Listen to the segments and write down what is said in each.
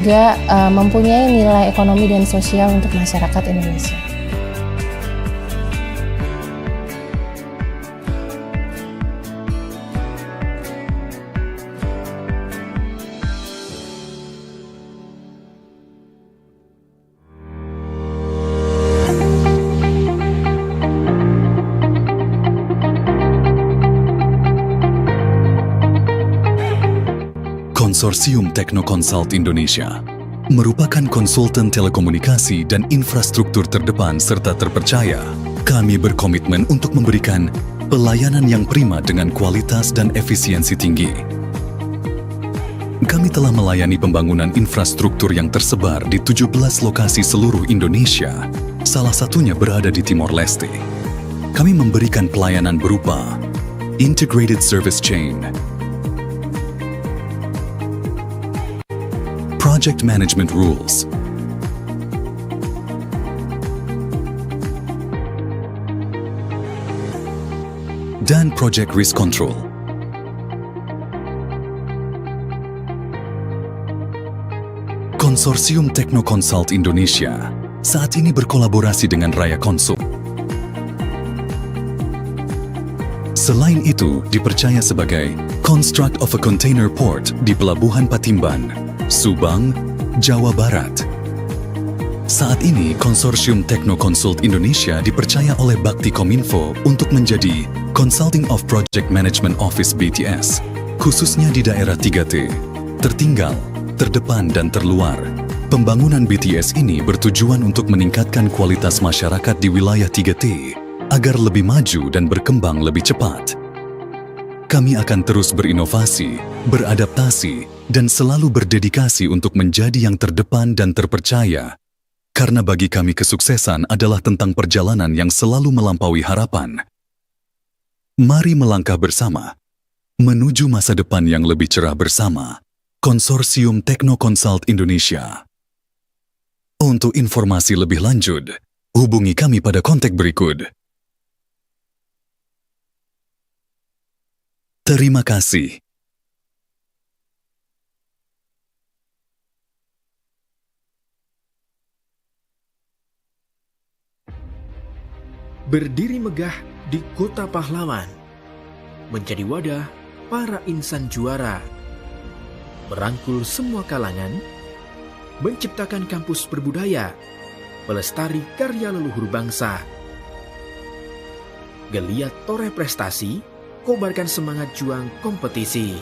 juga mempunyai nilai ekonomi dan sosial untuk masyarakat Indonesia. Consortium Teknokonsult Indonesia merupakan konsultan telekomunikasi dan infrastruktur terdepan serta terpercaya. Kami berkomitmen untuk memberikan pelayanan yang prima dengan kualitas dan efisiensi tinggi. Kami telah melayani pembangunan infrastruktur yang tersebar di 17 lokasi seluruh Indonesia, salah satunya berada di Timor Leste. Kami memberikan pelayanan berupa Integrated Service Chain, Project Management Rules, dan Project Risk Control. Konsorsium Teknokonsult Indonesia saat ini berkolaborasi dengan Raya Konsult. Selain itu, dipercaya sebagai Construct of a Container Port di Pelabuhan Patimban, Subang, Jawa Barat. Saat ini, Konsorsium Teknokonsult Indonesia dipercaya oleh Bakti Kominfo untuk menjadi Consulting of Project Management Office BTS, khususnya di daerah 3T, tertinggal, terdepan, dan terluar. Pembangunan BTS ini bertujuan untuk meningkatkan kualitas masyarakat di wilayah 3T, agar lebih maju dan berkembang lebih cepat. Kami akan terus berinovasi, beradaptasi, dan selalu berdedikasi untuk menjadi yang terdepan dan terpercaya. Karena bagi kami kesuksesan adalah tentang perjalanan yang selalu melampaui harapan. Mari melangkah bersama, menuju masa depan yang lebih cerah bersama. Konsorsium Teknokonsult Indonesia. Untuk informasi lebih lanjut, hubungi kami pada kontak berikut. Terima kasih. Berdiri megah di kota pahlawan, menjadi wadah para insan juara, merangkul semua kalangan, menciptakan kampus berbudaya, pelestari karya leluhur bangsa. Geliat toreh prestasi, kobarkan semangat juang kompetisi.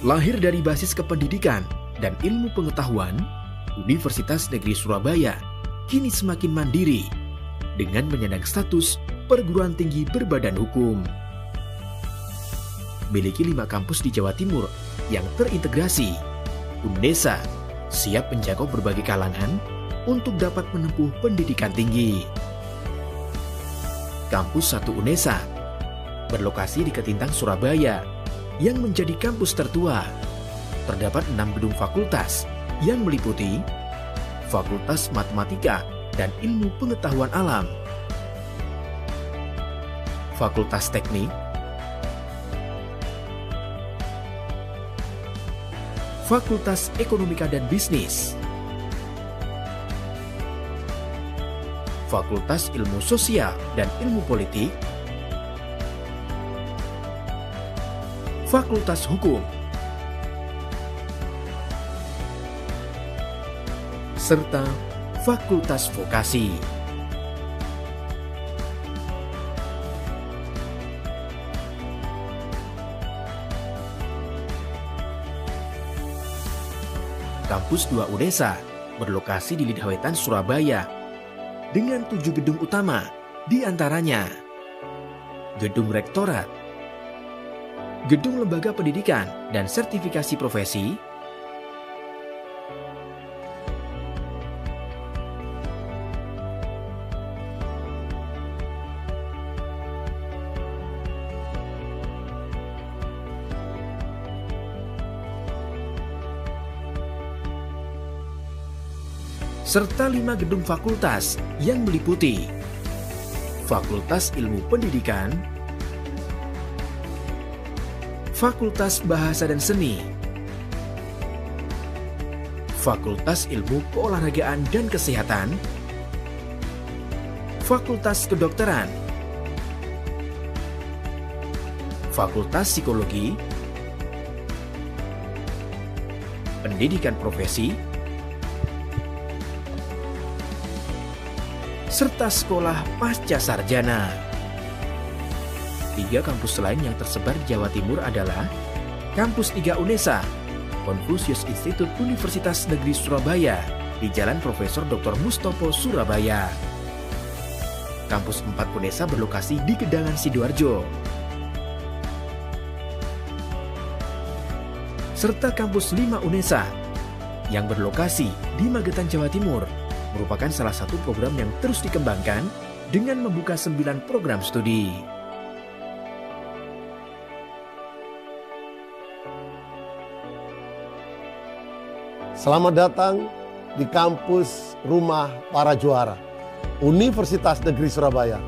Lahir dari basis kependidikan dan ilmu pengetahuan, Universitas Negeri Surabaya kini semakin mandiri dengan menyandang status perguruan tinggi berbadan hukum. Miliki 5 kampus di Jawa Timur yang terintegrasi, UNESA siap menjangkau berbagai kalangan untuk dapat menempuh pendidikan tinggi. Kampus 1 UNESA berlokasi di Ketintang, Surabaya, yang menjadi kampus tertua. Terdapat 6 gedung fakultas yang meliputi Fakultas Matematika dan Ilmu Pengetahuan Alam, Fakultas Teknik, Fakultas Ekonomika dan Bisnis, Fakultas Ilmu Sosial dan Ilmu Politik, Fakultas Hukum, serta Fakultas Vokasi. Kampus 2 UNESA berlokasi di Lidawetan, Surabaya, dengan 7 gedung utama, di antaranya Gedung Rektorat, Gedung Lembaga Pendidikan dan Sertifikasi Profesi, serta 5 gedung fakultas yang meliputi Fakultas Ilmu Pendidikan, Fakultas Bahasa dan Seni, Fakultas Ilmu Keolahragaan dan Kesehatan, Fakultas Kedokteran, Fakultas Psikologi, Pendidikan Profesi, serta Sekolah Pasca Sarjana. 3 kampus lain yang tersebar di Jawa Timur adalah Kampus 3 UNESA, Confucius Institute Universitas Negeri Surabaya di Jalan Profesor Dr. Mustopo, Surabaya. Kampus 4 UNESA berlokasi di Gedangan, Sidoarjo. Serta Kampus 5 UNESA yang berlokasi di Magetan, Jawa Timur, merupakan salah satu program yang terus dikembangkan dengan membuka 9 program studi. Selamat datang di kampus Rumah Para Juara, Universitas Negeri Surabaya.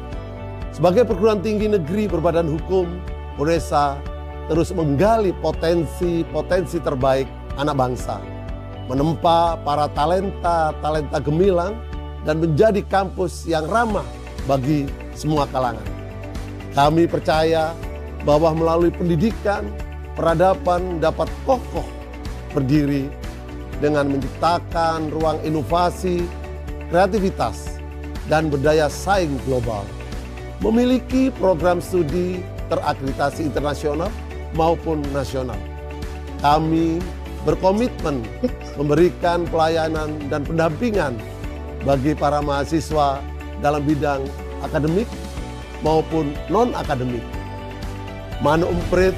Sebagai perguruan tinggi negeri berbadan hukum, UNESA terus menggali potensi terbaik anak bangsa, menempa para talenta gemilang, dan menjadi kampus yang ramah bagi semua kalangan. Kami percaya bahwa melalui pendidikan, peradaban dapat kokoh berdiri dengan menciptakan ruang inovasi, kreativitas, dan berdaya saing global. Memiliki program studi terakreditasi internasional maupun nasional. Kami berkomitmen memberikan pelayanan dan pendampingan bagi para mahasiswa dalam bidang akademik maupun non-akademik. Manu Emprit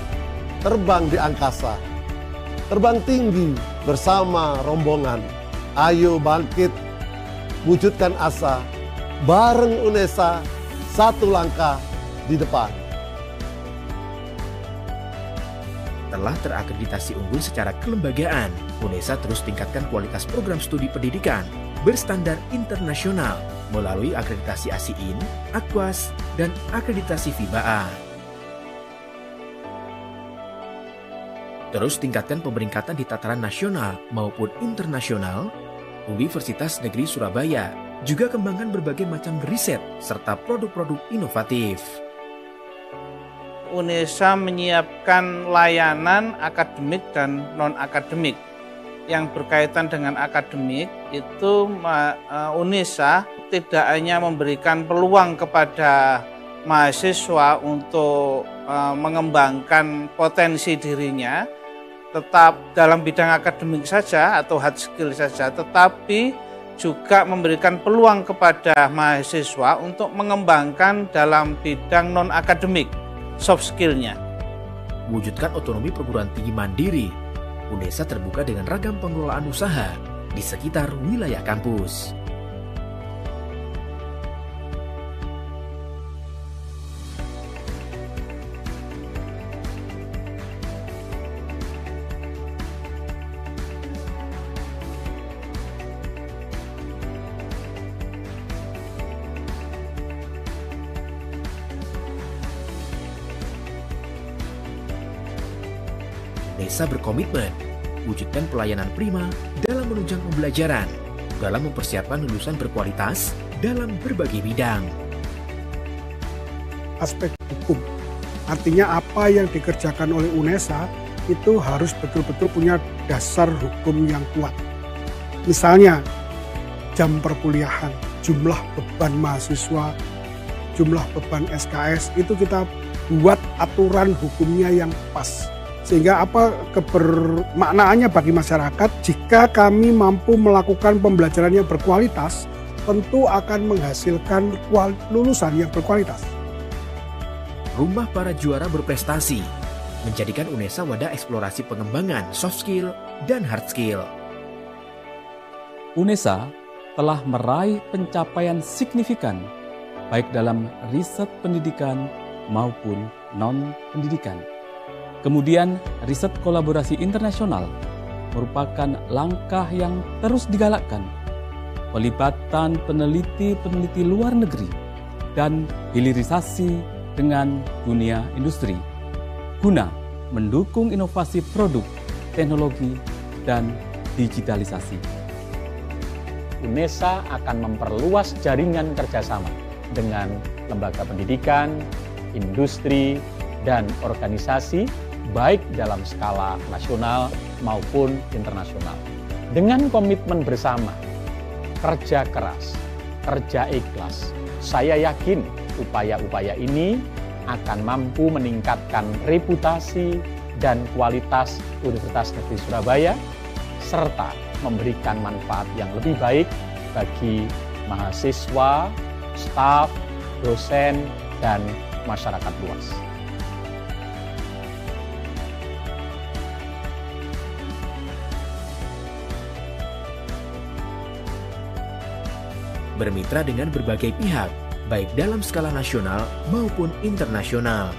terbang di angkasa, terbang tinggi bersama rombongan. Ayo bangkit, wujudkan asa, bareng UNESA, satu langkah di depan. Telah terakreditasi unggul secara kelembagaan, UNESA terus tingkatkan kualitas program studi pendidikan berstandar internasional melalui akreditasi ASIIN, Aquas, dan akreditasi FIBA-A. Terus tingkatkan pemeringkatan di tataran nasional maupun internasional, Universitas Negeri Surabaya juga kembangkan berbagai macam riset serta produk-produk inovatif. UNESA menyiapkan layanan akademik dan non-akademik. Yang berkaitan dengan akademik itu UNESA tidak hanya memberikan peluang kepada mahasiswa untuk mengembangkan potensi dirinya, tetap dalam bidang akademik saja atau hard skill saja, tetapi juga memberikan peluang kepada mahasiswa untuk mengembangkan dalam bidang non-akademik, soft skill-nya. Wujudkan otonomi perguruan tinggi mandiri, UNESA terbuka dengan ragam pengelolaan usaha di sekitar wilayah kampus. UNESA berkomitmen wujudkan pelayanan prima dalam menunjang pembelajaran, dalam mempersiapkan lulusan berkualitas dalam berbagai bidang. Aspek hukum, artinya apa yang dikerjakan oleh UNESA itu harus betul-betul punya dasar hukum yang kuat. Misalnya jam perkuliahan, jumlah beban mahasiswa, jumlah beban SKS, itu kita buat aturan hukumnya yang pas. Sehingga kebermaknaannya bagi masyarakat, jika kami mampu melakukan pembelajaran yang berkualitas, tentu akan menghasilkan lulusan yang berkualitas. Rumah Para Juara berprestasi, menjadikan UNESA wadah eksplorasi pengembangan soft skill dan hard skill. UNESA telah meraih pencapaian signifikan, baik dalam riset pendidikan maupun non-pendidikan. Kemudian, riset kolaborasi internasional merupakan langkah yang terus digalakkan. Pelibatan peneliti-peneliti luar negeri dan hilirisasi dengan dunia industri, guna mendukung inovasi produk, teknologi, dan digitalisasi. UNESA akan memperluas jaringan kerjasama dengan lembaga pendidikan, industri, dan organisasi baik dalam skala nasional maupun internasional. Dengan komitmen bersama, kerja keras, kerja ikhlas, saya yakin upaya-upaya ini akan mampu meningkatkan reputasi dan kualitas Universitas Negeri Surabaya, serta memberikan manfaat yang lebih baik bagi mahasiswa, staf, dosen, dan masyarakat luas. Bermitra dengan berbagai pihak, baik dalam skala nasional maupun internasional.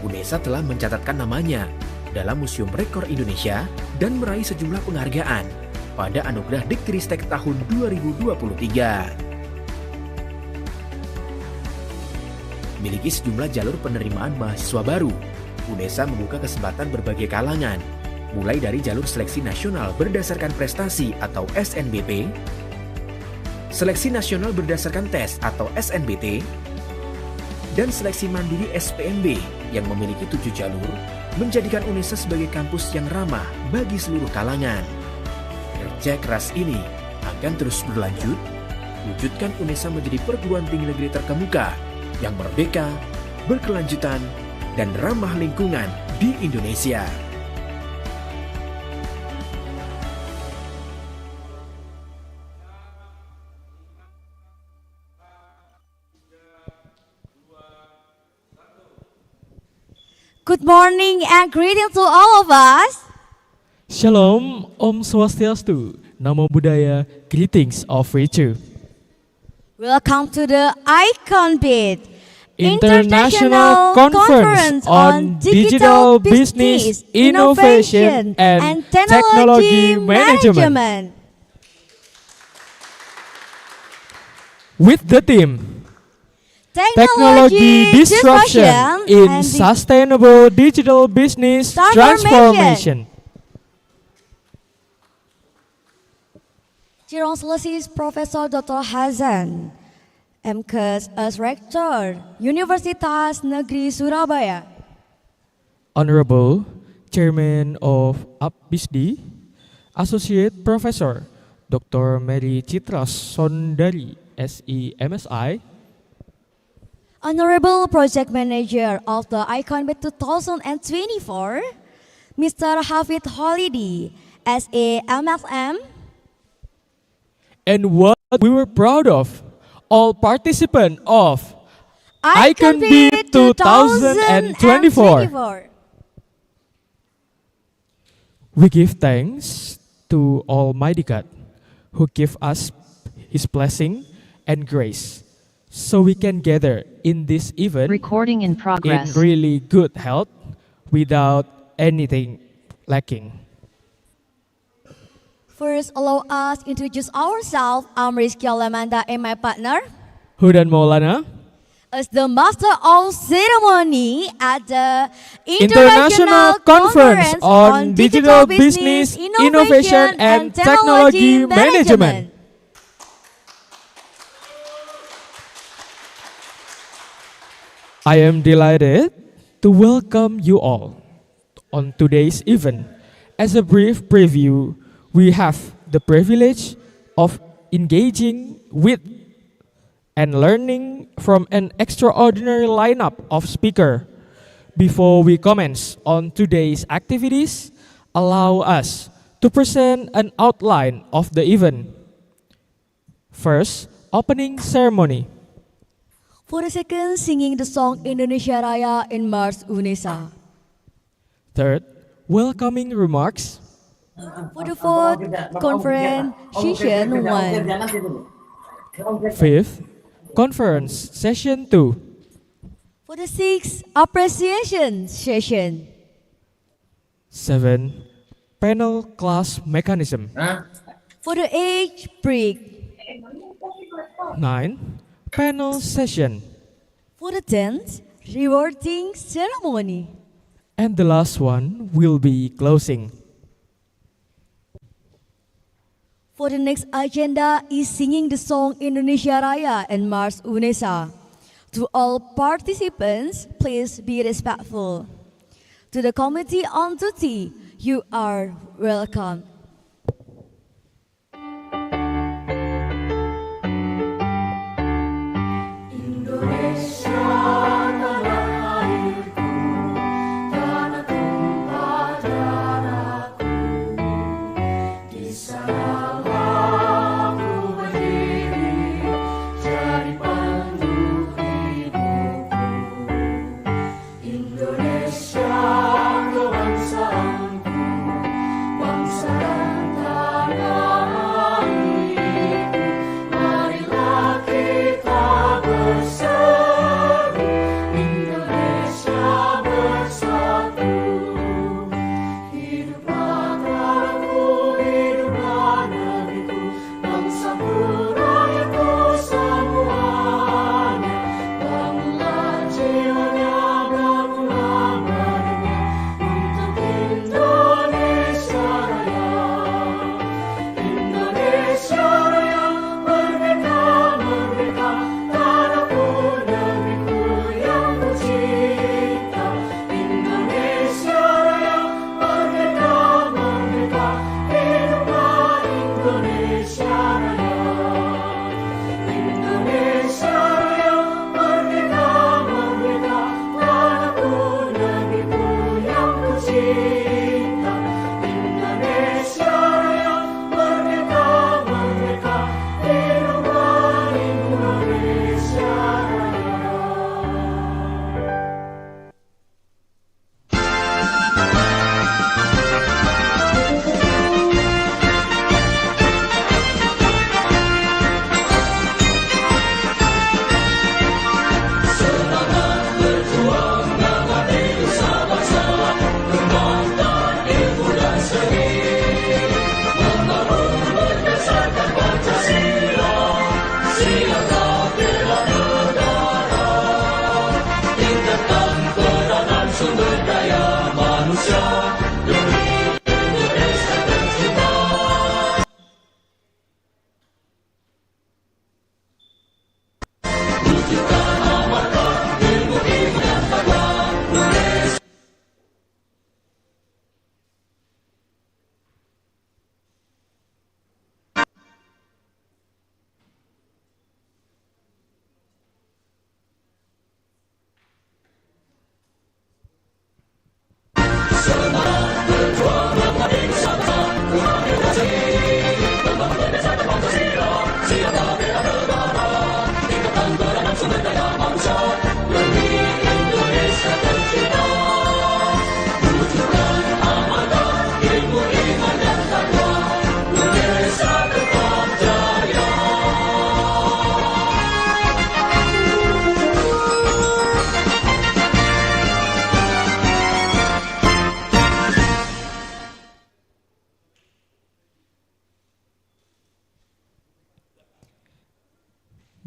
UNESA telah mencatatkan namanya dalam Museum Rekor Indonesia dan meraih sejumlah penghargaan pada Anugerah Diktiristek tahun 2023. Miliki sejumlah jalur penerimaan mahasiswa baru, UNESA membuka kesempatan berbagai kalangan, mulai dari jalur seleksi nasional berdasarkan prestasi atau SNBP, seleksi nasional berdasarkan tes atau SNBT, dan seleksi mandiri SPMB yang memiliki 7 jalur, menjadikan UNESA sebagai kampus yang ramah bagi seluruh kalangan. Kerja keras ini akan terus berlanjut, wujudkan UNESA menjadi perguruan tinggi negeri terkemuka yang merdeka, berkelanjutan, dan ramah lingkungan di Indonesia. Good morning and greetings to all of us. Shalom, Om Swastiastu, Namo Buddhaya, greetings of virtue. Welcome to the ICONBIT, International Conference on Digital Business, Innovation, and Technology Management. With the theme, Technology Disruption in Sustainable Digital Business Transformation. Chancellor Professor Dr. Hazan, MKes as Rector, Universitas Negeri Surabaya. Honorable Chairman of APBISD, Associate Professor Dr. Mary Citras Sondari, SE MSI. Honorable Project Manager of the ICONBIT 2024, Mr. Hafid Holidi, SA MSM. And what we were proud of, all participants of ICONBIT 2024. We give thanks to Almighty God who give us His blessing and grace, so we can gather in this event Recording in progress. in really good health without anything lacking. First, allow us to introduce ourselves. I'm Rizky Alamanda and my partner, Hudan Maulana, as the Master of Ceremony at the International Conference on Digital Business, Innovation, and Technology Management. I am delighted to welcome you all on today's event. As a brief preview, we have the privilege of engaging with and learning from an extraordinary lineup of speakers. Before we commence on today's activities, allow us to present an outline of the event. First, opening ceremony. For the second, singing the song Indonesia Raya in Mars UNESA. Third, welcoming remarks. For the fourth, conference session 1. Fifth, conference session 2. For the sixth, appreciation session. 7, panel class mechanism. For the eighth, break. 9, panel session. For the 10th, rewarding ceremony. And the last one will be closing. For the next agenda is singing the song Indonesia Raya and Mars UNESA. To all participants, please be respectful. To the committee on duty, you are welcome.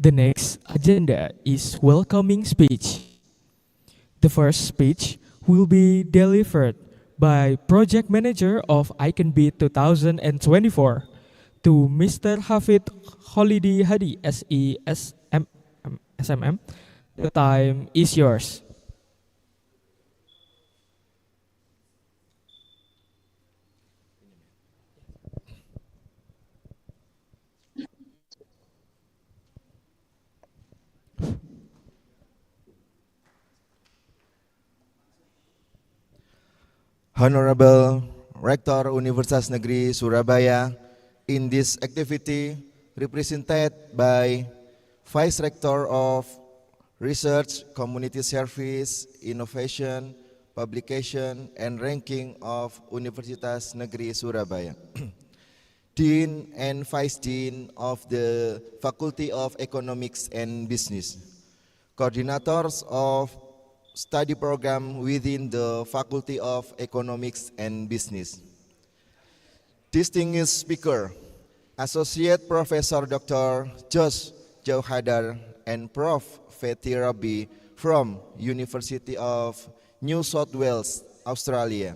The next agenda is welcoming speech. The first speech will be delivered by Project Manager of ICONBIT 2024 to Mr. Hafid Khalidi Hadi SESMM. The time is yours. Honorable Rector Universitas Negeri Surabaya, in this activity represented by Vice Rector of Research, Community Service, Innovation, Publication, and Ranking of Universitas Negeri Surabaya, Dean and Vice Dean of the Faculty of Economics and Business, coordinators of study program within the Faculty of Economics and Business, distinguished speaker, Associate Professor Dr. Josh Jauhadar and Prof. Fethi Rabi from University of New South Wales, Australia,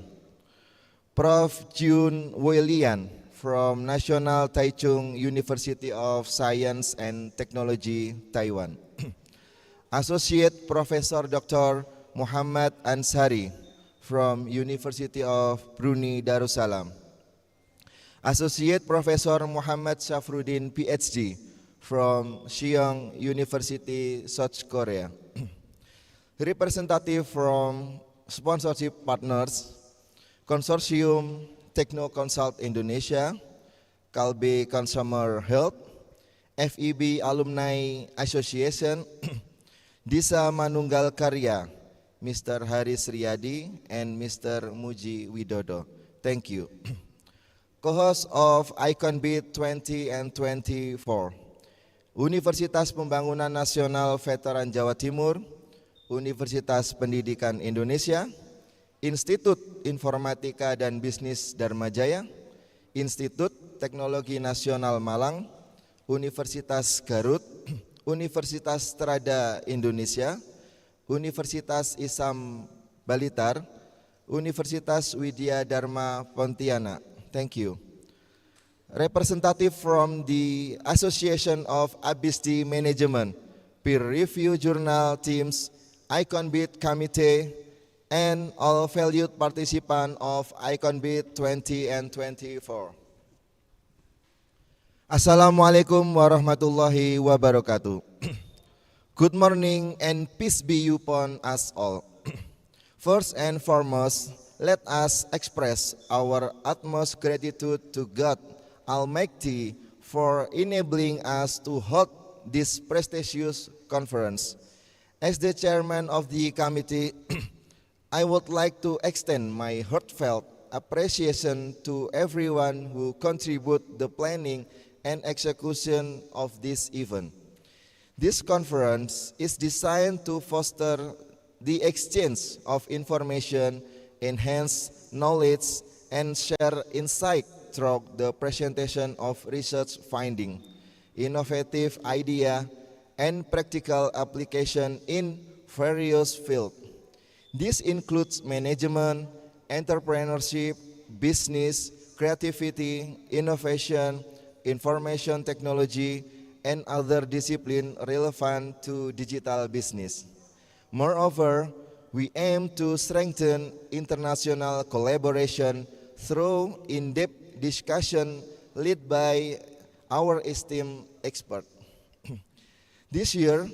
Prof. Jun Weilian from National Taichung University of Science and Technology, Taiwan, Associate Professor Dr. Muhammad Ansari from University of Brunei Darussalam, Associate Professor Muhammad Shafruddin PhD from Seong University, South Korea, representative from sponsorship partners, Consortium Techno Consult Indonesia, Kalbe Consumer Health, FEB Alumni Association, Disa Manunggal Karya, Mr. Haris Riyadi, and Mr. Muji Widodo. Thank you. Co-host of ICONBIT 20 and 24, Universitas Pembangunan Nasional Veteran Jawa Timur, Universitas Pendidikan Indonesia, Institut Informatika dan Bisnis Dharma Jaya, Institut Teknologi Nasional Malang, Universitas Garut, Universitas Strada Indonesia, Universitas Isam Balitar, Universitas Widya Dharma Pontianak. Thank you. Representative from the Association of ABISD Management, Peer Review Journal Teams, ICONBIT Committee, and all valued participants of ICONBIT 20 and 24. Assalamualaikum warahmatullahi wabarakatuh. Good morning and peace be upon us all. First and foremost, let us express our utmost gratitude to God Almighty for enabling us to hold this prestigious conference. As the chairman of the committee, I would like to extend my heartfelt appreciation to everyone who contribute the planning and execution of this event. This conference is designed to foster the exchange of information, enhance knowledge, and share insight through the presentation of research finding, innovative idea, and practical application in various fields. This includes management, entrepreneurship, business, creativity, innovation, information technology, and other disciplines relevant to digital business. Moreover, we aim to strengthen international collaboration through in-depth discussion led by our esteemed expert. This year,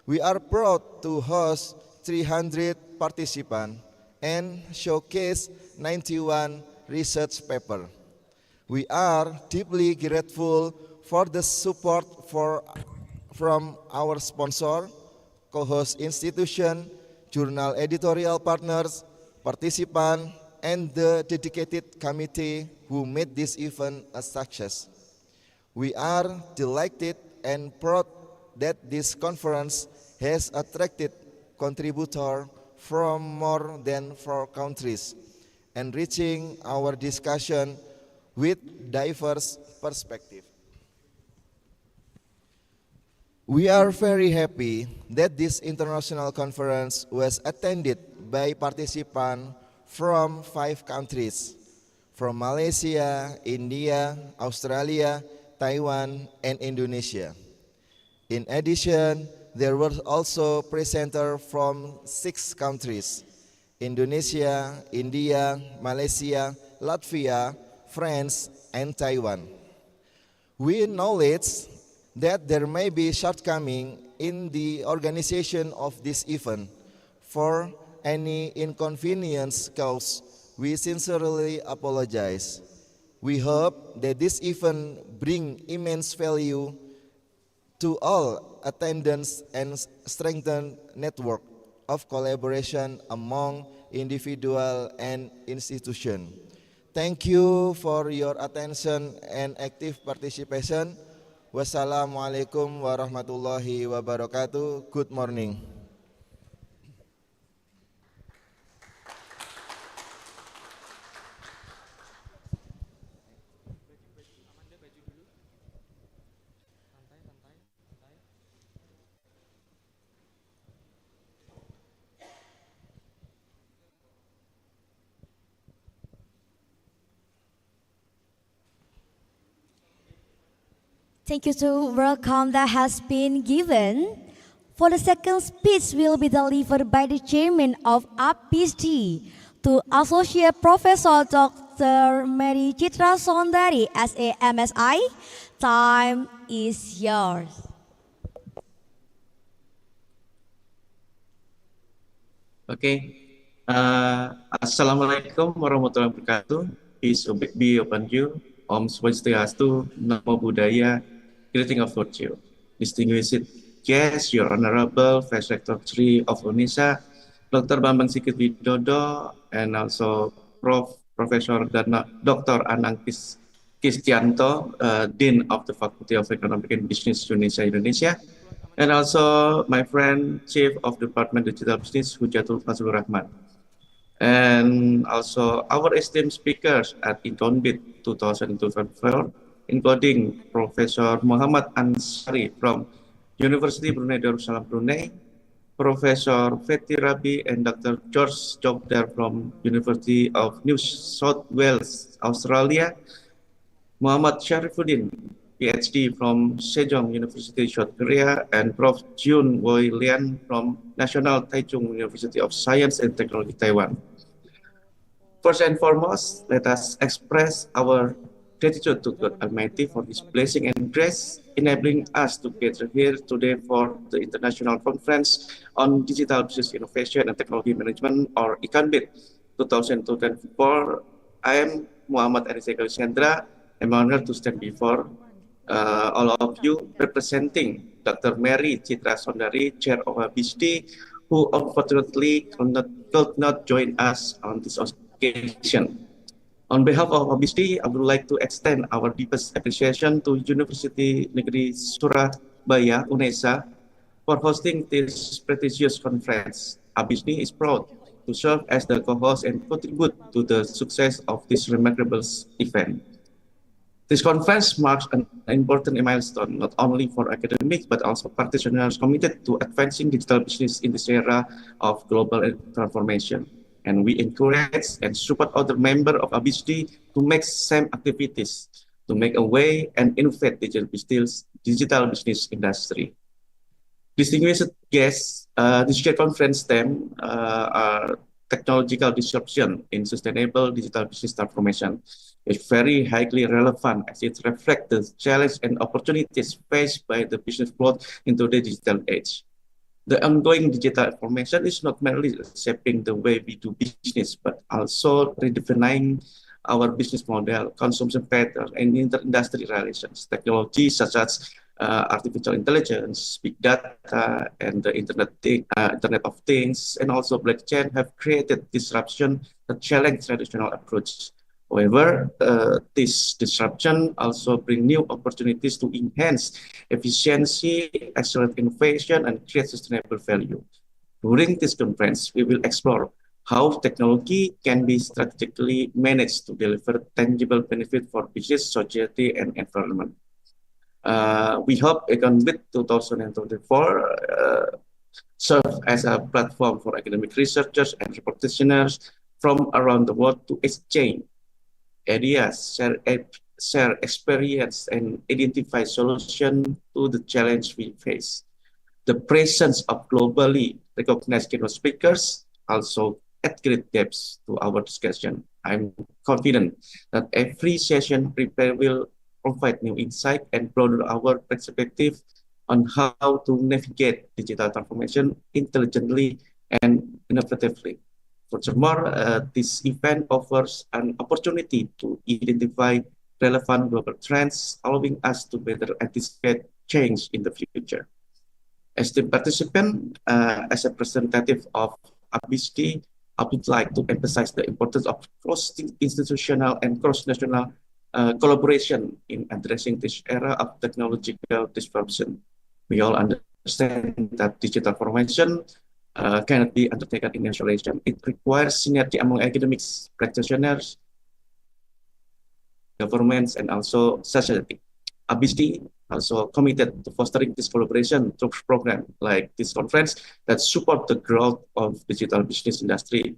we are proud to host 300 participants and showcase 91 research papers. We are deeply grateful for the support from our sponsor, co-host institution, journal editorial partners, participants, and the dedicated committee who made this event a success. We are delighted and proud that this conference has attracted contributors from more than 4 countries, enriching our discussion with diverse perspectives. We are very happy that this international conference was attended by participants from 5 countries, from Malaysia, India, Australia, Taiwan, and Indonesia. In addition, there were also presenters from 6 countries: Indonesia, India, Malaysia, Latvia, France, and Taiwan. We acknowledge that there may be shortcomings in the organization of this event. For any inconvenience caused, we sincerely apologize. We hope that this event bring immense value to all attendants and strengthen network of collaboration among individual and institution. Thank you for your attention and active participation. Wassalamualaikum warahmatullahi wabarakatuh. Good morning. Thank you to welcome that has been given. For the second speech will be delivered by the chairman of APISD to Associate Professor Dr. Mary Chitra Sondari as a MSI. Time is yours. Assalamualaikum warahmatullahi wabarakatuh. Peace be upon you. Om Swastiastu, Namo Buddhaya, greeting of virtue. Distinguished guests, Your Honorable Vice Rector 3 of UNISA, Dr. Bambang Sikit Widodo, and also Professor Dr. Anang Kistianto, Dean of the Faculty of Economic and Business UNISA Indonesia, and also my friend, Chief of Department Digital Business, Hujatul Fazlur Rahman. And also our esteemed speakers at ICONBIT 2024, including Professor Muhammad Ansari from University Brunei Darussalam Brunei, Professor Fethi Rabi and Dr. George Jogdar from University of New South Wales, Australia, Muhammad Syarifuddin, PhD from Sejong University, South Korea, and Prof. Jun Woi Lian from National Taichung University of Science and Technology, Taiwan. First and foremost, let us express our gratitude to God Almighty for His blessing and grace, enabling us to gather here today for the International Conference on Digital Business Innovation and Technology Management, or ICONBIT 2024. I am Muhammad Aniseka Wishendra. I'm honored to stand before all of you representing Dr. Mary Chitra Sondari, Chair of ABISD, who unfortunately could not join us on this occasion. On behalf of ABISD, I would like to extend our deepest appreciation to University Negeri Surabaya, UNESA, for hosting this prestigious conference. ABISD is proud to serve as the co-host and contribute to the success of this remarkable event. This conference marks an important milestone, not only for academics, but also practitioners committed to advancing digital business in this era of global transformation. And we encourage and support other members of ABISD to make same activities to make a way and innovate digital business industry. Distinguished guests, this year's conference theme are technological disruption in sustainable digital business transformation. It's very highly relevant as it reflects the challenges and opportunities faced by the business world in today's digital age. The ongoing digital transformation is not merely shaping the way we do business, but also redefining our business model, consumption pattern, and inter-industry relations. Technologies such as artificial intelligence, big data, and the Internet of Things, and also blockchain have created disruption that challenge traditional approach. However, this disruption also brings new opportunities to enhance efficiency, accelerate innovation, and create sustainable value. During this conference, we will explore how technology can be strategically managed to deliver tangible benefit for business, society, and environment. We hope ICONBIT 2024 serve as a platform for academic researchers and practitioners from around the world to exchange ideas, share experience, and identify solutions to the challenge we face. The presence of globally recognized keynote speakers also add great depth to our discussion. I'm confident that every session prepared will provide new insight and broaden our perspective on how to navigate digital transformation intelligently and innovatively. Furthermore, this event offers an opportunity to identify relevant global trends, allowing us to better anticipate change in the future. As the participant, as a representative of ABISD, I would like to emphasize the importance of cross-institutional and cross-national collaboration in addressing this era of technological disruption. We all understand that digital formation cannot be undertaken in isolation. It requires synergy among academics, practitioners, governments, and also society. ABISD also committed to fostering this collaboration through programs like this conference that support the growth of digital business industry.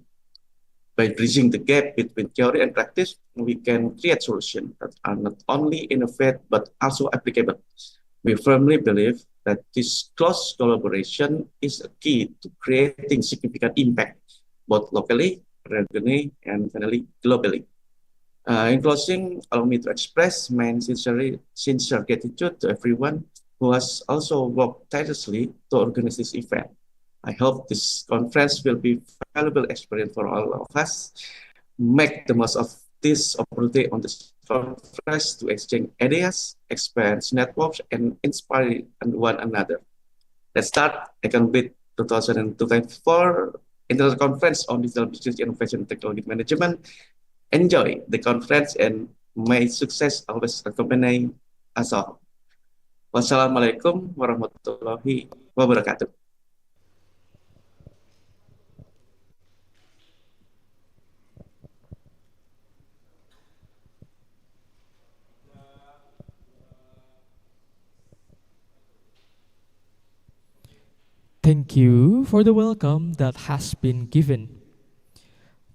By bridging the gap between theory and practice, we can create solutions that are not only innovative but also applicable. We firmly believe that this close collaboration is a key to creating significant impact, both locally, regionally, and finally globally. In closing, allow me to express my sincere gratitude to everyone who has also worked tirelessly to organize this event. I hope this conference will be a valuable experience for all of us. Make the most of this opportunity on this conference to exchange ideas, expand networks, and inspire one another. Let's start ICONBIT 2024 International Conference on Digital Business Innovation and Technology Management. Enjoy the conference and may success always accompany us all. Wassalamualaikum warahmatullahi wabarakatuh. Thank you for the welcome that has been given.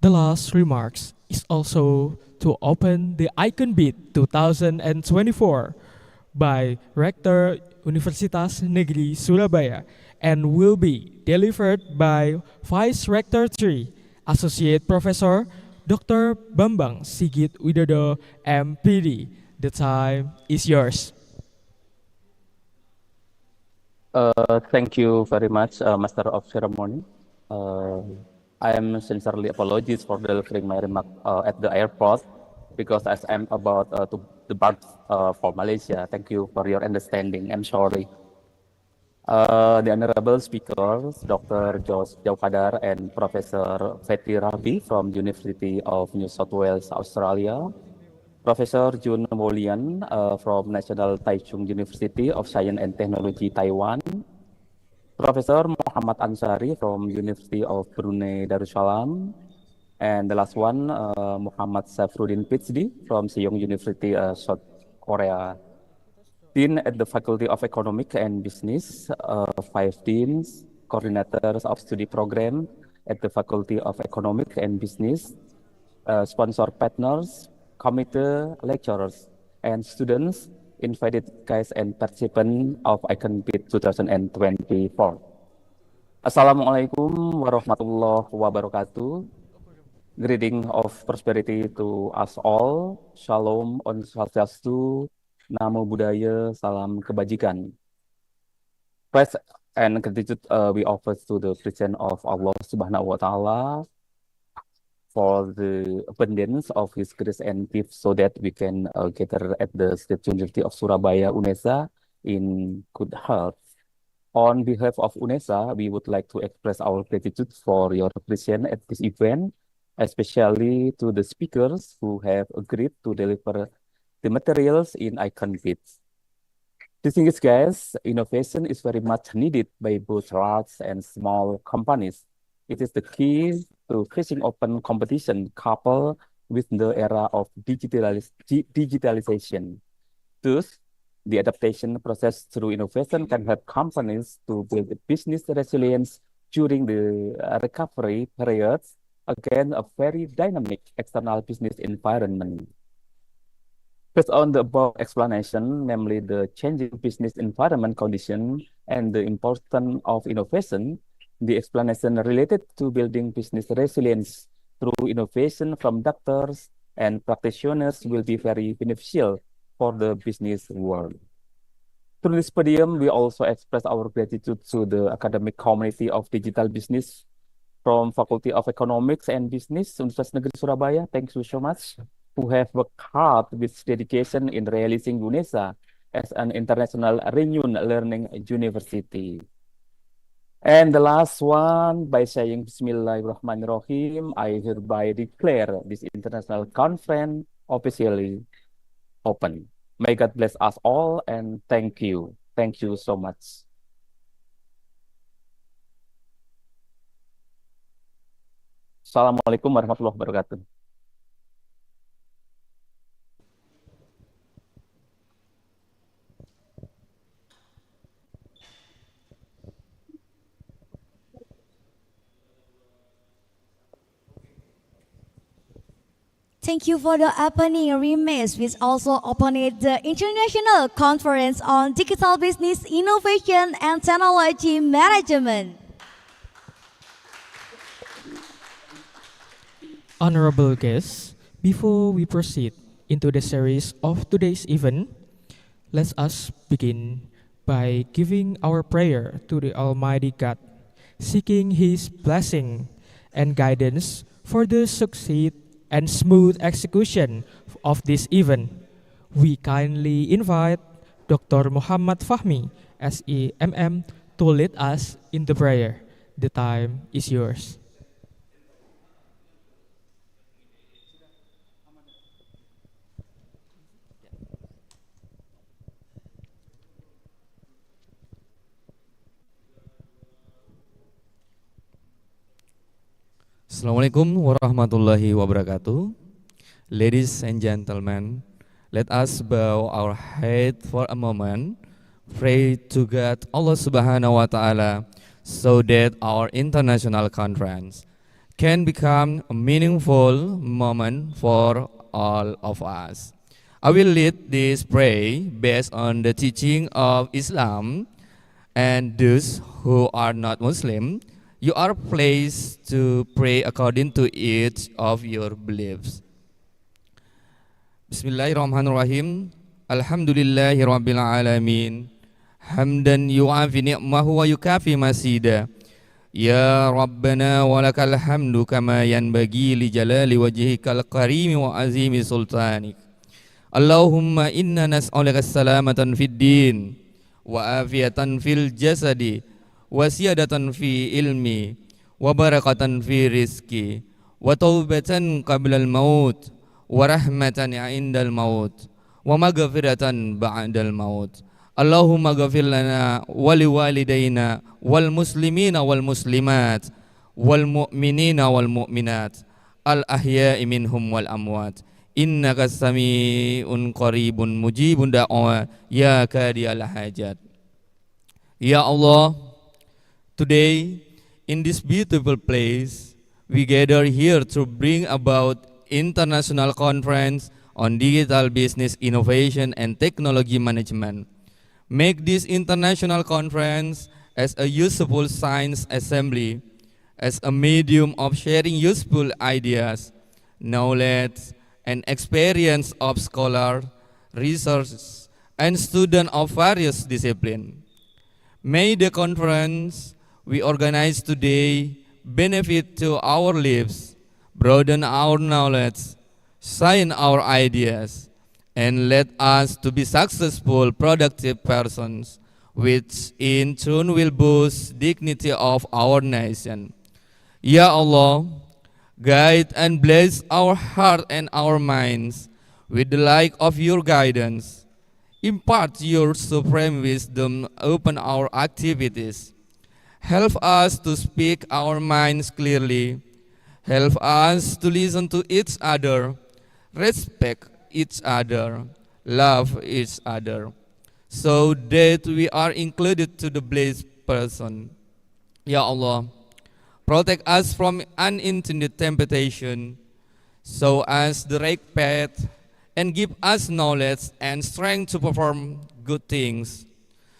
The last remarks is also to open the ICONBIT 2024 by Rector Universitas Negeri Surabaya and will be delivered by Vice Rector 3, Associate Professor Dr. Bambang Sigit Widodo, MPD. The time is yours. Thank you very much, Master of Ceremony. I am sincerely apologies for delivering my remark at the airport because as I'm about to depart for Malaysia. Thank you for your understanding. I'm sorry. The honorable speakers, Dr. Jos Jaupadar and Professor Fetty Rabi from University of New South Wales, Australia, Professor Jun Molian from National Taichung University of Science and Technology, Taiwan, Professor Muhammad Ansari from University of Brunei Darussalam, and the last one, Muhammad Safruddin PhD from Sejong University, South Korea. Dean at the Faculty of Economic and Business, 5 deans, coordinators of study program at the Faculty of Economic and Business, sponsor partners, committee lecturers, and students, invited guests and participants of ICONBIT 2024. Assalamualaikum warahmatullahi wabarakatuh. Greeting of prosperity to us all. Shalom, Om Swastiastu, Namo Buddhaya, Salam Kebajikan. Praise and gratitude we offer to the presence of Allah Subhanahu wa Ta'ala for the abundance of His grace and gift so that we can gather at the State University of Surabaya, UNESA, in good health. On behalf of UNESA, we would like to express our gratitude for your presence at this event, especially to the speakers who have agreed to deliver the materials in ICONBIT. Distinguished guests, innovation is very much needed by both large and small companies. It is the key to facing open competition coupled with the era of digitalization. Thus, the adaptation process through innovation can help companies to build business resilience during the recovery periods against a very dynamic external business environment. Based on the above explanation, namely the changing business environment condition and the importance of innovation, the explanation related to building business resilience through innovation from doctors and practitioners will be very beneficial for the business world. Through this podium, we also express our gratitude to the academic community of digital business from Faculty of Economics and Business, Universitas Negeri Surabaya. Thank you so much who have worked hard with dedication in realizing UNESA as an international renowned learning university. And the last one, by saying Bismillahirrahmanirrahim, I hereby declare this international conference officially open. May God bless us all and thank you. Thank you so much. Assalamualaikum warahmatullahi wabarakatuh. Thank you for the opening remarks, which also opened the International Conference on Digital Business Innovation and Technology Management. Honorable guests, before we proceed into the series of today's event, let us begin by giving our prayer to the Almighty God, seeking His blessing and guidance for the succeed and smooth execution of this event. We kindly invite Dr. Muhammad Fahmi, SEMM, to lead us in the prayer. The time is yours. Assalamualaikum warahmatullahi wabarakatuh. Ladies and gentlemen, let us bow our head for a moment, pray to God Allah Subhanahu wa Ta'ala, so that our international conference can become a meaningful moment for all of us. I will lead this prayer based on the teaching of Islam, and those who are not Muslim, you are placed to pray according to each of your beliefs. Bismillahirrahmanirrahim. Alhamdulillahi rabbil alamin. Hamdan yu'afi ni'mahu wa yukafi masida. Ya Rabbana walakal hamdu kama yanbaghi li jalali wajhikal karimi wa azimi sultanik. Allahumma inna nas'aluka salamatan fid din wa afiyatan fil jasadi wa siyadatan fi ilmi wa barakatan fi rizki wa taubatan qabla al-maut wa rahmatan 'indal maut wa maghfiratan ba'dal maut. Allahumma ghafir lana wa liwalidayna wal muslimina wal muslimat wal mu'minina wal mu'minat al ahya'i minhum wal amwat innaka sami'un qaribun mujibun da'wa ya kadiyal hajat. Ya Allah, today, in this beautiful place, we gather here to bring about international conference on digital business innovation and technology management. Make this international conference as a useful science assembly, as a medium of sharing useful ideas, knowledge, and experience of scholars, researchers, and students of various disciplines. May the conference we organize today benefit to our lives, broaden our knowledge, shine our ideas, and let us to be successful, productive persons, which in turn will boost dignity of our nation. Ya Allah, guide and bless our heart and our minds with the light of your guidance. Impart your supreme wisdom, open our activities. Help us to speak our minds clearly. Help us to listen to each other, respect each other, love each other, so that we are included to the blessed person. Ya Allah, protect us from unintended temptation, so as the right path, and give us knowledge and strength to perform good things.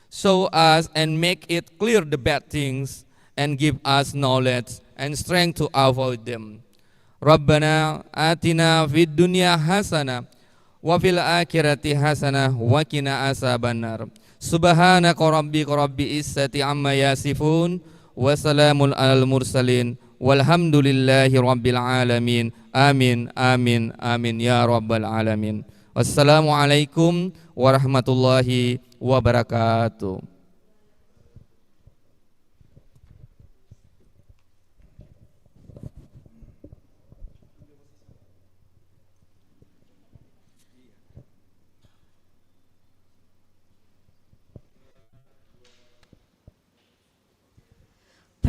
Show us and make it clear the bad things, and give us knowledge and strength to avoid them. Rabbana atina fid dunya hasanah wa fil akhirati hasanah wa qina azabannar. Subhanaka rabbika rabbil izzati amma yasifun wa salamun alal mursalin walhamdulillahi rabbil alamin. Amin amin amin ya rabbal alamin. Wassalamualaikum warahmatullahi wabarakatuh.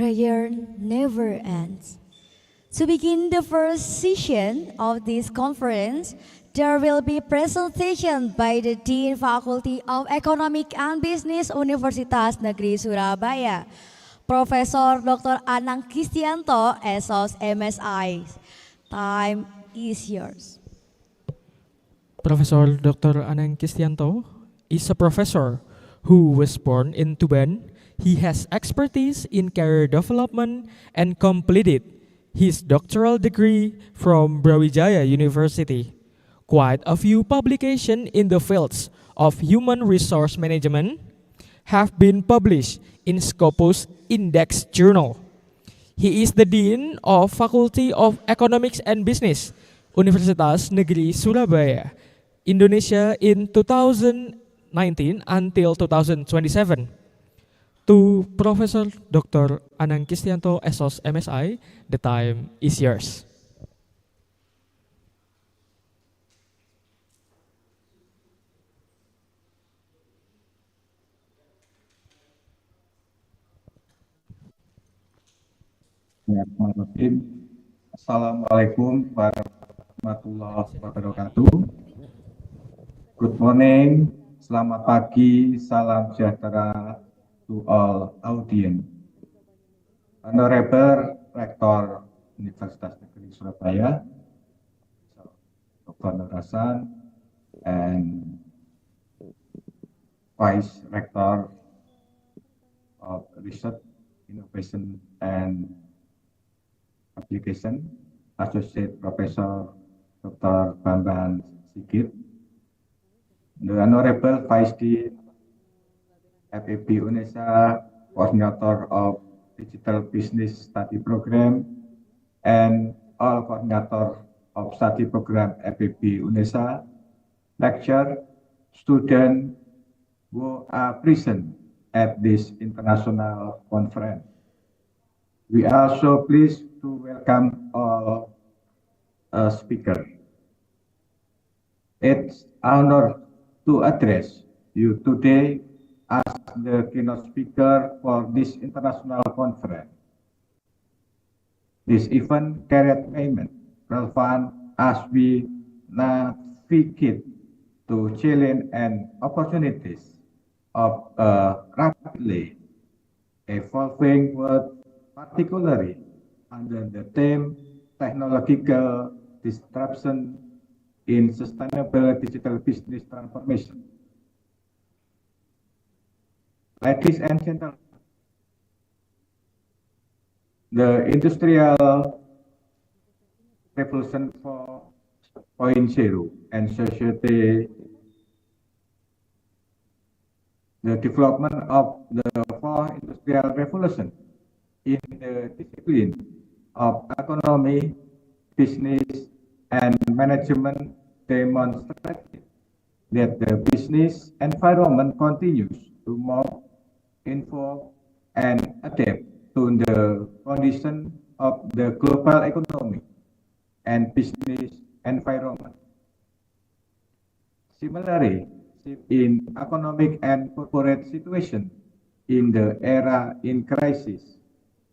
Prayer never ends. To begin the first session of this conference, there will be presentation by the Dean Faculty of Economic and Business Universitas Negeri Surabaya, Profesor Dr. Anang Kristianto, SOS MSI. Time is yours. Professor Dr. Anang Kristianto is a professor who was born in Tuban. He has expertise in career development and completed his doctoral degree from Brawijaya University. Quite a few publications in the fields of human resource management have been published in Scopus Index Journal. He is the Dean of Faculty of Economics and Business, Universitas Negeri Surabaya, Indonesia in 2019 until 2027. To Professor Dr. Anang Kristianto, SOS MSI, the time is yours. Assalamualaikum warahmatullahi wabarakatuh. Good morning, selamat pagi, salam sejahtera to all audience. Honorable Rector Universitas Negeri Surabaya, Dr. Nur Hasan, and Vice Rector of Research, Innovation, and Application, Associate Professor Dr. Bambang Sigit, the Honorable Vice Dean FEB UNESA, Coordinator of Digital Business Study Program, and all coordinator of study program FEB UNESA, lecturer, student who are present at this international conference. We are so pleased to welcome all speakers. It's an honor to address you today as the keynote speaker for this international conference. This event carried payment relevant as we navigate to challenge and opportunities of a rapidly evolving world, particularly under the theme technological disruption in sustainable digital business transformation. Ladies and gentlemen, the Industrial Revolution 4.0 and society, the development of the fourth industrial revolution in the discipline of economy, business, and management demonstrated that the business environment continues to move, evolve, and adapt to the condition of the global economy and business environment. Similarly, in economic and corporate situation in the era in crisis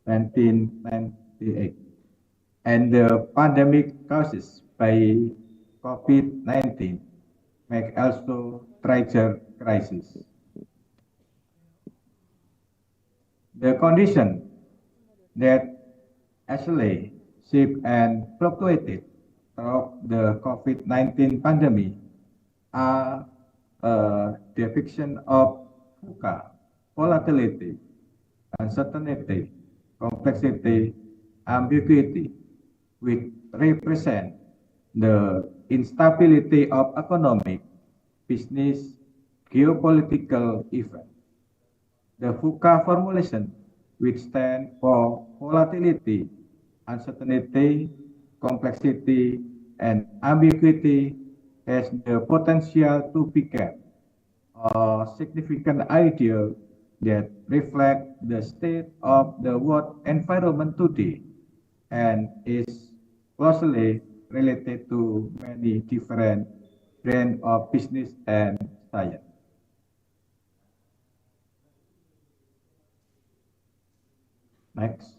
1998 and the pandemic caused by COVID-19 make also trigger crisis. The condition that actually shaped and fluctuated throughout the COVID-19 pandemic are a depiction of VUCA, volatility, uncertainty, complexity, ambiguity, which represent the instability of economic, business, geopolitical events. The VUCA formulation, which stands for volatility, uncertainty, complexity, and ambiguity has the potential to become a significant idea that reflect the state of the world environment today and is closely related to many different brands of business and science. Next.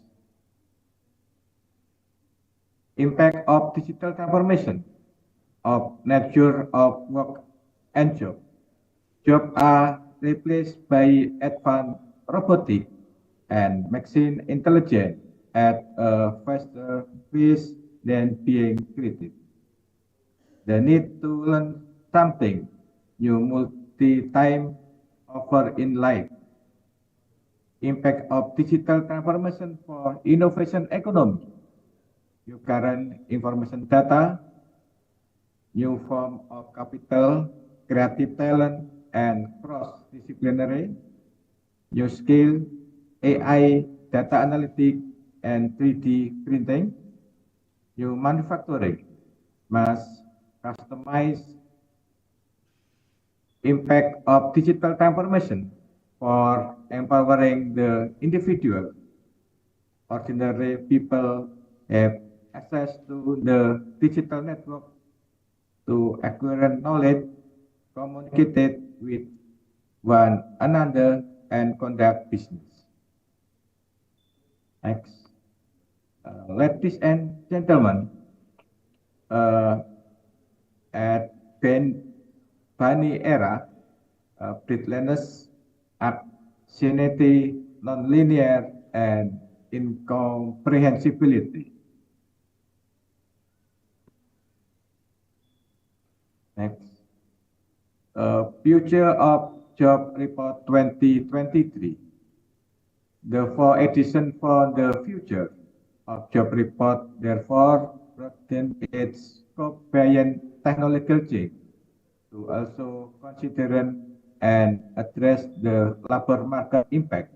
Impact of digital transformation of nature of work and job. Jobs are replaced by advanced robotic and machine intelligence at a faster pace than being created. The need to learn something new multi-time over in life. Impact of digital transformation for innovation economy. New current information data, new form of capital, creative talent, and cross-disciplinary, new skill, AI, data analytics, and 3D printing, new manufacturing, mass customized. Impact of digital transformation for empowering the individual. Ordinary people have access to the digital network to acquire knowledge, communicate with one another, and conduct business. Next. Ladies and gentlemen, at Bani era, breathlessness, anxiety, nonlinear, and incomprehensibility. Next. Future of Job Report 2023. The 4th edition for the future of Job Report therefore broaden its scope beyond technological change to also consider and address the labor market impact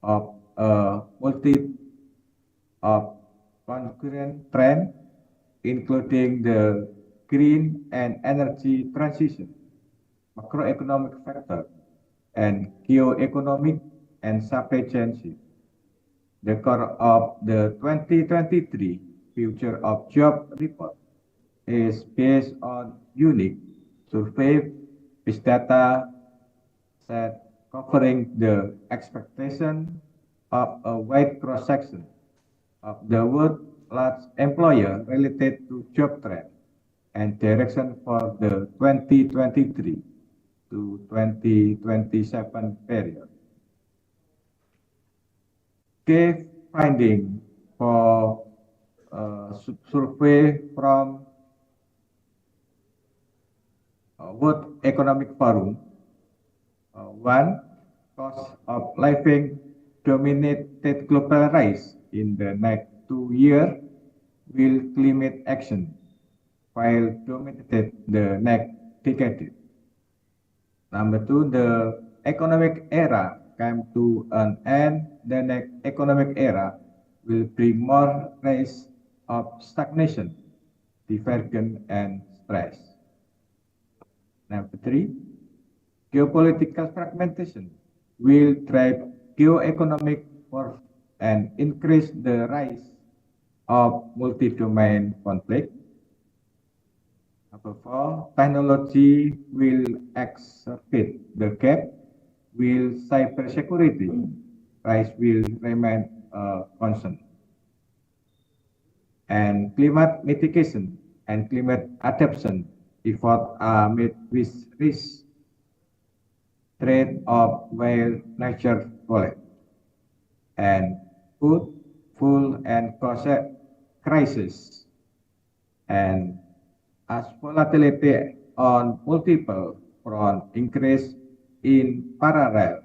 of a multitude of concurrent trends, including the green and energy transition, macroeconomic factor, and geoeconomic and supply chain shift. The core of the 2023 Future of Job Report is based on unique survey with data set covering the expectation of a wide cross-section of the world large employer related to job trend and direction for the 2023 to 2027 period. Key finding for survey from World Economic Forum. One, cost of living dominated global rise in the next 2 years will climate action, while dominated the next decade. Number two, the economic era came to an end. The next economic era will bring more rise of stagnation, divergence, and stress. Number three, geopolitical fragmentation will drive geoeconomic force and increase the rise of multi-domain conflict. Number four, technology will exacerbate the gap, will cybersecurity rise will remain a concern. And climate mitigation and climate adaptation efforts are made with risk threat of where nature collapse and food and cost crisis, and as volatility on multiple fronts increase in parallel,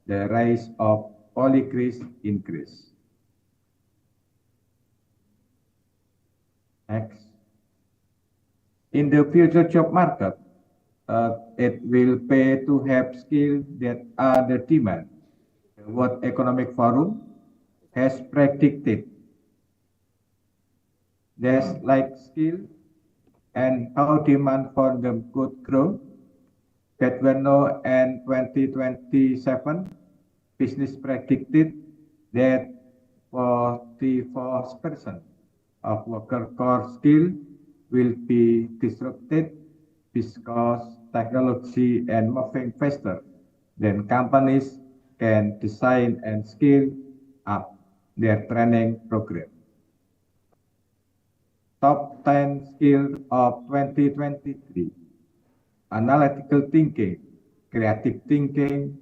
the rise of oligarchies increase. Next. In the future job market, it will pay to have skills that are the demand. The World Economic Forum has predicted There's like skill and how demand for them could grow. That we know in 2027, business predicted that 44% of worker core skill will be disrupted because technology and moving faster than companies can design and scale up their training program. Top 10 skills of 2023: analytical thinking, creative thinking,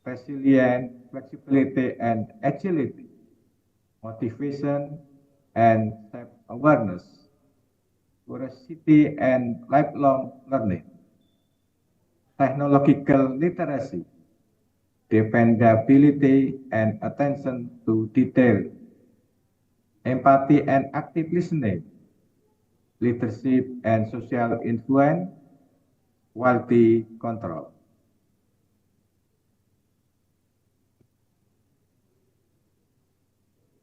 resilience, flexibility and agility, motivation and self-awareness, curiosity and lifelong learning, technological literacy, dependability and attention to detail, empathy and active listening, leadership and social influence, quality control.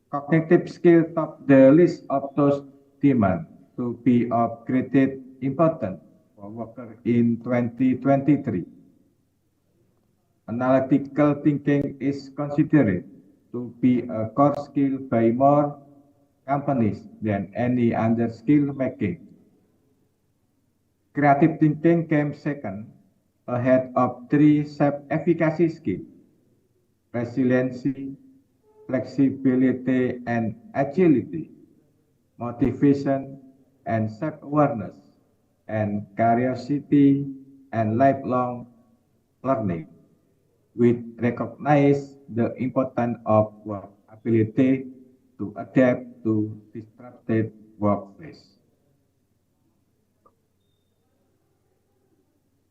Cognitive skill top the list of those demand to be of great importance for workers in 2023. Analytical thinking is considered to be a core skill by more companies than any other skill making. Creative thinking came second, ahead of three self-efficacy skills: resiliency, flexibility and agility, motivation and self-awareness, and curiosity and lifelong learning, which recognize the importance of work ability to adapt to disrupted workplace.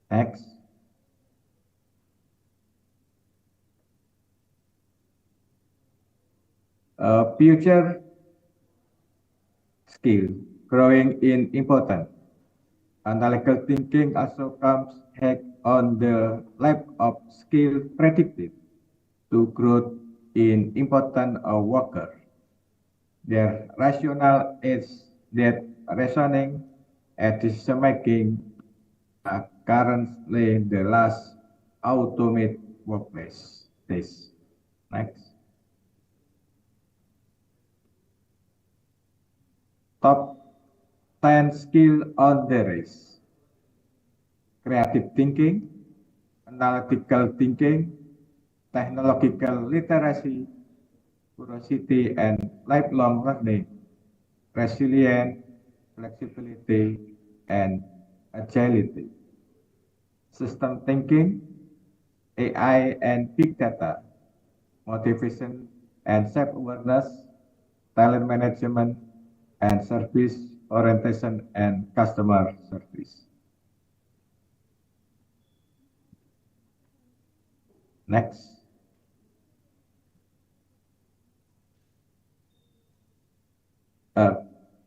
Next. Future skill growing in importance. Analytical thinking also comes head on the lack of skill predicted to growth in importance of worker. Their rationale is that reasoning and decision making are currently the last automate workplace. This. Next. Top 10 skill on the race: creative thinking, analytical thinking, technological literacy, curiosity and lifelong learning, resilience, flexibility, and agility, system thinking, AI and big data, motivation and self-awareness, talent management, and service orientation and customer service. Next.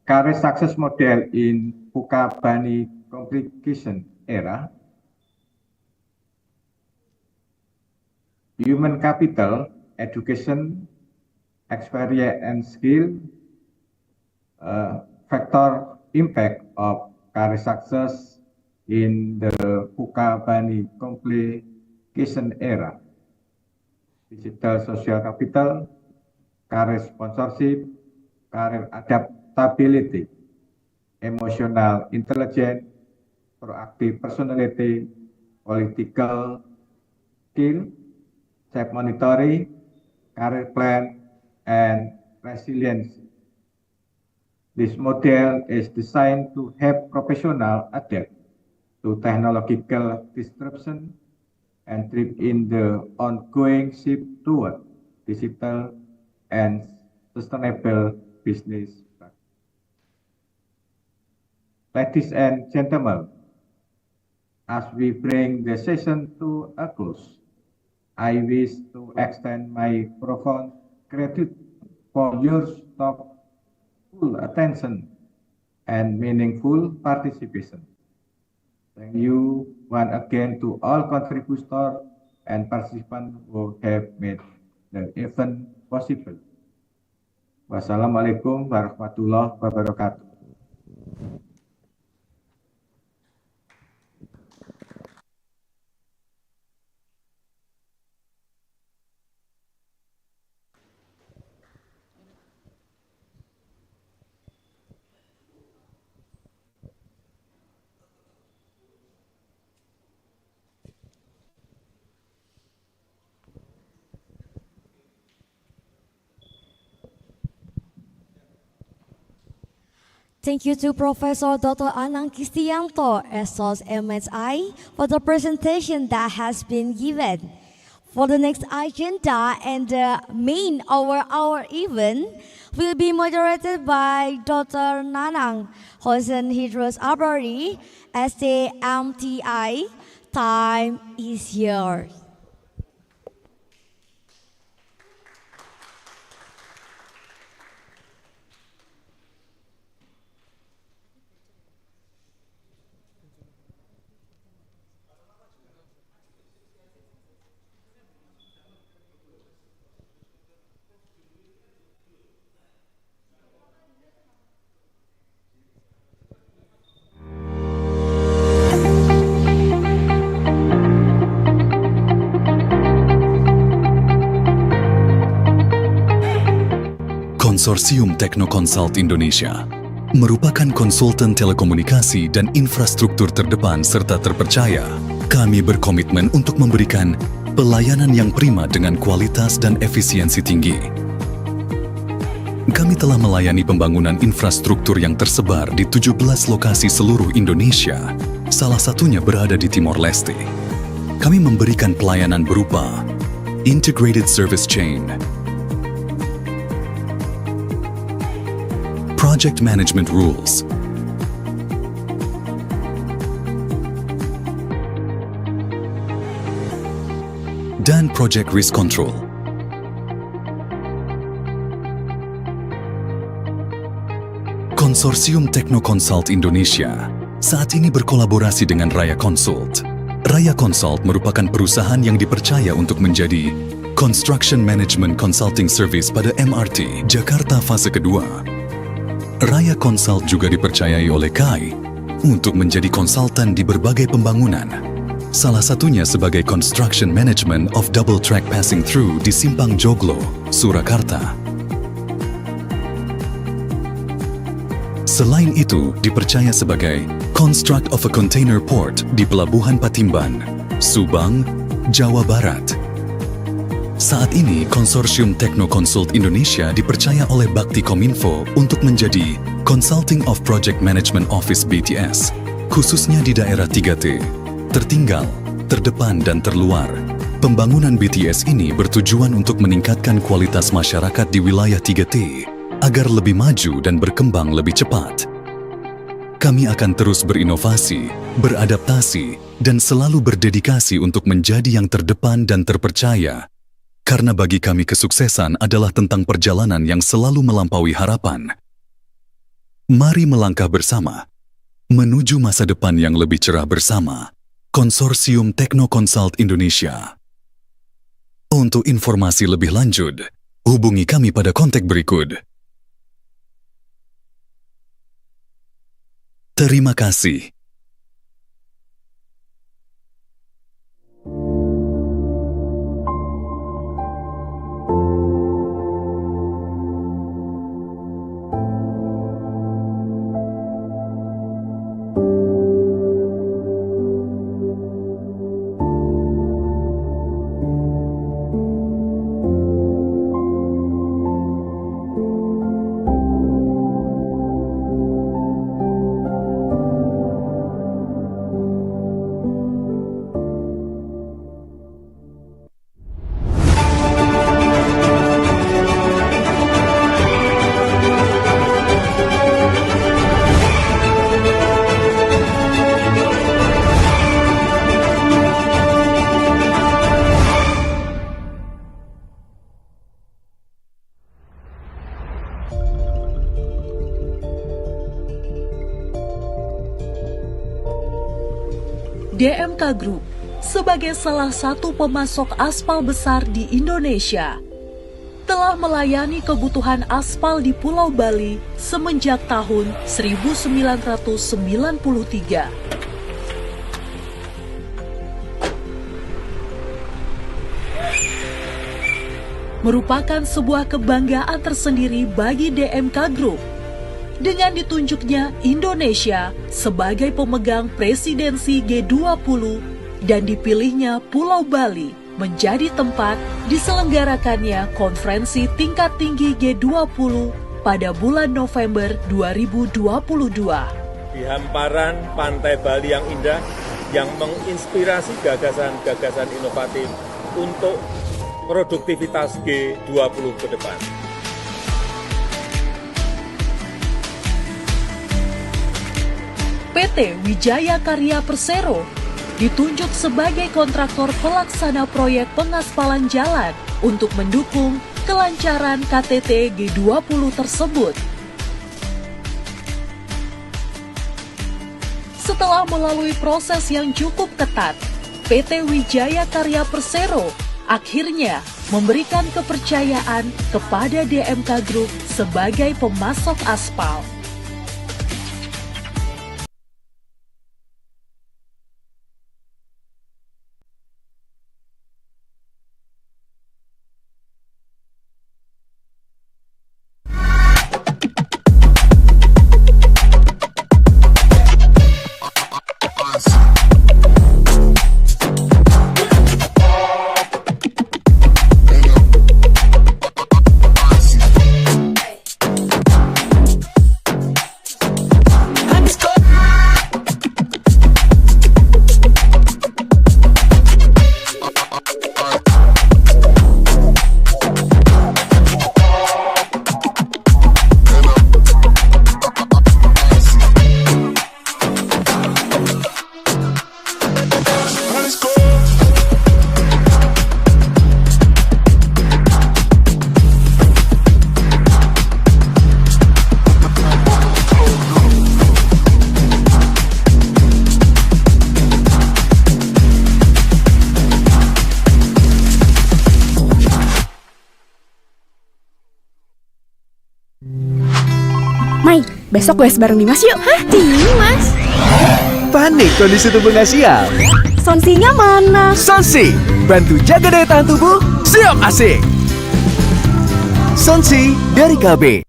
Career success model in Bukabani complication era. Human capital, education, experience and skill, factor impact of career success in the Bukabani complication era. Digital social capital, career sponsorship, career adaptability, emotional intelligence, proactive personality, political skill, self-monitoring, career plan, and resilience. This model is designed to help professionals adapt to technological disruption and thrive in the ongoing shift toward digital and sustainable business practice. Ladies and gentlemen, as we bring the session to a close, I wish to extend my profound gratitude for your thoughtful attention and meaningful participation. Thank you once again to all contributors and participants who have made the event possible. Wassalamualaikum warahmatullahi wabarakatuh. Thank you to Professor Dr. Anang Kristianto, SOS MSI, for the presentation that has been given. For the next agenda and the main hour event will be moderated by Dr. Nanang Hosen Hidros Abari, STMTI. Time is yours. Consortium Teknokonsult Indonesia merupakan konsultan telekomunikasi dan infrastruktur terdepan serta terpercaya. Kami berkomitmen untuk memberikan pelayanan yang prima dengan kualitas dan efisiensi tinggi. Kami telah melayani pembangunan infrastruktur yang tersebar di 17 lokasi seluruh Indonesia, salah satunya berada di Timor Leste. Kami memberikan pelayanan berupa Integrated Service Chain, Project Management Rules, dan Project Risk Control. Konsorsium Teknokonsult Indonesia saat ini berkolaborasi dengan Raya Consult. Raya Consult merupakan perusahaan yang dipercaya untuk menjadi Construction Management Consulting Service pada MRT Jakarta fase kedua. Raya Consult juga dipercayai oleh KAI untuk menjadi konsultan di berbagai pembangunan. Salah satunya sebagai Construction Management of Double Track Passing Through di Simpang Joglo, Surakarta. Selain itu, dipercaya sebagai Construct of a Container Port di Pelabuhan Patimban, Subang, Jawa Barat. Saat ini, Konsorsium Teknokonsult Indonesia dipercaya oleh Bakti Kominfo untuk menjadi Consulting of Project Management Office BTS, khususnya di daerah 3T, tertinggal, terdepan, dan terluar. Pembangunan BTS ini bertujuan untuk meningkatkan kualitas masyarakat di wilayah 3T, agar lebih maju dan berkembang lebih cepat. Kami akan terus berinovasi, beradaptasi, dan selalu berdedikasi untuk menjadi yang terdepan dan terpercaya. Karena bagi kami kesuksesan adalah tentang perjalanan yang selalu melampaui harapan. Mari melangkah bersama, menuju masa depan yang lebih cerah bersama. Konsorsium Teknokonsult Indonesia. Untuk informasi lebih lanjut, hubungi kami pada kontak berikut. Terima kasih. DMK Group sebagai salah satu pemasok aspal besar di Indonesia telah melayani kebutuhan aspal di Pulau Bali semenjak tahun 1993. Merupakan sebuah kebanggaan tersendiri bagi DMK Group dengan ditunjuknya Indonesia sebagai pemegang presidensi G20 dan dipilihnya Pulau Bali menjadi tempat diselenggarakannya konferensi tingkat tinggi G20 pada bulan November 2022. Di hamparan pantai Bali yang indah, yang menginspirasi gagasan-gagasan inovatif untuk produktivitas G20 ke depan. PT Wijaya Karya Persero ditunjuk sebagai kontraktor pelaksana proyek pengaspalan jalan untuk mendukung kelancaran KTT G20 tersebut. Setelah melalui proses yang cukup ketat, PT Wijaya Karya Persero akhirnya memberikan kepercayaan kepada DMK Group sebagai pemasok aspal. Mai, besok goes bareng Dimas yuk. Hah? Dimas? Panik kondisi tubuh nggak siap. Sonsinya mana? Sonsi, bantu jaga daya tahan tubuh, siap asik. Sonsi dari KB.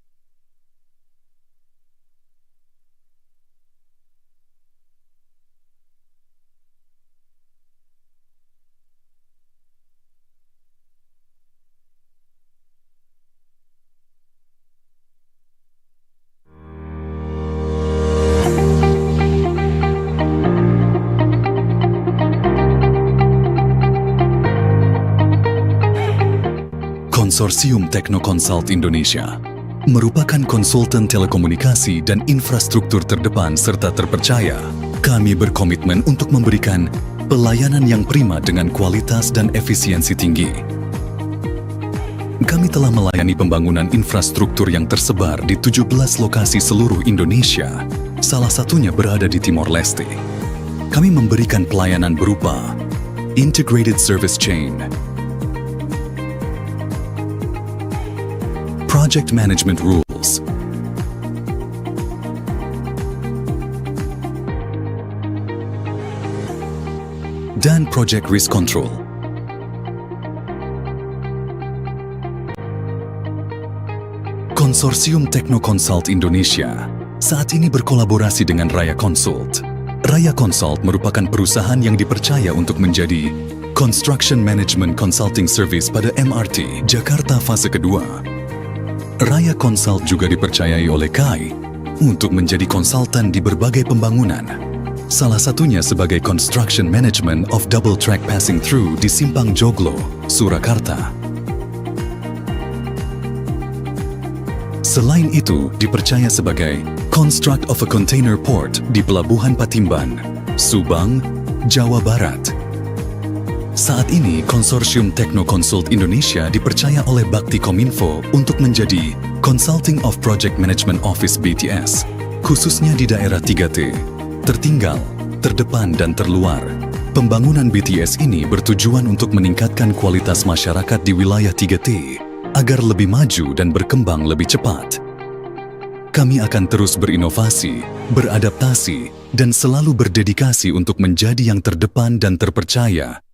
Consortium Techno-Consult Indonesia merupakan konsultan telekomunikasi dan infrastruktur terdepan serta terpercaya. Kami berkomitmen untuk memberikan pelayanan yang prima dengan kualitas dan efisiensi tinggi. Kami telah melayani pembangunan infrastruktur yang tersebar di 17 lokasi seluruh Indonesia, salah satunya berada di Timor Leste. Kami memberikan pelayanan berupa Integrated Service Chain, Project Management Rules, dan Project Risk Control. Konsorsium Techno-Consult Indonesia saat ini berkolaborasi dengan Raya Consult. Raya Consult merupakan perusahaan yang dipercaya untuk menjadi Construction Management Consulting Service pada MRT Jakarta fase kedua. Raya Consult juga dipercayai oleh KAI untuk menjadi konsultan di berbagai pembangunan. Salah satunya sebagai Construction Management of Double Track Passing Through di Simpang Joglo, Surakarta. Selain itu, dipercaya sebagai Construct of a Container Port di Pelabuhan Patimban, Subang, Jawa Barat. Saat ini, Konsorsium Techno-Consult Indonesia dipercaya oleh Bakti Kominfo untuk menjadi Consulting of Project Management Office BTS, khususnya di daerah 3T, tertinggal, terdepan, dan terluar. Pembangunan BTS ini bertujuan untuk meningkatkan kualitas masyarakat di wilayah 3T, agar lebih maju dan berkembang lebih cepat. Kami akan terus berinovasi, beradaptasi, dan selalu berdedikasi untuk menjadi yang terdepan dan terpercaya.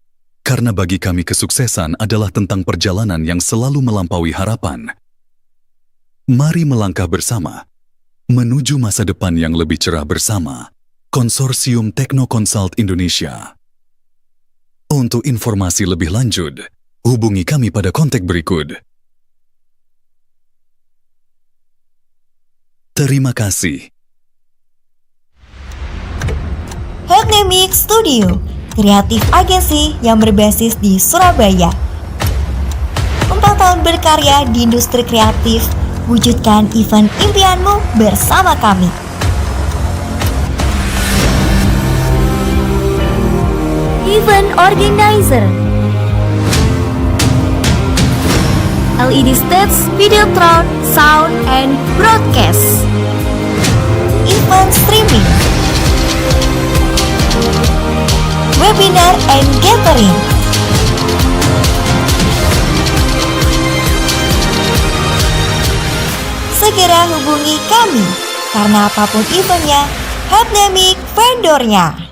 Karena bagi kami kesuksesan adalah tentang perjalanan yang selalu melampaui harapan. Mari melangkah bersama, menuju masa depan yang lebih cerah bersama. Konsorsium Techno-Consult Indonesia. Untuk informasi lebih lanjut, hubungi kami pada kontak berikut. Terima kasih. Hypnemic Studio, kreatif agensi yang berbasis di Surabaya. 4 tahun berkarya di industri kreatif, wujudkan event impianmu bersama kami. Event Organizer, LED Stage, Videotron, Sound and Broadcast, Event Streaming, Webinar and Gathering. Segera hubungi kami, karena apapun eventnya, Hypnemic vendornya.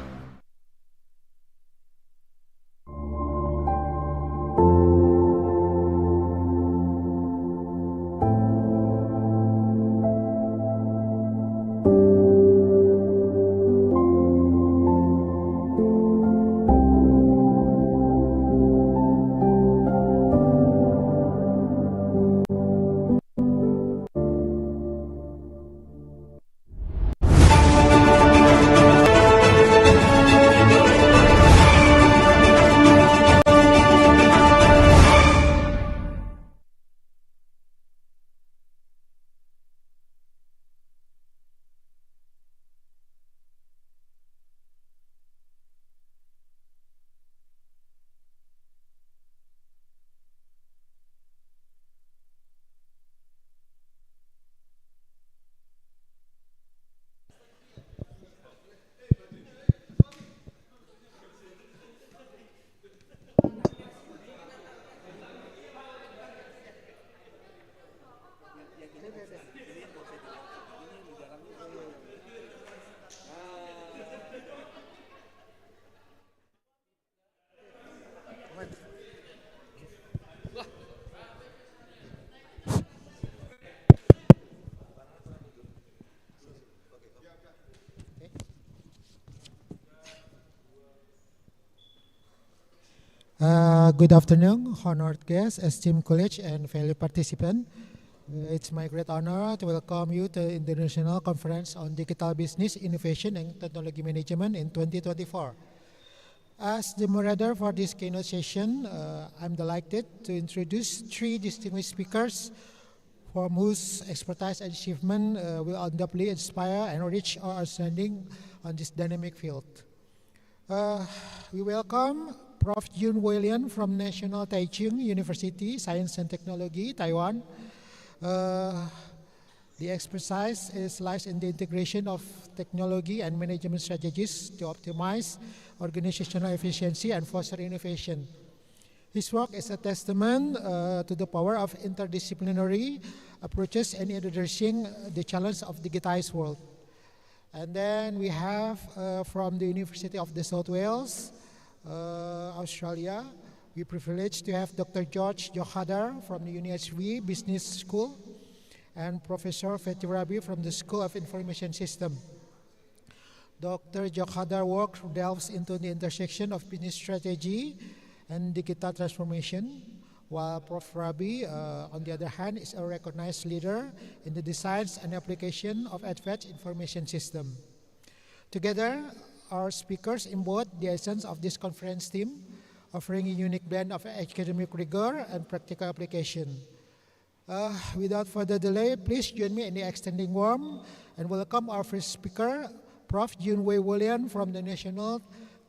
Good afternoon, honored guests, esteemed colleagues, and fellow participants. It's my great honor to welcome you to the International Conference on Digital Business Innovation and Technology Management in 2024. As the moderator for this keynote session, I'm delighted to introduce 3 distinguished speakers from whose expertise and achievement will undoubtedly inspire and enrich our understanding on this dynamic field. We welcome Prof. Jun Wei from National Taichung University, Science and Technology, Taiwan. The expertise lies in the integration of technology and management strategies to optimize organizational efficiency and foster innovation. His work is a testament to the power of interdisciplinary approaches in addressing the challenge of the digitized world. And then we have from the University of New South Wales, Australia, we're privileged to have Dr. George Jokhadar from the UniSW Business School and Professor Fethi Rabi from the School of Information System. Dr. Jokhadar work delves into the intersection of business strategy and digital transformation, while Prof. Rabi, on the other hand, is a recognized leader in the design and application of advanced information system. Together, our speakers embody the essence of this conference theme, offering a unique blend of academic rigor and practical application. Without further delay, please join me in the extending warm and welcome our first speaker, Prof. Jun Wei William from the National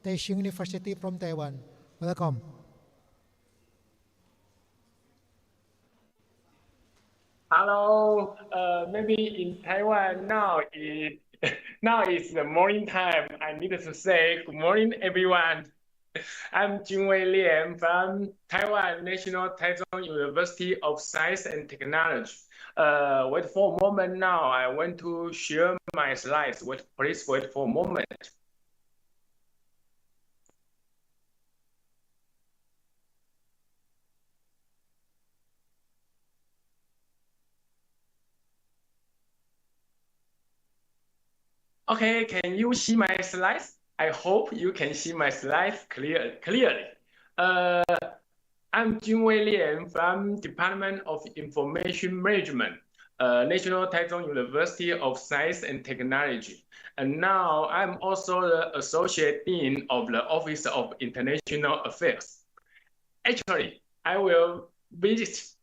Taichung University from Taiwan. Welcome. Hello, maybe in Taiwan now is the morning time. I need to say good morning, everyone. I'm Jun Wei Lian from Taiwan National Taichung University of Science and Technology. Wait for a moment now. I want to share my slides. Please wait for a moment. Okay, can you see my slides? I hope you can see my slides clearly. I'm Jun Wei Lian from Department of Information Management. National Taichung University of Science and Technology. And now I'm also the Associate Dean of the Office of International Affairs. Actually, I will visit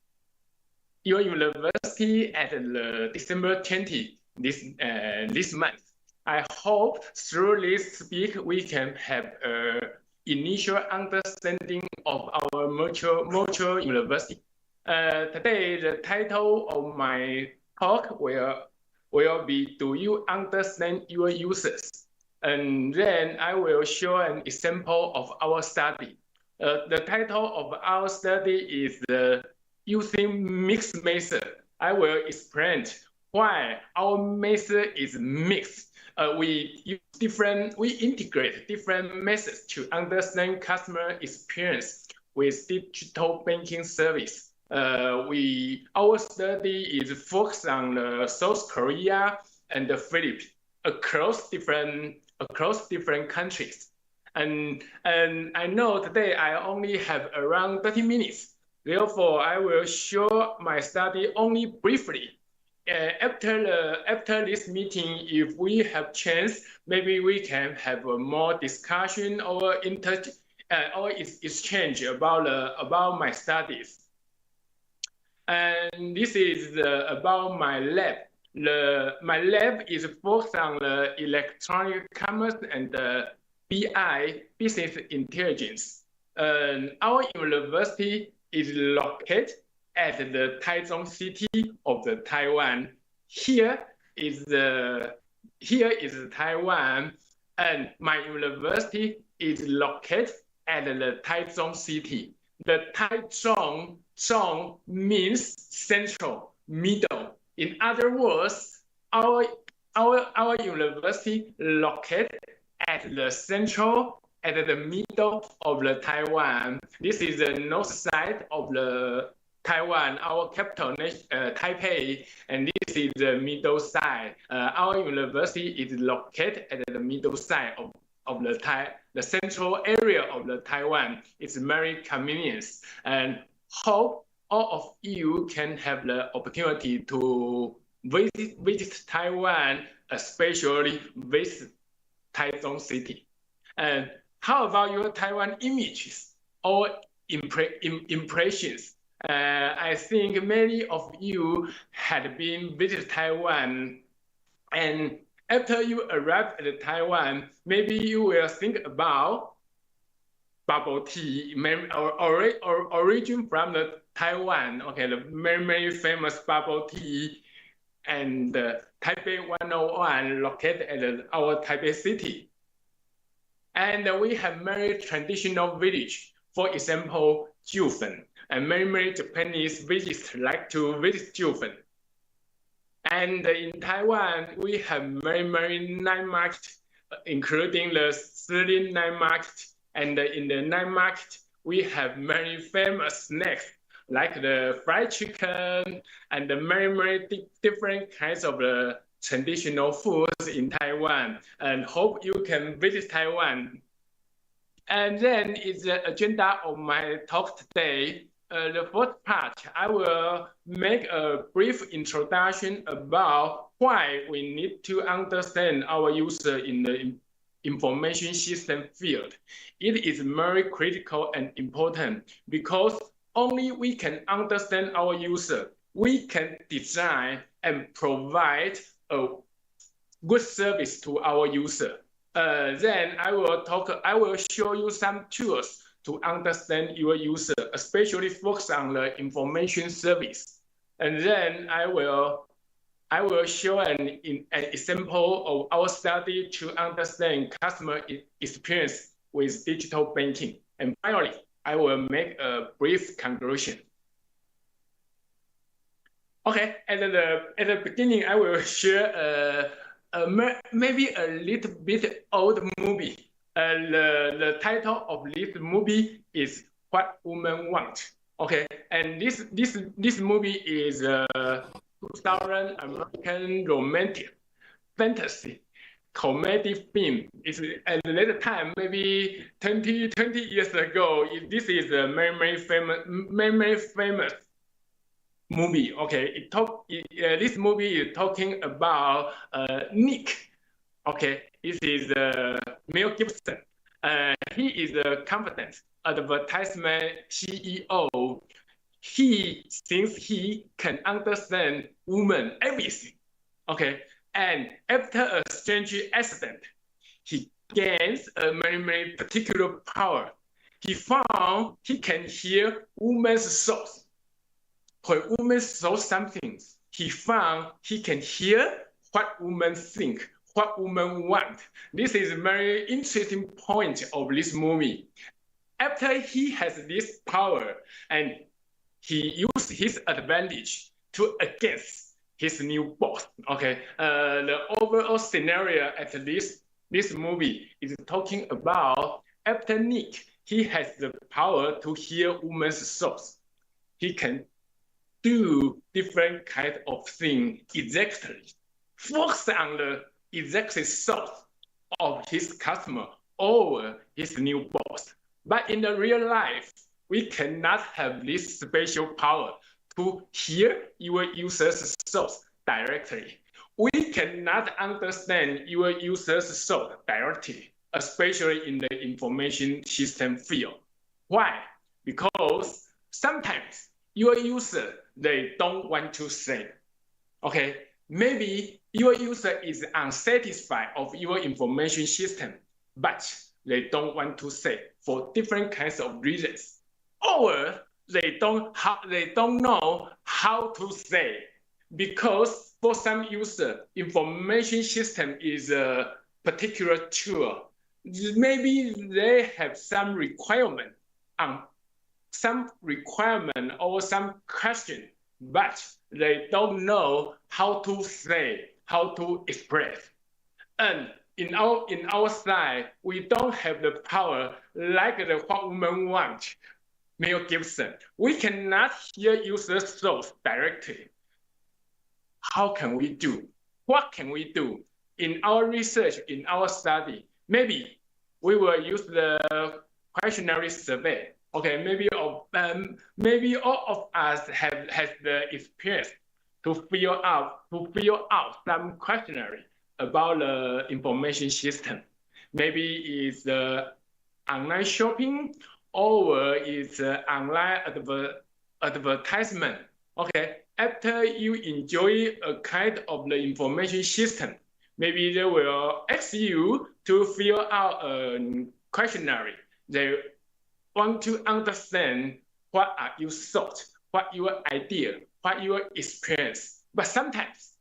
your university at the December 20 this month. I hope through this speak we can have an initial understanding of our mutual university. Today, the title of my talk will be, do you understand your users? And then I will show an example of our study. The title of our study is using mixed method. I will explain why our method is mixed. We integrate different methods to understand customer experience with digital banking service. Our study is focused on South Korea and the Philippines across different countries. And I know today I only have around 30 minutes. Therefore, I will show my study only briefly. After this meeting, if we have chance, maybe we can have a more discussion or exchange about my studies. And this is about my lab. My lab is focused on the electronic commerce and BI, business intelligence. Our university is located at the Taichung city of the Taiwan. Here is Taiwan, and my university is located at the Taichung city. The Taichung means central, middle. In other words, our university located at the central, at the middle of the Taiwan. This is the north side of the Taiwan, our capital, Taipei, and this is the middle side. Our university is located at the middle side of the central area of the Taiwan. It's very convenient, and hope all of you can have the opportunity to visit Taiwan, especially visit Taichung city. And how about your Taiwan images or impressions? I think many of you had been visit Taiwan, and after you arrive at Taiwan, maybe you will think about bubble tea, origin from the Taiwan. Okay, the very famous bubble tea, and Taipei 101 located at our Taipei city. And we have very traditional village. For example, Jufen. And many Japanese visitors like to visit Jufen. And in Taiwan, we have many night markets, including the Shilin night market. And in the night market, we have many famous snacks, like the fried chicken and the many different kinds of the traditional foods in Taiwan. And hope you can visit Taiwan. And then is the agenda of my talk today. The first part, I will make a brief introduction about why we need to understand our user in the information system field. It is very critical and important because only we can understand our user. We can design and provide a good service to our user. Then I will show you some tools to understand your user, especially focus on the information service. And then I will show an example of our study to understand customer experience with digital banking. And finally, I will make a brief conclusion. Okay, at the beginning, I will share maybe a little bit old movie. The title of this movie is What Women Want. Okay, and this movie is 2000 American romantic fantasy comedy film. It's at later time, maybe 20 years ago. This is a very famous movie. Okay, this movie is talking about Nick. Okay, this is Mel Gibson. He is a confident advertisement CEO. He thinks he can understand women everything. Okay, and after a strange accident, he gains a very particular power. He found he can hear women's thoughts. When women saw something, he found he can hear what women think, what women want. This is a very interesting point of this movie. After he has this power and he used his advantage to against his new boss. Okay, the overall scenario at this movie is talking about after Nick, he has the power to hear women's thoughts. He can do different kind of thing exactly, focus on the exact thought of his customer or his new boss. But in the real life, we cannot have this special power to hear your user's thoughts directly. We cannot understand your user's thought directly, especially in the information system field. Why? Because sometimes your user, they don't want to say. Okay, maybe your user is unsatisfied of your information system, but they don't want to say for different kinds of reasons, or they don't know how to say, because for some user, information system is a particular tool. Maybe they have some requirement or some question, but they don't know how to say, how to express. And in our side, we don't have the power like the what women want, Mel Gibson. We cannot hear users' thoughts directly. How can we do? What can we do? In our research, in our study, maybe we will use the questionnaire survey. Okay, maybe all of us has the experience to fill out some questionnaire about the information system. Maybe it's online shopping or it's online advertisement. Okay, after you enjoy a kind of the information system, maybe they will ask you to fill out a questionnaire. They want to understand what are your thoughts, what your idea, what your experience. But sometimes,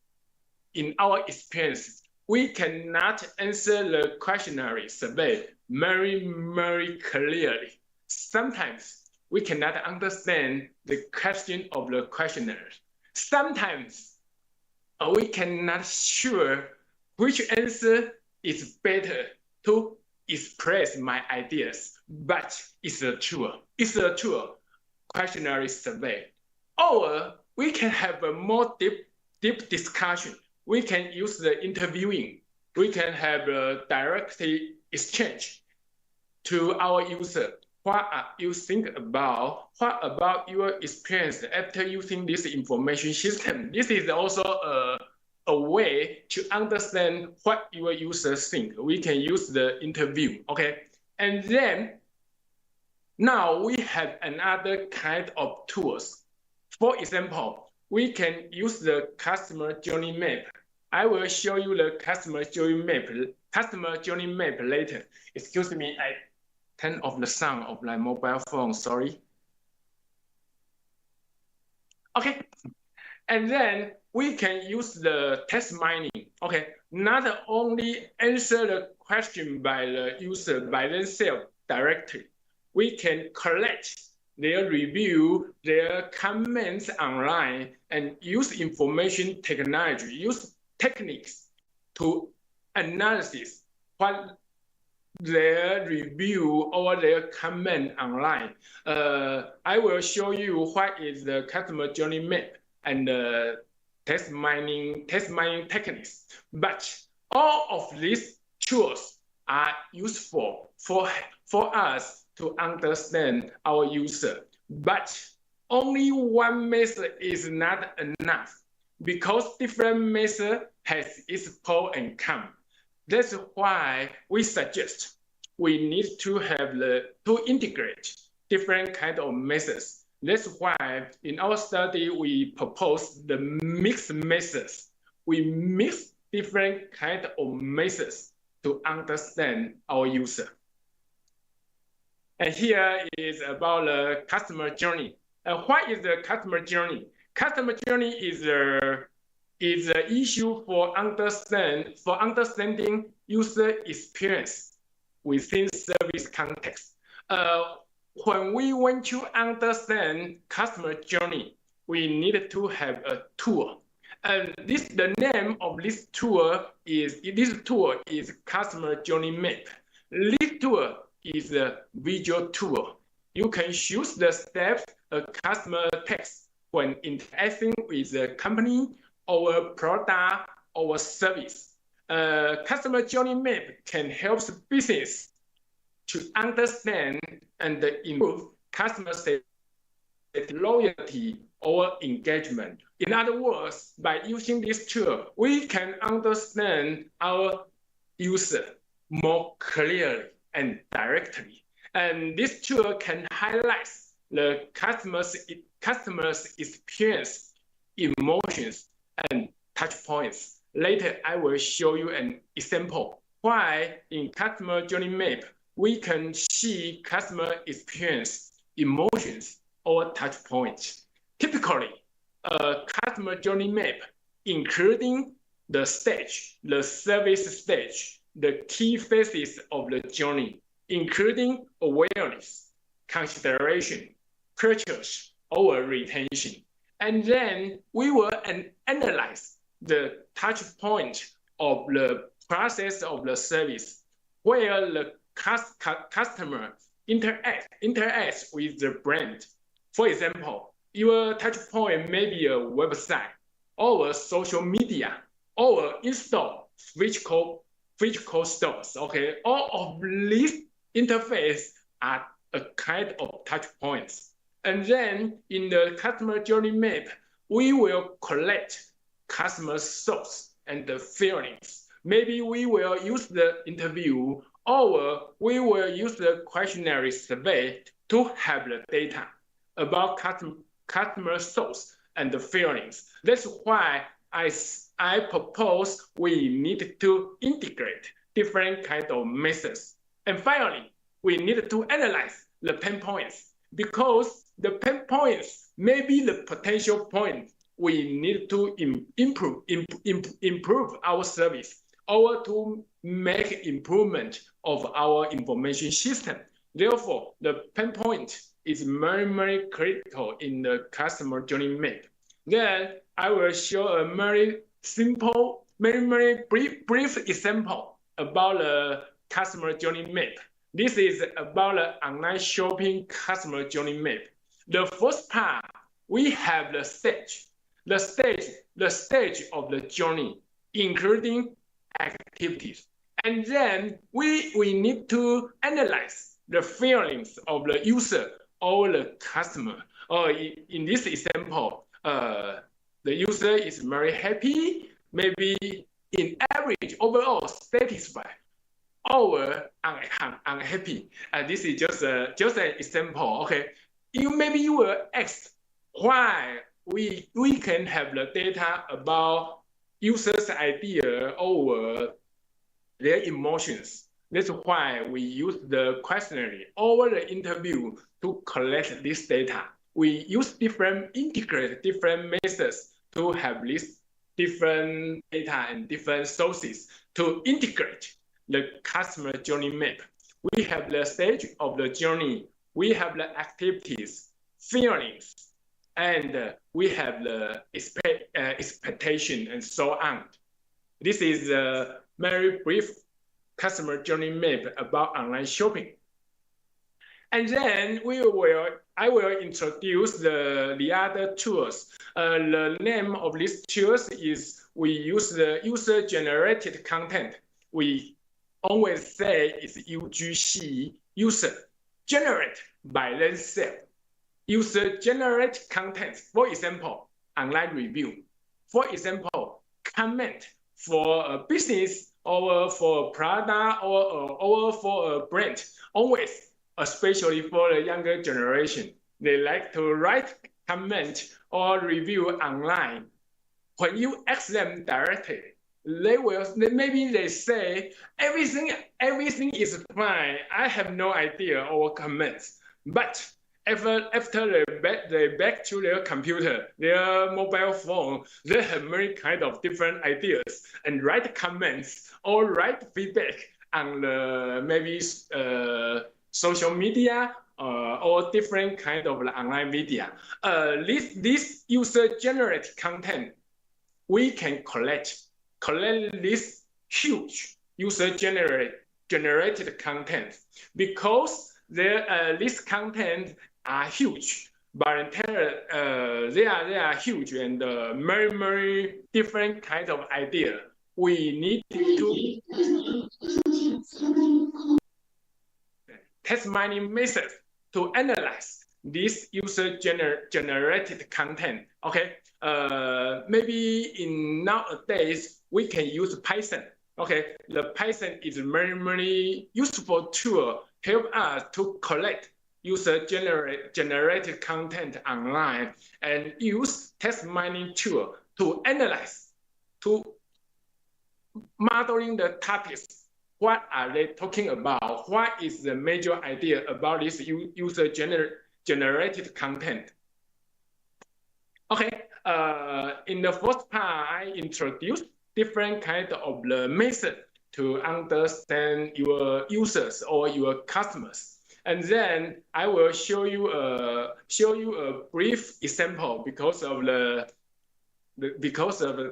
in our experience, we cannot answer the questionnaire survey very clearly. Sometimes we cannot understand the question of the questionnaire. Sometimes we cannot sure which answer is better to express my ideas, but it's a tool. It's a tool, questionnaire survey. Or we can have a more deep discussion. We can use the interviewing. We can have a direct exchange to our user. What you think about? What about your experience after using this information system? This is also a way to understand what your users think. We can use the interview, okay? And then now we have another kind of tools. For example, we can use the customer journey map. I will show you the customer journey map later. Excuse me, I turn off the sound of my mobile phone, sorry. Okay, and then we can use the text mining. Okay, not only answer the question by the user by themselves directly, we can collect their review, their comments online, and use information technology, use techniques to analyze what their review or their comment online. I will show you what is the customer journey map and the text mining techniques. But all of these tools are useful for us to understand our user. But only one method is not enough because different method has its pros and cons. That's why we suggest we need to have to integrate different kind of methods. That's why in our study we propose the mixed methods. We mix different kind of methods to understand our user. And here is about the customer journey. What is the customer journey? Customer journey is an issue for understanding user experience within service context. When we want to understand customer journey, we need to have a tool. And the name of this tool is customer journey map. This tool is a visual tool. You can choose the steps a customer takes when interacting with a company or a product or a service. Customer journey map can help business to understand and improve customer loyalty or engagement. In other words, by using this tool, we can understand our user more clearly and directly. And this tool can highlight the customer's experience, emotions, and touch points. Later, I will show you an example why in customer journey map, we can see customer experience, emotions, or touch points. Typically, a customer journey map, including the stage, the service stage, the key phases of the journey, including awareness, consideration, purchase, or retention. And then we will analyze the touch point of the process of the service, where the customer interacts with the brand. For example, your touch point may be a website, or a social media, or in-store physical stores. Okay, all of these interfaces are a kind of touch points. And then in the customer journey map, we will collect customer thoughts and the feelings. Maybe we will use the interview, or we will use the questionnaire survey to have the data about customer thoughts and the feelings. That's why I propose we need to integrate different kind of methods. And finally, we need to analyze the pain points, because the pain points may be the potential point we need to improve our service, or to make improvement of our information system. Therefore, the pain point is very, very critical in the customer journey map. Then I will show a very simple, very brief example about the customer journey map. This is about the online shopping customer journey map. The first part, we have the stage of the journey, including activities. And then we need to analyze the feelings of the user or the customer. In this example, the user is very happy, maybe in average, overall satisfied, or unhappy. This is just an example. Okay, maybe you will ask why we can have the data about users' idea or their emotions. That's why we use the questionnaire or the interview to collect this data. We integrate different methods to have this different data and different sources to integrate the customer journey map. We have the stage of the journey, we have the activities, feelings, and we have the expectation and so on. This is a very brief customer journey map about online shopping. And then I will introduce the other tools. The name of these tools is we use the user-generated content. We always say it's UGC, user generate by themselves. user-generated content, for example, online review, for example, comment for a business or for a product or for a brand, always, especially for the younger generation. They like to write comment or review online. When you ask them directly, maybe they say everything is fine. I have no idea or comments. But after they back to their computer, their mobile phone, they have many kind of different ideas and write comments or write feedback on the maybe social media or different kind of online media. This user-generated content, we can collect this huge user-generated content because this content are huge, but they are huge and very different kinds of idea. We need to test mining methods to analyze this user-generated content. Okay, maybe in nowadays we can use Python. Okay, the Python is very useful tool help us to collect user-generated content online and use test mining tool to analyze, to modeling the topics. What are they talking about? What is the major idea about this user-generated content? Okay, in the first part, I introduced different kinds of the method to understand your users or your customers. And then I will show you a brief example because of the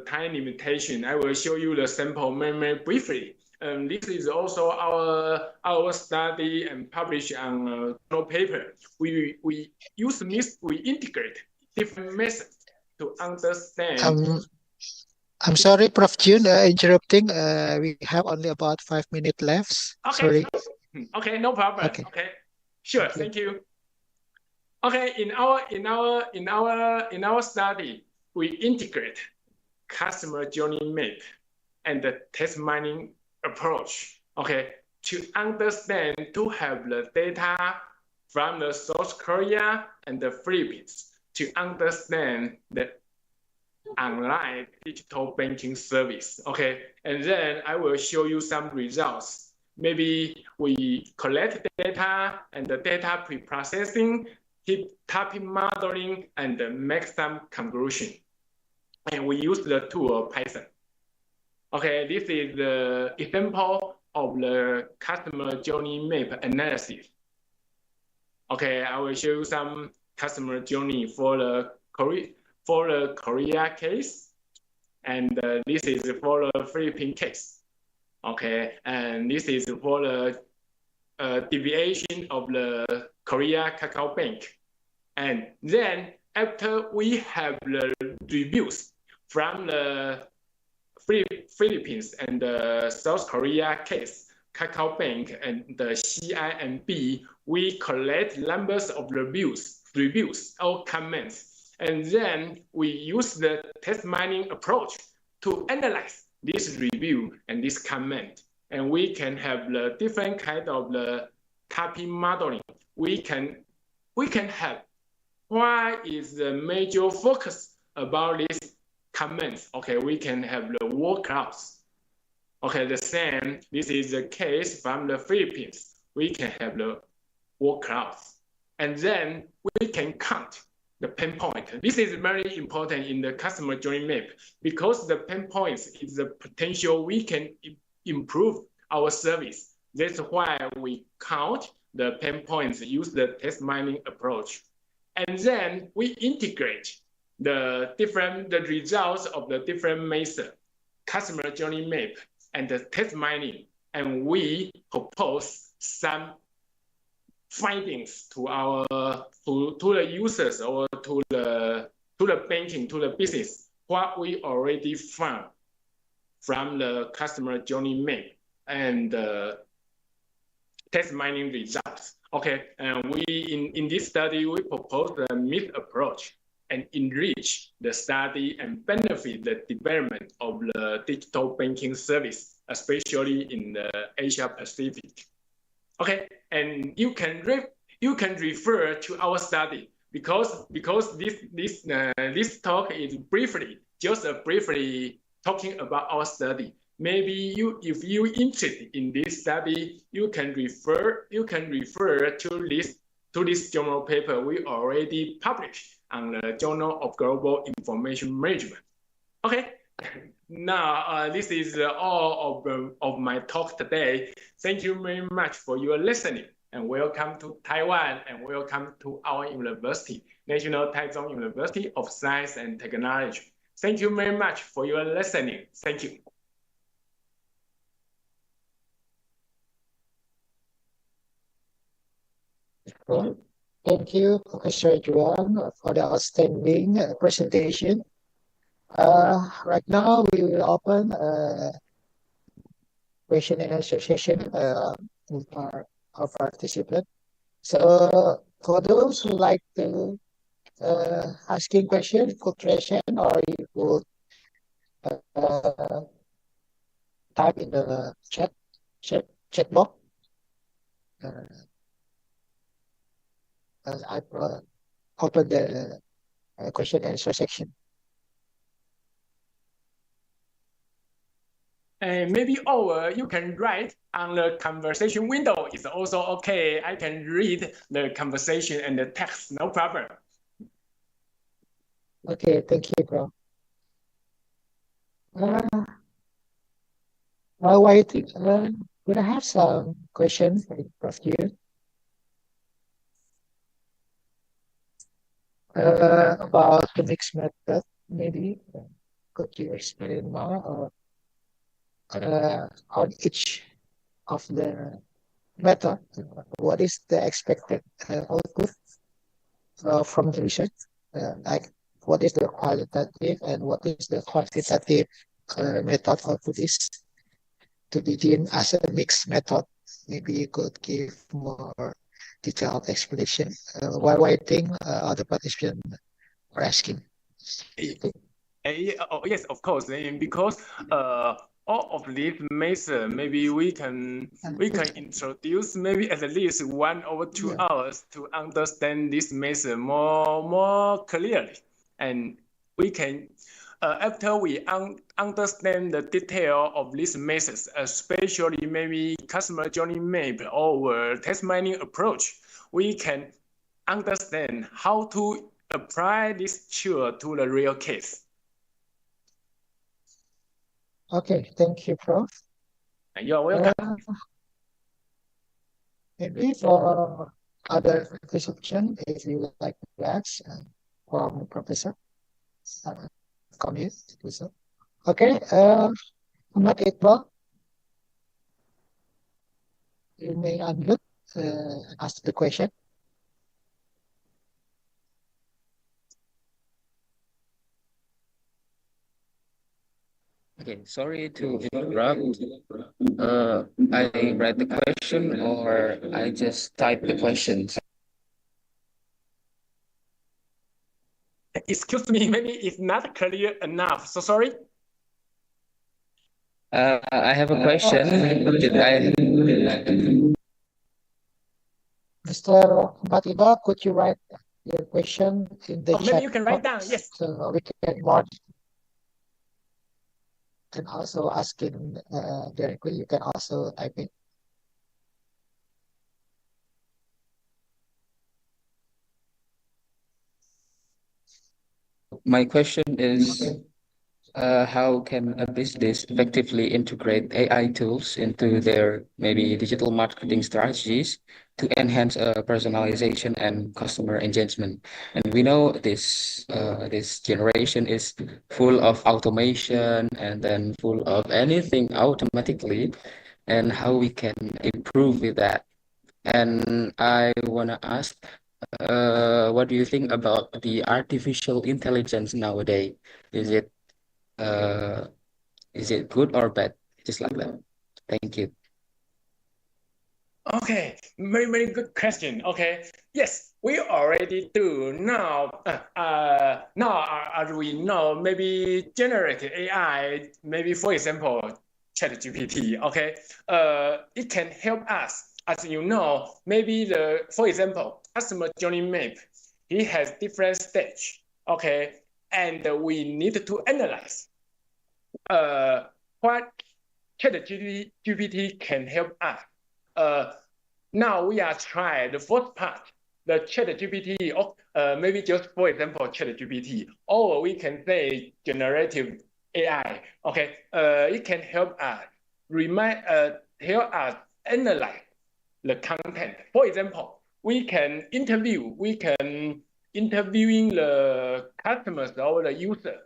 time limitation. I will show you the sample very briefly. This is also our study and published on a journal paper. We integrate different methods to understand. I'm sorry, Prof. Jun, interrupting. We have only about 5 minutes left. Okay. Sorry. Okay, no problem. Okay, sure. Thank you. Okay, in our study, we integrate customer journey map and the test mining approach. Okay, to understand, to have the data from the South Korea and the Philippines to understand the online digital banking service. Okay, and then I will show you some results. Maybe we collect data and the data pre-processing, topic modeling, and make some conclusion. And we use the tool Python. Okay, this is the example of the customer journey map analysis. Okay, I will show you some customer journey for the Korea case, and this is for the Philippine case. Okay, and this is for the deviation of the Korea Kakao Bank. And then after we have the reviews from the Philippines and the South Korea case, Kakao Bank and the CIMB, we collect numbers of reviews or comments. And then we use the test mining approach to analyze this review and this comment. And we can have the different kind of the topic modeling. We can have what is the major focus about these comments. Okay, we can have the word clouds. Okay, the same, this is the case from the Philippines. We can have the word clouds. And then we can count the pain point. This is very important in the customer journey map because the pain points is the potential we can improve our service. That's why we count the pain points, use the test mining approach. And then we integrate the results of the different methods, customer journey map, and the test mining. And we propose some findings to the users or to the banking, to the business, what we already found from the customer journey map and the test mining results. Okay, and in this study, we propose the MIT approach and enrich the study and benefit the development of the digital banking service, especially in the Asia Pacific. Okay, and you can refer to our study because this talk is briefly talking about our study. Maybe if you interested in this study, you can refer to this journal paper we already published on the Journal of Global Information Management. Okay, now this is all of my talk today. Thank you very much for your listening, and welcome to Taiwan, and welcome to our university, National Taichung University of Science and Technology. Thank you very much for your listening. Thank you. Thank you, Professor Juan, for the outstanding presentation. Right now, we will open a question and answer session with our participant. So, for those who like to asking questions, could raise hand or you could type in the chat box. I open the question and answer section. And maybe you can write on the conversation window. It's also okay. I can read the conversation and the text, no problem. Okay, thank you, bro. While waiting, would I have some questions for you? About the mixed method, maybe could you explain more on each of the method? What is the expected output from the research? Like what is the qualitative and what is the quantitative method output is to begin as a mixed method? Maybe you could give more detailed explanation while waiting other participants are asking. Yes, of course. Because all of these methods, maybe we can introduce maybe at least 1 or 2 hours to understand this method more clearly, and we can. After we understand the detail of these methods, especially maybe customer journey map or test mining approach, we can understand how to apply this tool to the real case. Okay, thank you, Prof. You're welcome. Maybe for other participants, if you would like to ask from Professor. Okay, Ahmad Iqbal, you may unmute, ask the question. Okay, sorry to interrupt. I read the question or I just type the questions. Excuse me, maybe it's not clear enough. So sorry. I have a question. Mr. Batiba, could you write your question in the chat? Maybe you can write down, yes. So we can watch. And also asking directly, you can also type in. My question is, how can a business effectively integrate AI tools into their maybe digital marketing strategies to enhance personalization and customer engagement? And we know this generation is full of automation and then full of anything automatically, and how we can improve with that. And I want to ask, what do you think about the artificial intelligence nowadays? Is it good or bad? Just like that. Thank you. Okay, very good question. Okay, yes, we already do now. Now, as we know, maybe generative AI, maybe for example, ChatGPT. Okay, it can help us. As you know, maybe for example, customer journey map, it has different stage. Okay, and we need to analyze what ChatGPT can help us. Now we are trying the first part, the ChatGPT, or maybe just for example, ChatGPT, or we can say generative AI. Okay, it can help us help us analyze the content. For example, we can interviewing the customers or the user.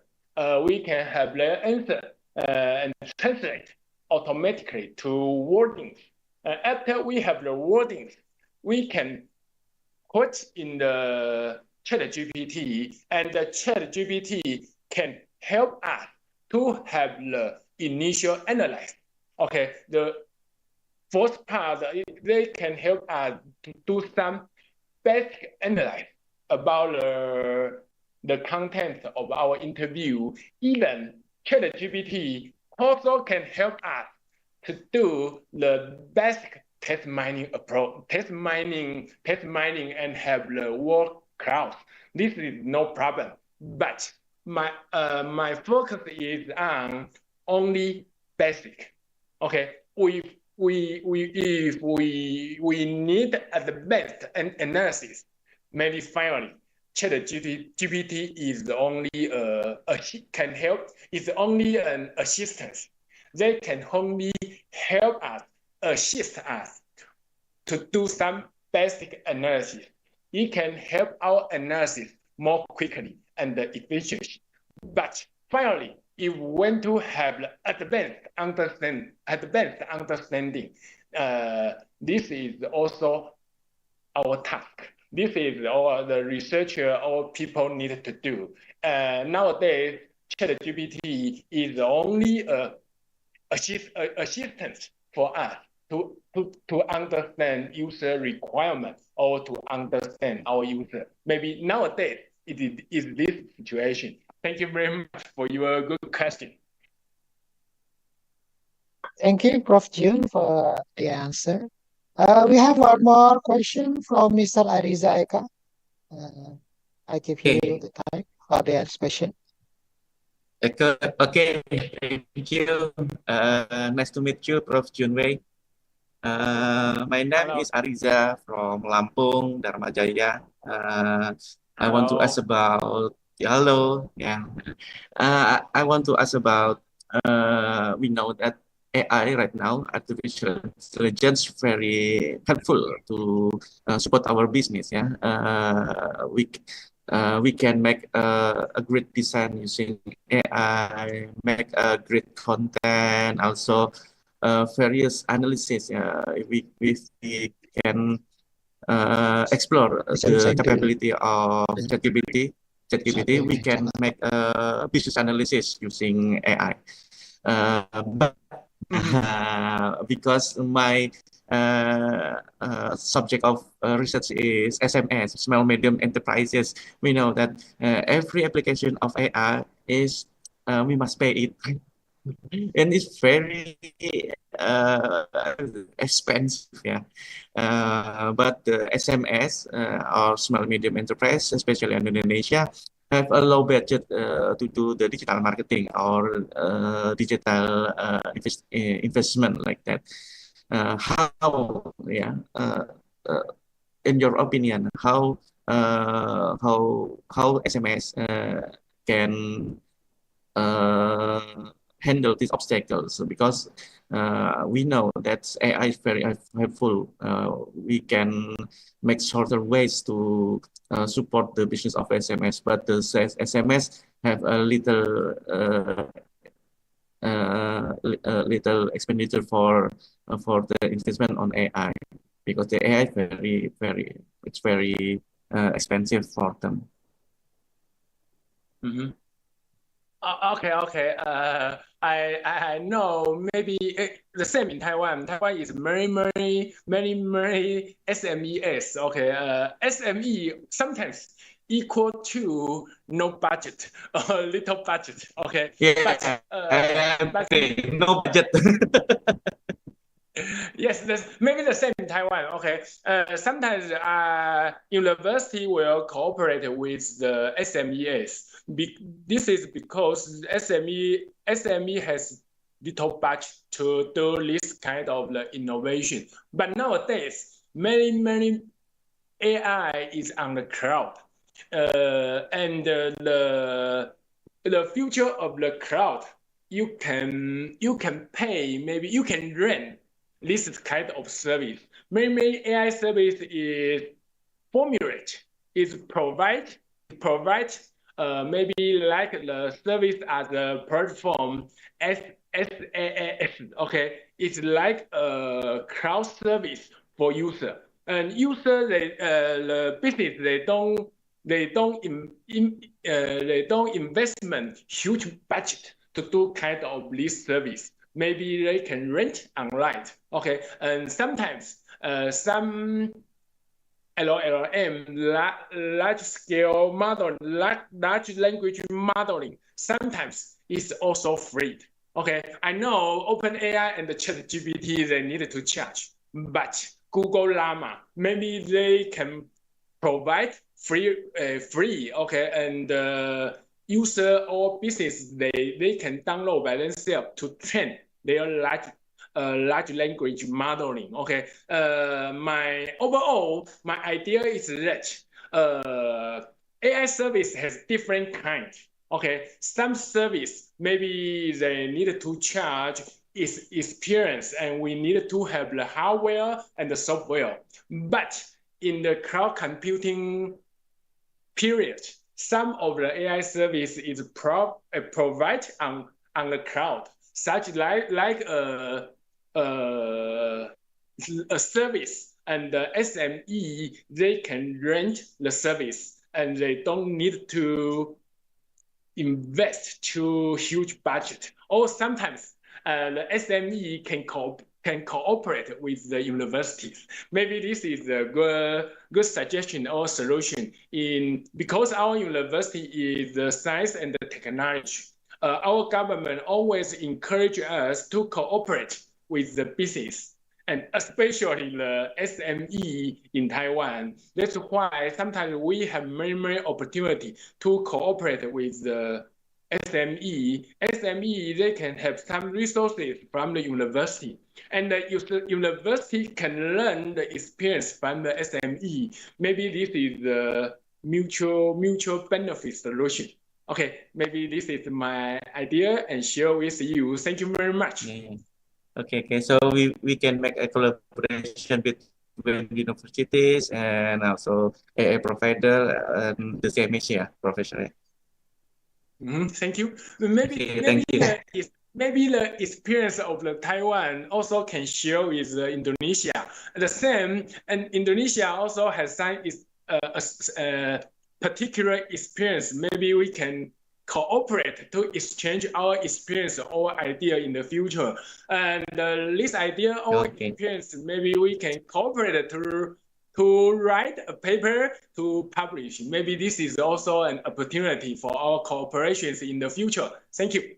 We can have their answer and translate automatically to wordings. After we have the wordings, we can put in the ChatGPT, and the ChatGPT can help us to have the initial analysis. Okay, the first part, they can help us to do some basic analysis about the content of our interview. Even ChatGPT also can help us to do the basic test mining approach, test mining, and have the word cloud. This is no problem. But my focus is on only basic. Okay, if we need advanced analysis, maybe finally ChatGPT is only can help. Is only an assistance. They can only help us, assist us to do some basic analysis. It can help our analysis more quickly and efficiently. But finally, if we want to have advanced understanding, this is also our task. This is the researcher or people need to do. Nowadays, ChatGPT is only assistance for us to understand user requirements or to understand our user. Maybe nowadays it is this situation. Thank you very much for your good question. Thank you, Prof. Jun, for the answer. We have one more question from Mr. Ariza Eka. I give you the time for the next question. Okay, thank you. Nice to meet you, Prof. Junwei. My name is Ariza from Lampung, Dharma Jaya. I want to ask about, hello, yeah. I want to ask about, we know that AI right now, artificial intelligence, very helpful to support our business. Yeah, we can make a great design using AI, make a great content, also various analysis. We can explore the capability of ChatGPT. We can make a business analysis using AI. But because my subject of research is SMS, small medium enterprises, we know that every application of AI is we must pay it, and it's very expensive. Yeah, but the SMS or small medium enterprise, especially in Indonesia, have a low budget to do the digital marketing or digital investment like that. How, yeah, in your opinion, how SMS can handle these obstacles? Because we know that AI is very helpful. We can make shorter ways to support the business of SMS, but the SMS have a little expenditure for the investment on AI, because the AI is very expensive for them. Okay. I know maybe the same in Taiwan. Taiwan is many SMEs. Okay. SME sometimes equal to no budget or little budget. Okay. Yeah, But no budget. yes, maybe the same in Taiwan. Okay. Sometimes university will cooperate with the SMEs. This is because SME has little budget to do this kind of the innovation. But nowadays, many AI is on the cloud, and the future of the cloud, you can pay, maybe you can rent this kind of service. Many AI service is formulate, is provide maybe like the service as a platform SaaS. Okay, it's like a cloud service for user. And user the business they don't investment huge budget to do kind of this service. Maybe they can rent online. Okay, and sometimes some LLM, large scale model, large language modeling, sometimes it's also free. Okay, I know OpenAI and the ChatGPT, they need to charge, but Google Llama, maybe they can provide free, okay, and user or business, they can download by themselves to train their large language modeling. Okay, my idea is that AI service has different kinds. Okay, some service maybe they need to charge is experience, and we need to have the hardware and the software. But in the cloud computing period, some of the AI service is provide on the cloud, such like a service, and the SME, they can rent the service and they don't need to invest too huge budget. Or sometimes the SME can cooperate with the universities. Maybe this is a good suggestion or solution because our university is the science and the technology. Our government always encourage us to cooperate with the business, and especially the SME in Taiwan. That's why sometimes we have many opportunity to cooperate with the SME. SME, they can have some resources from the university, and the university can learn the experience from the SME. Maybe this is the mutual benefit solution. Okay, maybe this is my idea and share with you. Thank you very much. Okay. So we can make a collaboration between universities and also AI provider and the same issue, Professor. Thank you. Maybe the experience of the Taiwan also can share with Indonesia. The same, and Indonesia also has some particular experience. Maybe we can cooperate to exchange our experience or idea in the future. And this idea or experience, maybe we can cooperate to write a paper to publish. Maybe this is also an opportunity for our cooperations in the future. Thank you.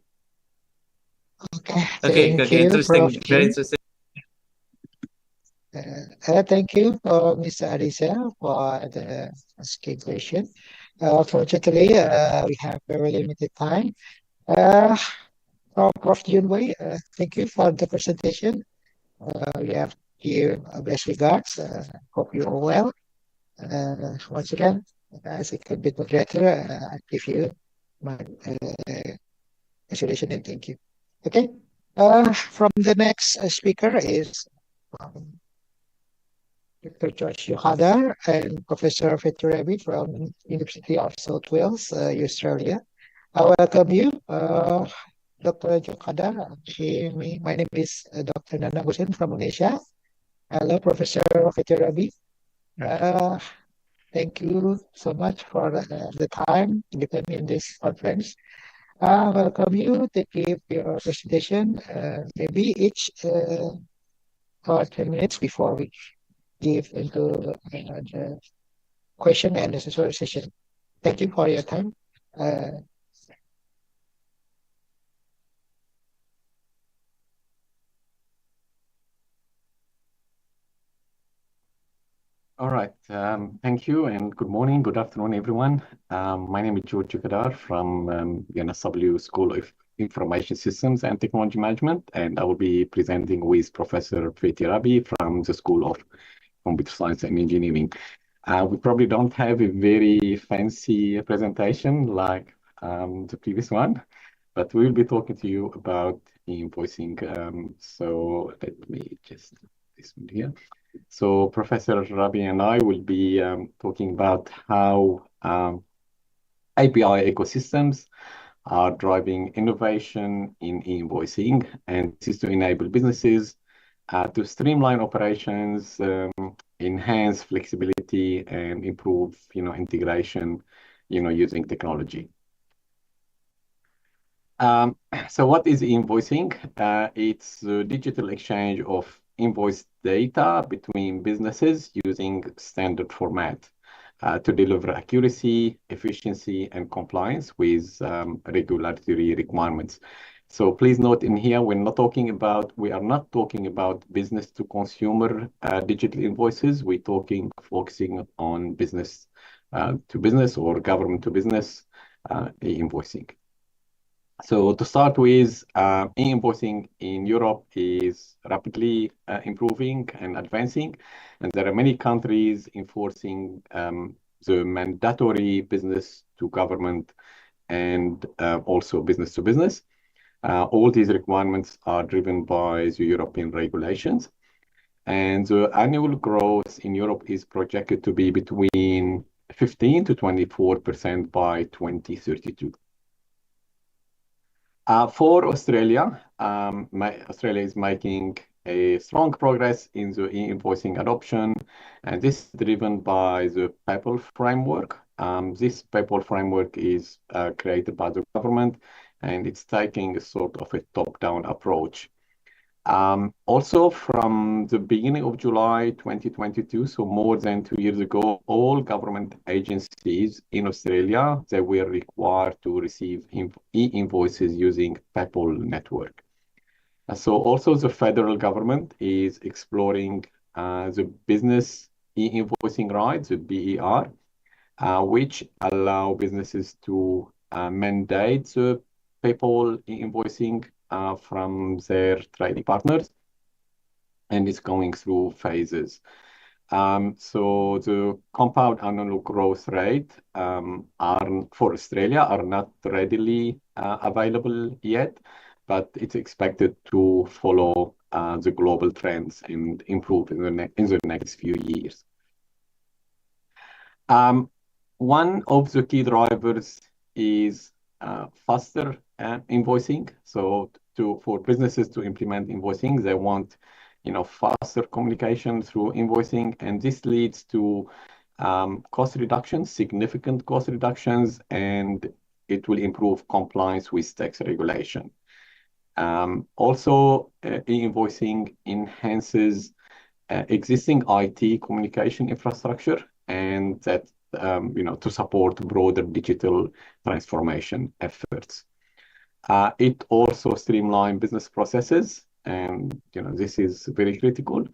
Okay, interesting. Very interesting. Thank you, Mr. Arisa, for the asking question. Fortunately, we have very limited time. Prof. Junwei, thank you for the presentation. We have here best regards. Hope you are well. Once again, as a ICONBIT moderator, I give you my congratulations and thank you. Okay. From the next speaker is Dr. George Yohada and Professor Feturabi from University of South Wales, Australia. I welcome you, Dr. Yohada. My name is Dr. Nana Hussein from Malaysia. Hello, Professor Feturabi. Thank you so much for the time given in this conference. welcome you to give your presentation, maybe each 10 minutes before we give into the question and answer session. Thank you for your time. All right. Thank you and good morning, good afternoon, everyone. My name is George Kadar from UNSW School of Information Systems and Technology Management, and I will be presenting with Professor Fethi Rabi from the School of Computer Science and Engineering. We probably don't have a very fancy presentation like the previous one, but we'll be talking to you about e-invoicing. So let me just this one here. So Professor Rabi and I will be talking about how API ecosystems are driving innovation in e-invoicing, and this is to enable businesses to streamline operations, enhance flexibility, and improve, integration, using technology. So what is invoicing? It's a digital exchange of invoice data between businesses using standard format to deliver accuracy, efficiency, and compliance with regulatory requirements. So please note in here, we are not talking about business to consumer digital invoices. We're focusing on business to business or government to business e-invoicing. So to start with, e-invoicing in Europe is rapidly improving and advancing, and there are many countries enforcing the mandatory business to government and also business to business. All these requirements are driven by the European regulations, and the annual growth in Europe is projected to be between 15 to 24% by 2032. For Australia, Australia is making a strong progress in the e-invoicing adoption, and this is driven by the PayPal framework. This PayPal framework is created by the government, and it's taking a sort of a top-down approach. Also, from the beginning of July 2022, so more than 2 years ago, all government agencies in Australia, they were required to receive e-invoices using PayPal network. So also the federal government is exploring the business e-invoicing rights, the BER, which allow businesses to mandate the PayPal e-invoicing from their trading partners, and it's going through phases. So the compound annual growth rate for Australia are not readily available yet, but it's expected to follow the global trends and improve in the next few years. One of the key drivers is faster invoicing. So for businesses to implement invoicing, they want faster communication through invoicing, and this leads to cost reductions, significant cost reductions, and it will improve compliance with tax regulation. Also, e-invoicing enhances existing IT communication infrastructure, and that to support broader digital transformation efforts. It also streamlines business processes, and this is very critical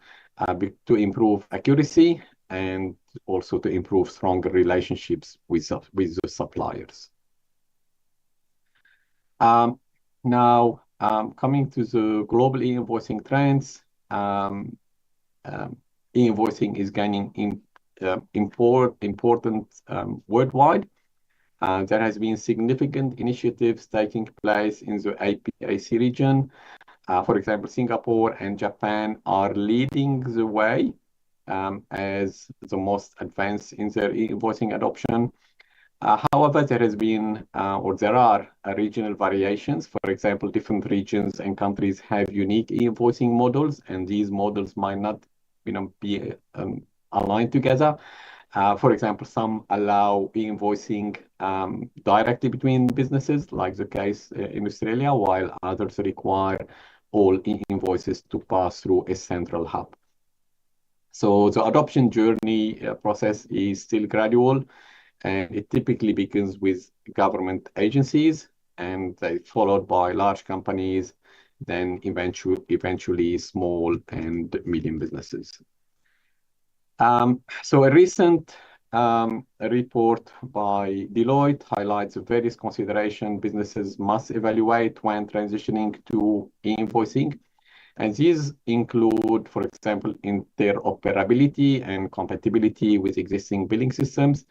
to improve accuracy and also to improve stronger relationships with the suppliers. Now, coming to the global e-invoicing trends, e-invoicing is gaining importance worldwide. There has been significant initiatives taking place in the APAC region. For example, Singapore and Japan are leading the way as the most advanced in their e-invoicing adoption. However, there are regional variations. For example, different regions and countries have unique e-invoicing models, and these models might not be aligned together. For example, some allow e-invoicing directly between businesses, like the case in Australia, while others require all e-invoices to pass through a central hub. So the adoption journey process is still gradual, and it typically begins with government agencies, and they followed by large companies, then eventually small and medium businesses. So a recent report by Deloitte highlights the various considerations businesses must evaluate when transitioning to e-invoicing. And these include, for example, interoperability and compatibility with existing billing systems.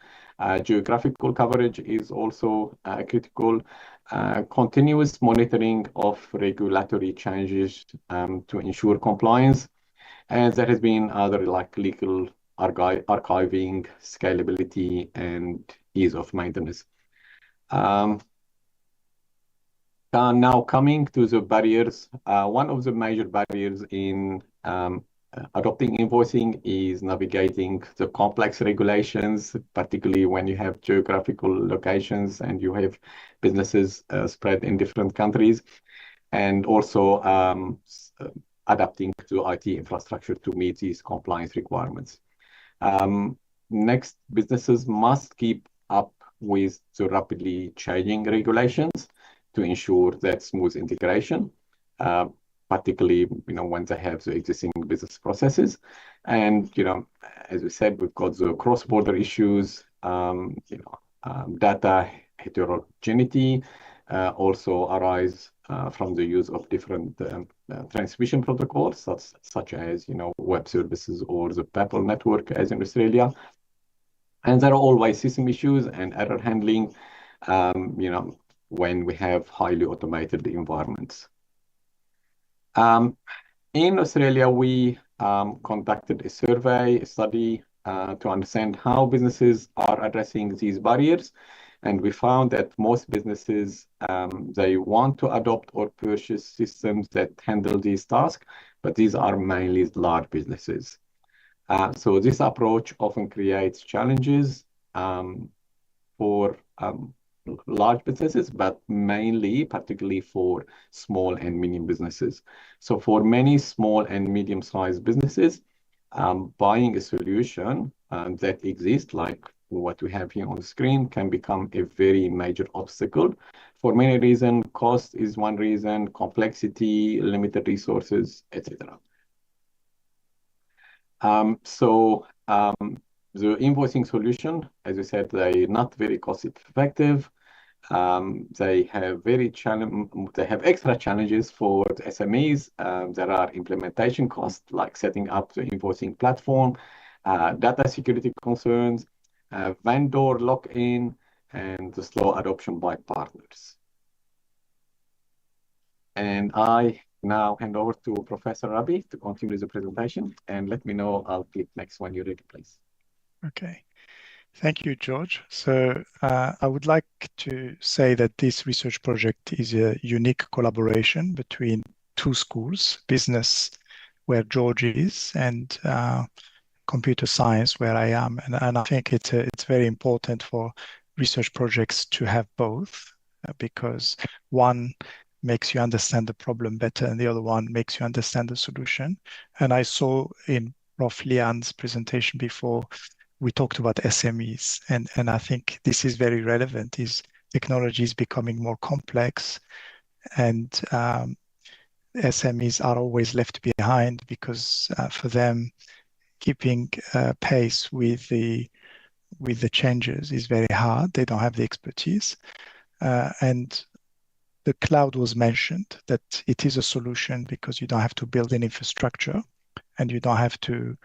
Geographical coverage is also critical. Continuous monitoring of regulatory changes to ensure compliance. And there has been other like legal archiving, scalability, and ease of maintenance. Now coming to the barriers, one of the major barriers in adopting invoicing is navigating the complex regulations, particularly when you have geographical locations and you have businesses spread in different countries, and also adapting to IT infrastructure to meet these compliance requirements. Next, businesses must keep up with the rapidly changing regulations to ensure that smooth integration, particularly when they have the existing business processes. And as we said, we've got the cross-border issues, data heterogeneity also arise from the use of different transmission protocols, such as web services or the PayPal network, as in Australia. And there are always system issues and error handling, when we have highly automated environments. In Australia, we conducted a study to understand how businesses are addressing these barriers. And we found that most businesses, they want to adopt or purchase systems that handle these tasks, but these are mainly large businesses. So this approach often creates challenges for large businesses, but particularly for small and medium businesses. So for many small and medium-sized businesses, buying a solution that exists, like what we have here on the screen, can become a very major obstacle for many reasons. Cost is one reason, complexity, limited resources, etc. The invoicing solution, as I said, they're not very cost effective. They have extra challenges for the SMEs. There are implementation costs, like setting up the invoicing platform, data security concerns, vendor lock-in, and the slow adoption by partners. And I now hand over to Professor Rabi to continue the presentation, and let me know. I'll click next when you're ready, please. Okay. Thank you, George. So I would like to say that this research project is a unique collaboration between two schools, business, where George is, and computer science, where I am. And I think it's very important for research projects to have both, because one makes you understand the problem better and the other one makes you understand the solution. And I saw in Prof. Lian's presentation before, we talked about SMEs, and I think this is very relevant. Technology is becoming more complex, and SMEs are always left behind because for them, keeping pace with the changes is very hard. They don't have the expertise, and the cloud was mentioned, that it is a solution because you don't have to build an infrastructure and you don't have to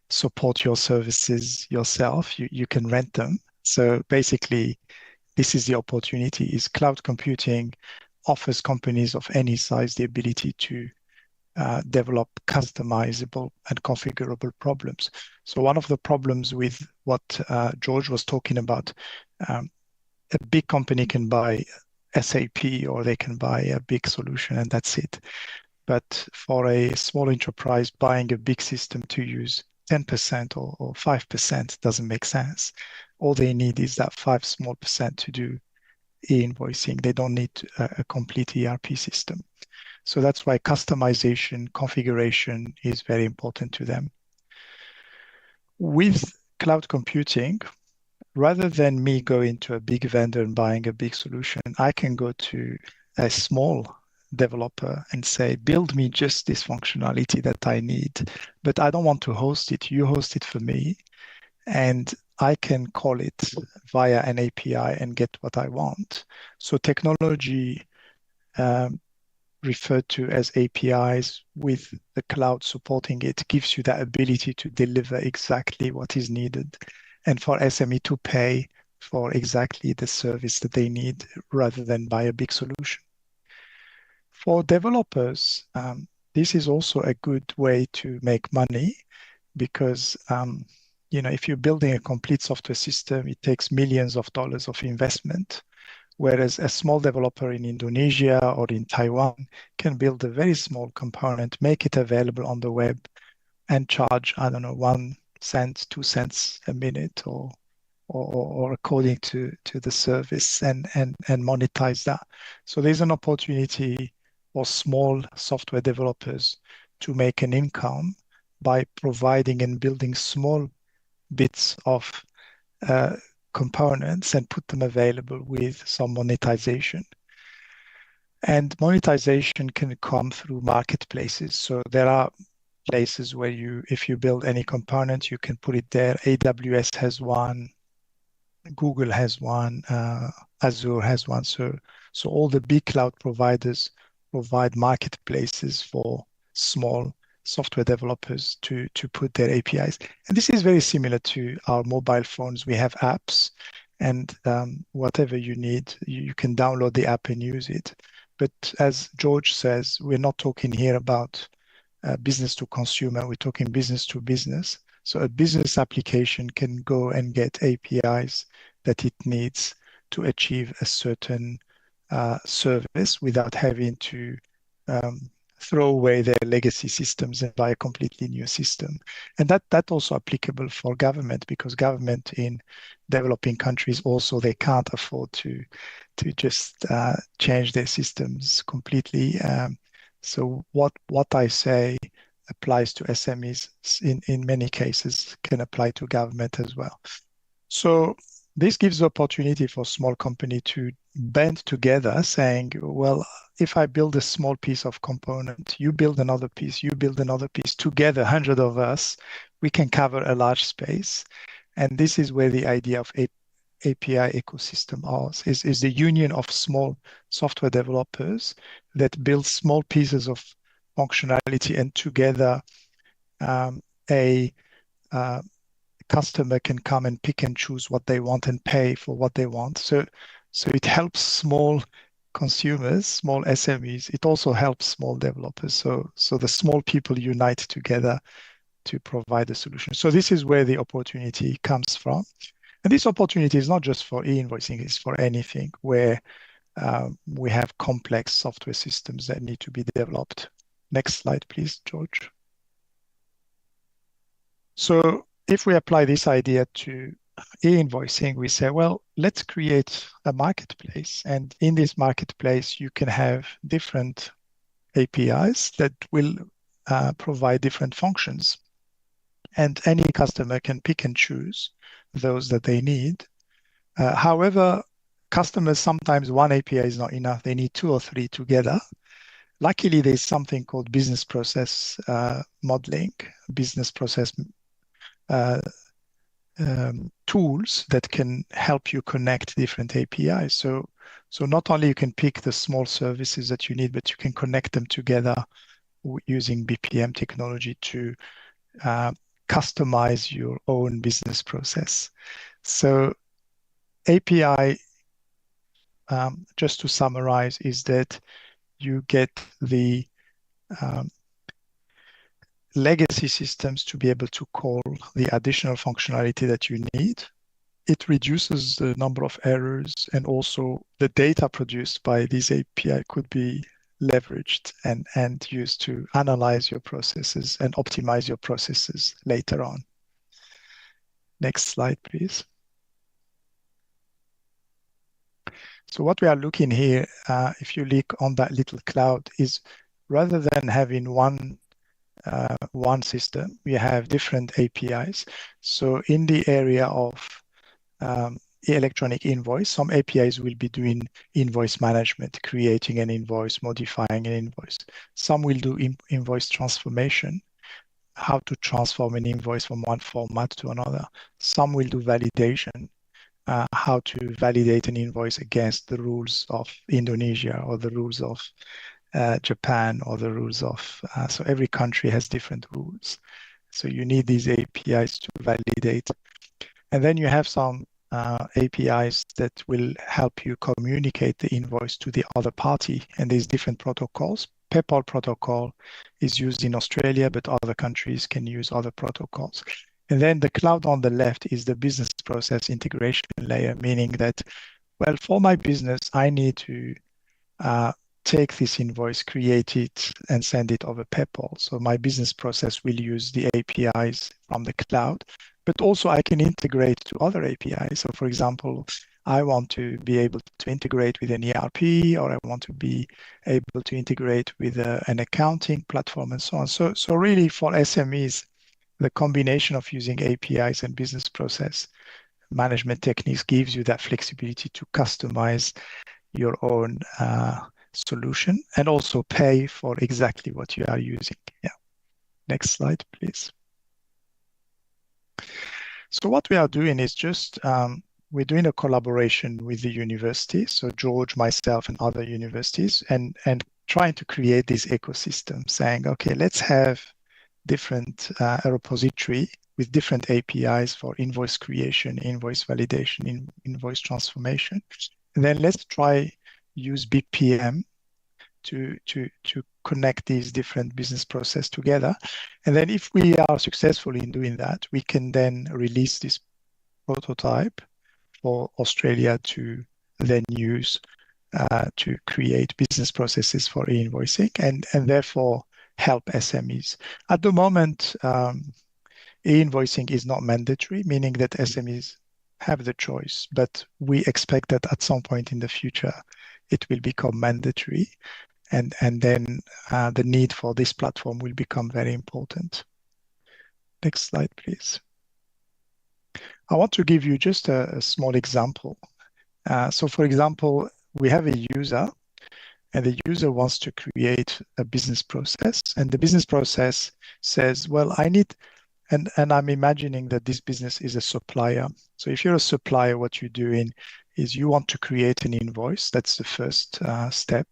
support your services yourself. You can rent them. So basically, this is the opportunity. Is cloud computing offers companies of any size the ability to develop customizable and configurable problems. So one of the problems with what George was talking about, a big company can buy SAP or they can buy a big solution and that's it. But for a small enterprise, buying a big system to use 10% or 5% doesn't make sense. All they need is that 5 small percent to do e-invoicing. They don't need a complete ERP system. So that's why customization, configuration is very important to them. With cloud computing, rather than me go into a big vendor and buying a big solution, I can go to a small developer and say, build me just this functionality that I need, but I don't want to host it. You host it for me, and I can call it via an API and get what I want. So technology referred to as APIs with the cloud supporting it gives you that ability to deliver exactly what is needed and for SME to pay for exactly the service that they need rather than buy a big solution. For developers, this is also a good way to make money because if you're building a complete software system, it takes millions of dollars of investment, whereas a small developer in Indonesia or in Taiwan can build a very small component, make it available on the web, and charge, I don't know, 1 cent, 2 cents a minute or according to the service and monetize that. So there's an opportunity for small software developers to make an income by providing and building small bits of components and put them available with some monetization. And monetization can come through marketplaces. So there are places where if you build any component, you can put it there. AWS has one, Google has one, Azure has one. So all the big cloud providers provide marketplaces for small software developers to put their APIs. And this is very similar to our mobile phones. We have apps, and whatever you need, you can download the app and use it. But as George says, we're not talking here about business to consumer, we're talking business to business. So a business application can go and get APIs that it needs to achieve a certain service without having to throw away their legacy systems and buy a completely new system. And that also applicable for government, because government in developing countries also, they can't afford to just change their systems completely. So what I say applies to SMEs in many cases can apply to government as well. So this gives the opportunity for small company to band together saying, well, if I build a small piece of component, you build another piece, you build another piece, together, 100 of us, we can cover a large space. And this is where the idea of API ecosystem is the union of small software developers that build small pieces of functionality, and together a customer can come and pick and choose what they want and pay for what they want. So it helps small consumers, small SMEs. It also helps small developers. So the small people unite together to provide a solution. So this is where the opportunity comes from. And this opportunity is not just for e-invoicing, it's for anything where we have complex software systems that need to be developed. Next slide, please, George. So if we apply this idea to e-invoicing, we say, well, let's create a marketplace. And in this marketplace, you can have different APIs that will provide different functions. And any customer can pick and choose those that they need. However, customers, sometimes one API is not enough. They need 2 or 3 together. Luckily, there's something called business process modeling, business process tools that can help you connect different APIs. So not only you can pick the small services that you need, but you can connect them together using BPM technology to customize your own business process. So API, just to summarize, is that you get the legacy systems to be able to call the additional functionality that you need. It reduces the number of errors, and also the data produced by this API could be leveraged and used to analyze your processes and optimize your processes later on. Next slide, please. So what we are looking here, if you look on that little cloud, is rather than having one system, we have different APIs. So in the area of electronic invoice, some APIs will be doing invoice management, creating an invoice, modifying an invoice. Some will do invoice transformation, how to transform an invoice from one format to another. Some will do validation, how to validate an invoice against the rules of Indonesia or the rules of Japan or the rules of, so every country has different rules. So you need these APIs to validate. And then you have some APIs that will help you communicate the invoice to the other party. And there's different protocols. PayPal protocol is used in Australia, but other countries can use other protocols. And then the cloud on the left is the business process integration layer, meaning that, well, for my business, I need to take this invoice, create it, and send it over PayPal. So my business process will use the APIs from the cloud, but also I can integrate to other APIs. So for example, I want to be able to integrate with an ERP, or I want to be able to integrate with an accounting platform and so on. So really for SMEs, the combination of using APIs and business process management techniques gives you that flexibility to customize your own solution and also pay for exactly what you are using. Yeah. Next slide, please. So what we are doing is just, we're doing a collaboration with the university. So George, myself, and other universities, and trying to create this ecosystem, saying, okay, let's have different a repository with different APIs for invoice creation, invoice validation, invoice transformation. And then let's try use BPM to connect these different business process together. And then if we are successful in doing that, we can then release this prototype for Australia to then use to create business processes for e-invoicing and therefore help SMEs. At the moment, e-invoicing is not mandatory, meaning that SMEs have the choice, but we expect that at some point in the future, it will become mandatory. And then the need for this platform will become very important. Next slide, please. I want to give you just a small example. So for example, we have a user, and the user wants to create a business process, and the business process says, well, I need, and I'm imagining that this business is a supplier. So if you're a supplier, what you're doing is you want to create an invoice. That's the first step.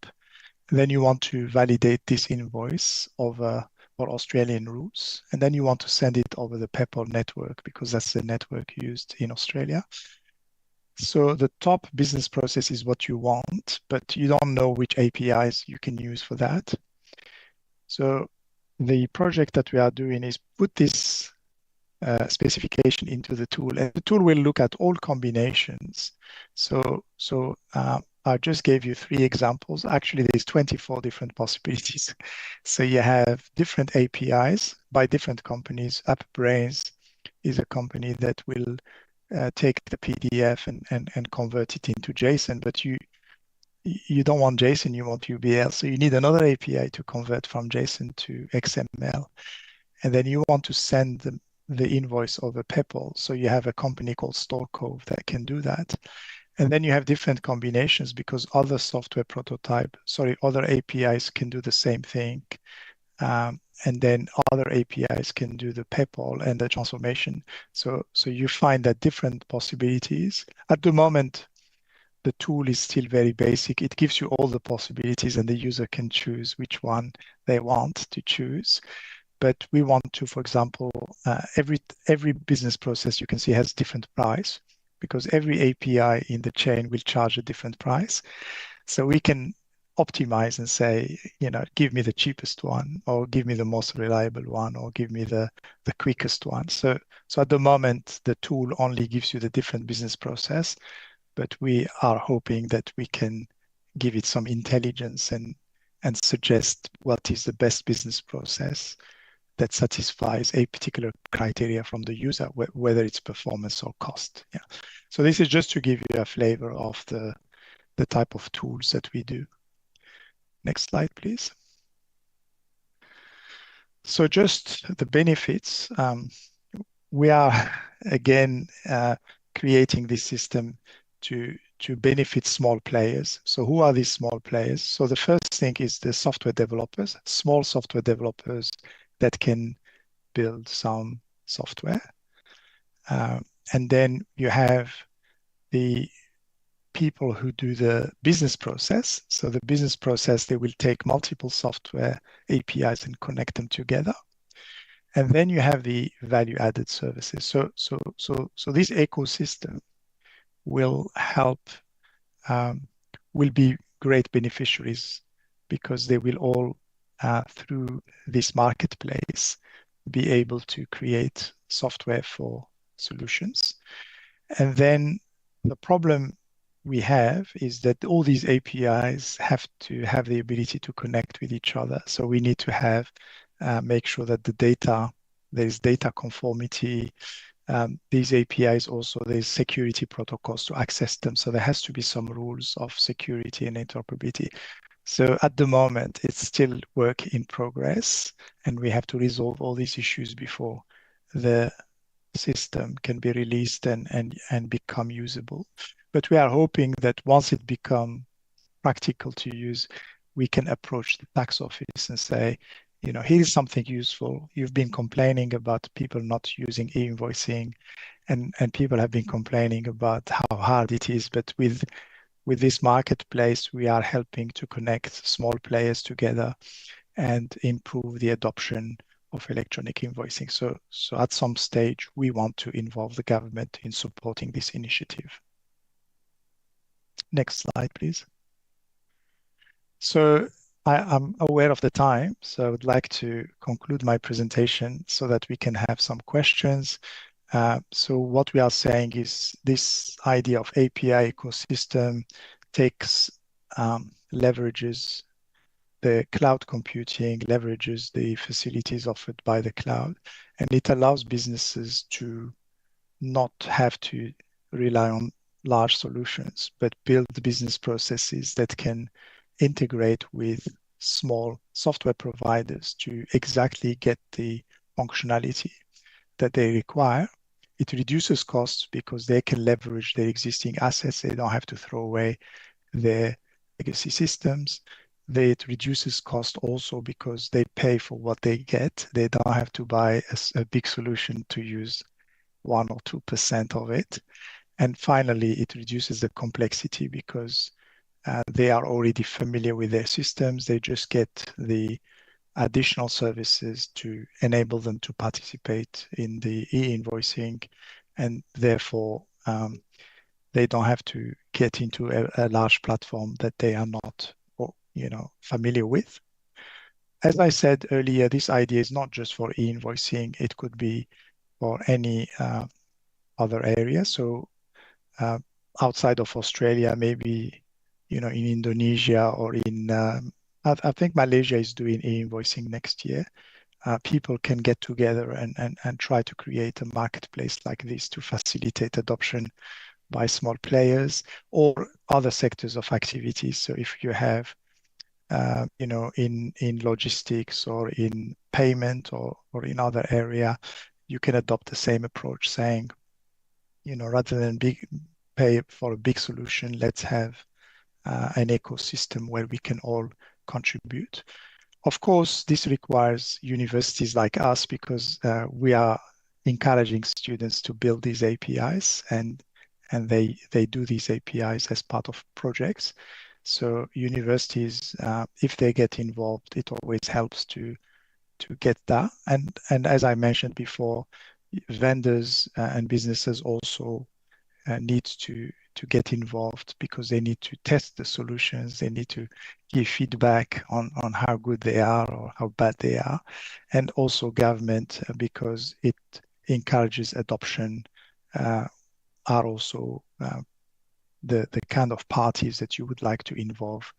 Then you want to validate this invoice over for Australian rules. And then you want to send it over the PayPal network because that's the network used in Australia. So the top business process is what you want, but you don't know which APIs you can use for that. So the project that we are doing is put this specification into the tool, and the tool will look at all combinations. So I just gave you 3 examples. Actually, there's 24 different possibilities. So you have different APIs by different companies. AppBrains is a company that will take the PDF and convert it into JSON, but you don't want JSON, you want UBL. So you need another API to convert from JSON to XML. And then you want to send the invoice over PayPal. So you have a company called StoreCove that can do that. And then you have different combinations because other other APIs can do the same thing. And then other APIs can do the PayPal and the transformation. So you find that different possibilities. At the moment, the tool is still very basic. It gives you all the possibilities and the user can choose which one they want to choose. But we want to, for example, every business process you can see has different price because every API in the chain will charge a different price. So we can optimize and say, give me the cheapest one, or give me the most reliable one, or give me the quickest one. So at the moment, the tool only gives you the different business process, but we are hoping that we can give it some intelligence and and suggest what is the best business process that satisfies a particular criteria from the user, whether it's performance or cost. Yeah. So this is just to give you a flavor of the type of tools that we do. Next slide, please. So just the benefits. We are again creating this system to benefit small players. So who are these small players? So the first thing is the software developers, small software developers that can build some software. And then you have the people who do the business process. So the business process, they will take multiple software APIs and connect them together. And then you have the value-added services. So this ecosystem will help, will be great beneficiaries because they will all, through this marketplace, be able to create software for solutions. And then the problem we have is that all these APIs have to have the ability to connect with each other. So we need to have, make sure that the data, there's data conformity. These APIs also, there's security protocols to access them. So there has to be some rules of security and interoperability. So at the moment, it's still work in progress, and we have to resolve all these issues before the system can be released and become usable. But we are hoping that once it becomes practical to use, we can approach the tax office and say, you know, here's something useful. You've been complaining about people not using e-invoicing, and people have been complaining about how hard it is. But with this marketplace, we are helping to connect small players together and improve the adoption of electronic invoicing. So at some stage, we want to involve the government in supporting this initiative. Next slide, please. So I'm aware of the time, so I would like to conclude my presentation so that we can have some questions. So what we are saying is this idea of API ecosystem takes, leverages the cloud computing, leverages the facilities offered by the cloud, and it allows businesses to not have to rely on large solutions, but build business processes that can integrate with small software providers to exactly get the functionality that they require. It reduces costs because they can leverage their existing assets. They don't have to throw away their legacy systems. It reduces cost also because they pay for what they get. They don't have to buy a big solution to use 1 or 2% of it. And finally, it reduces the complexity because they are already familiar with their systems. They just get the additional services to enable them to participate in the e-invoicing, and therefore they don't have to get into a large platform that they are not, familiar with. As I said earlier, this idea is not just for e-invoicing. It could be for any other area. So outside of Australia, maybe, in Indonesia or in, I think Malaysia is doing e-invoicing next year. People can get together and try to create a marketplace like this to facilitate adoption by small players or other sectors of activities. So if you have, in logistics or in payment or in other area, you can adopt the same approach, saying, rather than pay for a big solution, let's have an ecosystem where we can all contribute. Of course, this requires universities like us because we are encouraging students to build these APIs, and they do these APIs as part of projects. So universities, if they get involved, it always helps to get that. And as I mentioned before, vendors and businesses also need to get involved because they need to test the solutions. They need to give feedback on how good they are or how bad they are. And also government, because it encourages adoption, are also the kind of parties that you would like to involve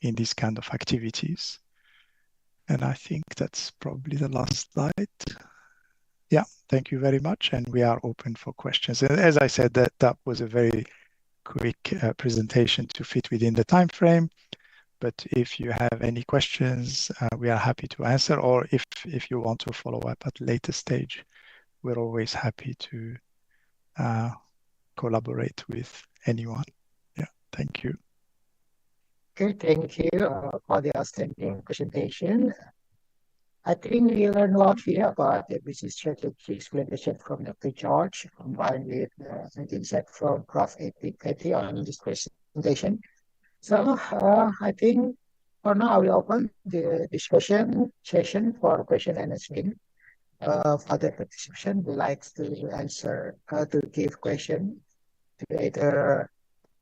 in this kind of activities. And I think that's probably the last slide. Yeah, thank you very much. And we are open for questions. And as I said, that was a very quick presentation to fit within the time frame. But if you have any questions, we are happy to answer. Or if you want to follow up at a later stage, we're always happy to collaborate with anyone. Yeah, thank you. Okay, thank you for the outstanding presentation. I think we learned a lot here about the business strategy explanation from Dr. George, combined with the insight from Prof. Katie on this presentation. So I think for now I will open the discussion session for question and answering. For the participation would like to answer, to give question to either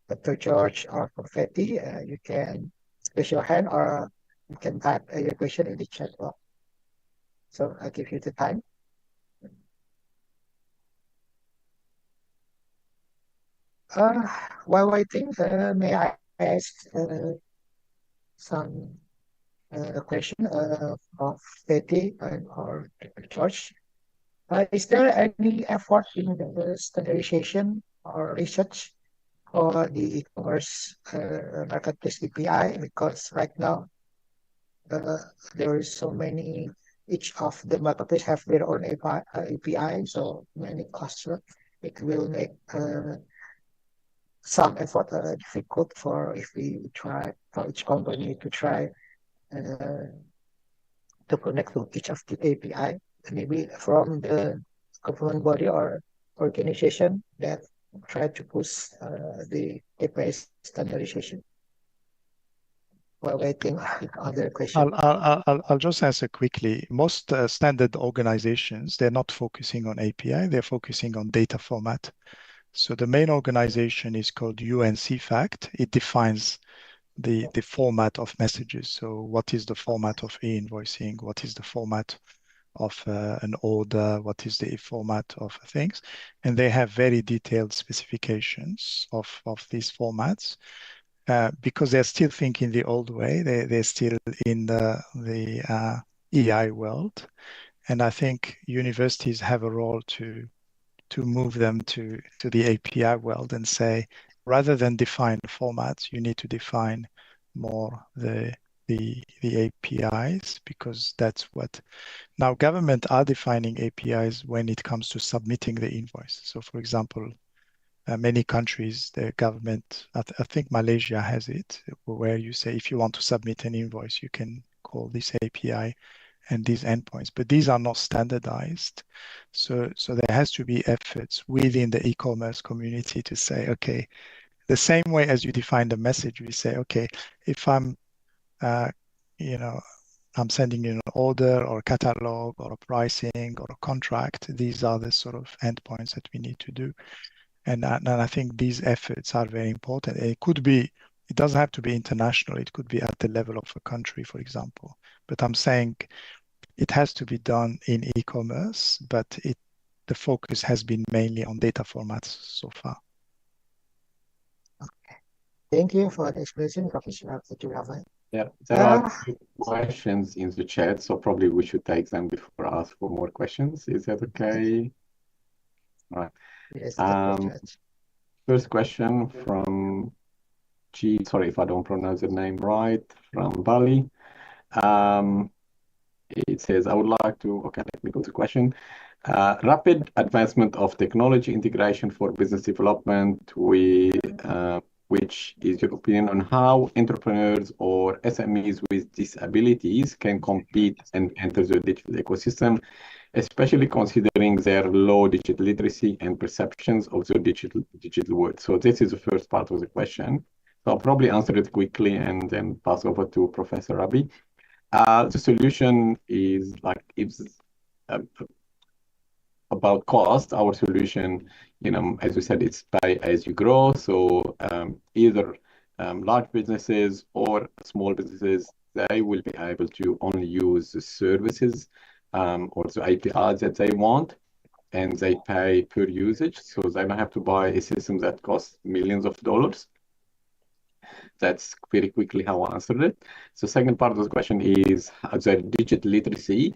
Dr. George or Confetti. You can raise your hand or you can type your question in the chat box. So I give you the time. While waiting, may I ask some question of Betty or George? Is there any effort in the standardization or research for the e-commerce marketplace API? Because right now there is so many, each of the marketplace have their own API, so many customers. It will make some effort difficult for if we try for each company to try to connect to each of the API, maybe from the government body or organization that try to push the API standardization. While waiting other question. I'll just answer quickly. Most standard organizations, they're not focusing on API, they're focusing on data format. So the main organization is called UNCFACT. It defines the format of messages. So what is the format of e-invoicing? What is the format of an order? What is the format of things? And they have very detailed specifications of these formats. Because they're still thinking the old way, they're still in the EI world. And I think universities have a role to move them to the API world and say, rather than define formats, you need to define more the APIs, because that's what now government are defining APIs when it comes to submitting the invoice. So for example, many countries, the government, I think Malaysia has it, where you say if you want to submit an invoice, you can call this API and these endpoints, but these are not standardized. So there has to be efforts within the e-commerce community to say, okay, the same way as you define the message, we say, okay, if I'm, I'm sending you an order or a catalog or a pricing or a contract, these are the sort of endpoints that we need to do. And I think these efforts are very important. It doesn't have to be international. It could be at the level of a country, for example. But I'm saying it has to be done in e-commerce, but the focus has been mainly on data formats so far. Okay. Thank you for the explanation, Professor. Yeah, there are questions in the chat, so probably we should take them before I ask for more questions. Is that okay? All right. Yes, first question from sorry if I don't pronounce the name right, from Bali. It says, I would like to, okay, let me go to the question. Rapid advancement of technology integration for business development, which is your opinion on how entrepreneurs or SMEs with disabilities can compete and enter the digital ecosystem, especially considering their low digital literacy and perceptions of the digital world. So this is the first part of the question. So I'll probably answer it quickly and then pass over to Professor Rabi. The solution is about cost. Our solution, as we said, it's pay as you grow. So either large businesses or small businesses, they will be able to only use the services or the APIs that they want, and they pay per usage. So they don't have to buy a system that costs millions of dollars. That's very quickly how I answered it. So second part of the question is the digital literacy.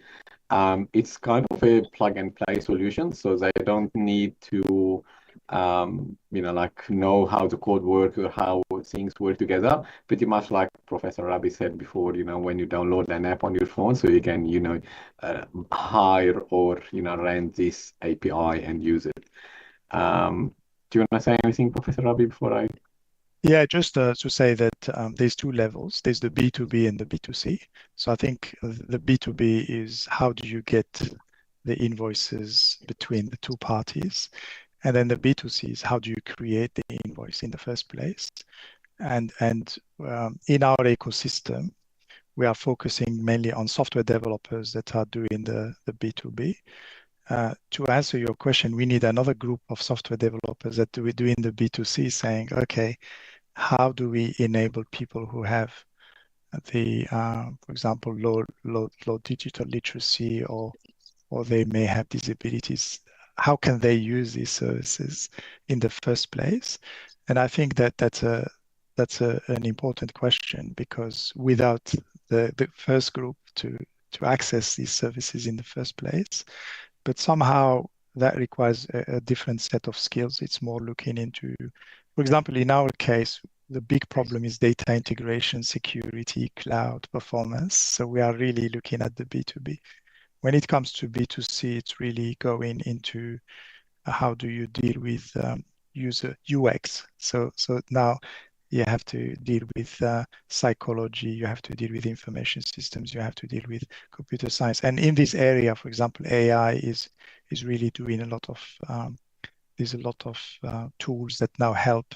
It's kind of a plug and play solution, so they don't need to like know how the code works or how things work together. Pretty much like Professor Rabi said before, when you download an app on your phone, so you can, hire or, rent this API and use it. Do you want to say anything, Professor Rabi, before I? Yeah, just to say that there's two levels. There's the B2B and the B2C. So I think the B2B is how do you get the invoices between the two parties? And then the B2C is how do you create the invoice in the first place? And in our ecosystem, we are focusing mainly on software developers that are doing the B2B. To answer your question, we need another group of software developers that we're doing the B2C, saying, okay, how do we enable people who have the, for example, low digital literacy or they may have disabilities? How can they use these services in the first place? And I think that's an important question, because without the first group to access these services in the first place, but somehow that requires a different set of skills. It's more looking into, for example, in our case, the big problem is data integration, security, cloud performance. So we are really looking at the B2B. When it comes to B2C, it's really going into how do you deal with user UX. So now you have to deal with psychology, you have to deal with information systems, you have to deal with computer science. And in this area, for example, AI is really doing a lot of, there's a lot of tools that now help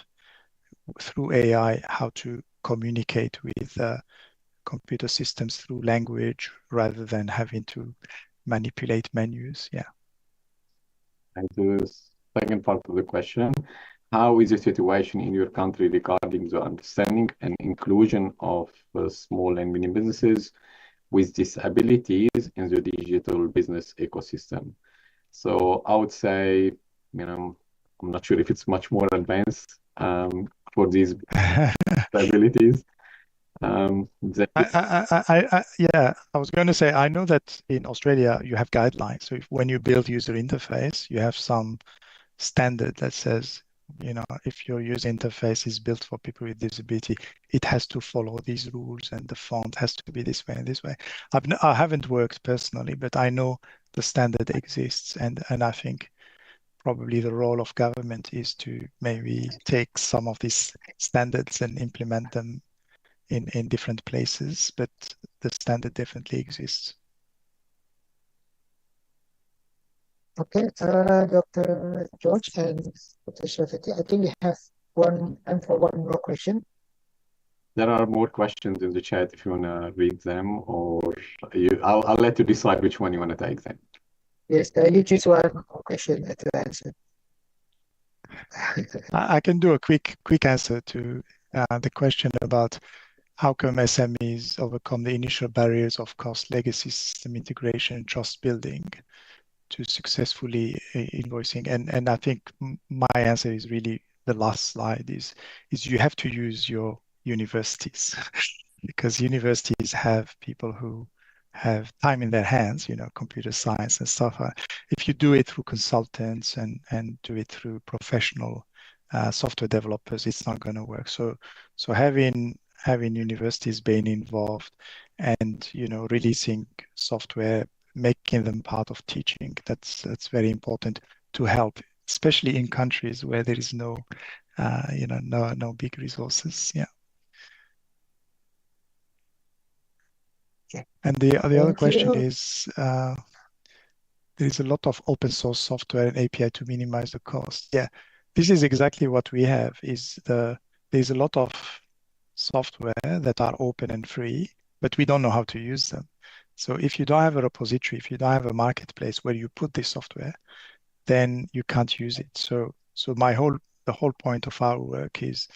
through AI how to communicate with computer systems through language rather than having to manipulate menus. Yeah. And the second part of the question, how is the situation in your country regarding the understanding and inclusion of small and medium businesses with disabilities in the digital business ecosystem? So I would say, I'm not sure if it's much more advanced for these disabilities. Yeah, I was going to say, I know that in Australia you have guidelines. So when you build user interface, you have some standard that says, if your user interface is built for people with disability, it has to follow these rules and the font has to be this way and this way. I haven't worked personally, but I know the standard exists, and I think probably the role of government is to maybe take some of these standards and implement them in different places, but the standard definitely exists. Okay, Dr. George and Dr. Shafati, I think we have time for one more question. There are more questions in the chat if you want to read them, or I'll let you decide which one you want to take then. Yes, you choose one question to answer. I can do a quick answer to the question about how come SMEs overcome the initial barriers of cost, legacy system integration, and trust building to successfully invoicing. And I think my answer is really the last slide is you have to use your universities because universities have people who have time in their hands, computer science and stuff. If you do it through consultants and do it through professional software developers, it's not going to work. So having universities being involved and releasing software, making them part of teaching, that's very important to help, especially in countries where there is no big resources. Yeah. Okay. And the other question is, there is a lot of open source software and API to minimize the cost. Yeah, this is exactly what we have. There's a lot of software that are open and free, but we don't know how to use them. So if you don't have a repository, if you don't have a marketplace where you put this software, then you can't use it. So the whole point of our work is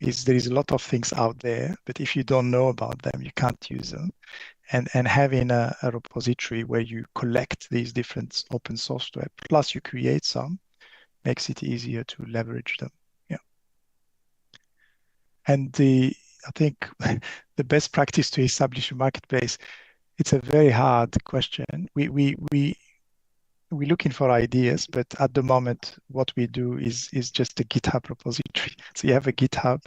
there is a lot of things out there, but if you don't know about them, you can't use them. And having a repository where you collect these different open software, plus you create some, makes it easier to leverage them. Yeah. And I think the best practice to establish a marketplace, it's a very hard question. We're looking for ideas, but at the moment, what we do is just a GitHub repository. So you have a GitHub,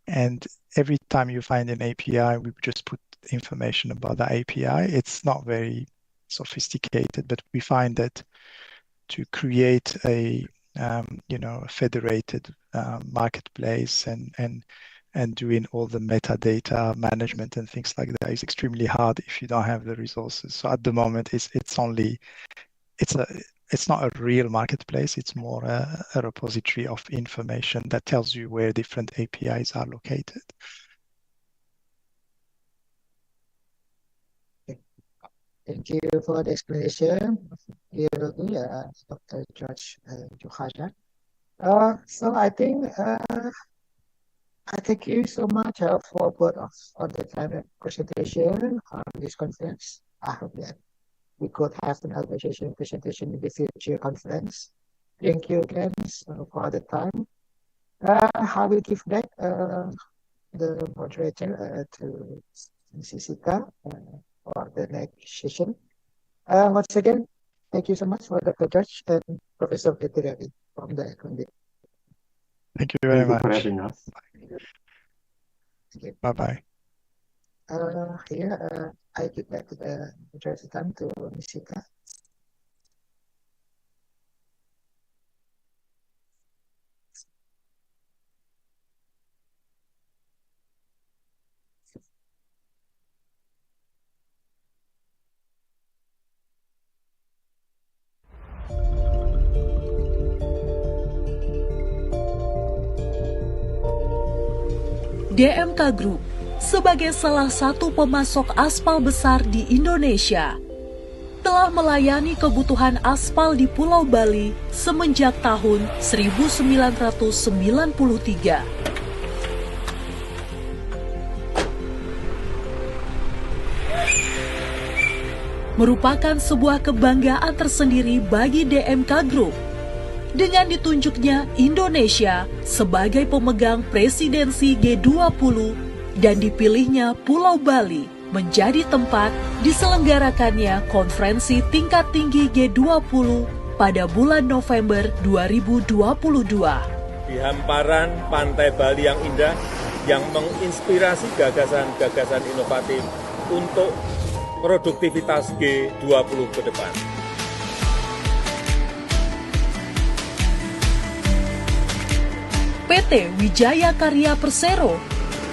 and every time you find an API, we just put information about the API. It's not very sophisticated, but we find that to create a federated marketplace and doing all the metadata management and things like that is extremely hard if you don't have the resources. So at the moment, it's not a real marketplace. It's more a repository of information that tells you where different APIs are located. Thank you for the explanation. Dr. George Johajar. So I thank you so much for both of the kind of presentation on this conference. I hope that we could have another presentation in the future conference. Thank you again for the time. I will give back the moderator to Sisika for the next session. Once again, thank you so much for Dr. George and Professor Peter Ravi from the ICONBIT. Thank you very much for having us. Bye-bye. Here, I give back the moderator time to Sisika. DMK Group sebagai salah satu pemasok aspal besar di Indonesia telah melayani kebutuhan aspal di Pulau Bali semenjak tahun 1993. Merupakan sebuah kebanggaan tersendiri bagi DMK Group dengan ditunjuknya Indonesia sebagai pemegang presidensi G20 dan dipilihnya Pulau Bali menjadi tempat diselenggarakannya konferensi tingkat tinggi G20 pada bulan November 2022. Di hamparan pantai Bali yang indah, yang menginspirasi gagasan-gagasan inovatif untuk produktivitas G20 ke depan. PT Wijaya Karya Persero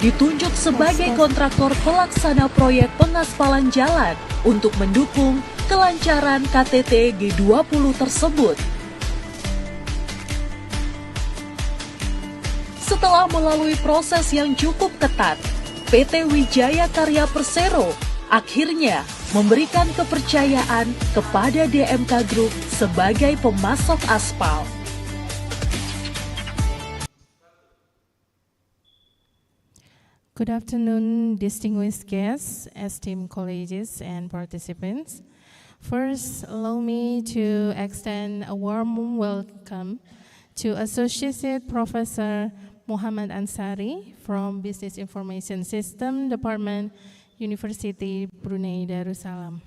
ditunjuk sebagai kontraktor pelaksana proyek pengaspalan jalan untuk mendukung kelancaran KTT G20 tersebut. Setelah melalui proses yang cukup ketat, PT Wijaya Karya Persero akhirnya memberikan kepercayaan kepada DMK Group sebagai pemasok aspal. Good afternoon, distinguished guests, esteemed colleagues and participants. First, allow me to extend a warm welcome to Associate Professor Muhammad Ansari from Business Information System Department, University Brunei Darussalam.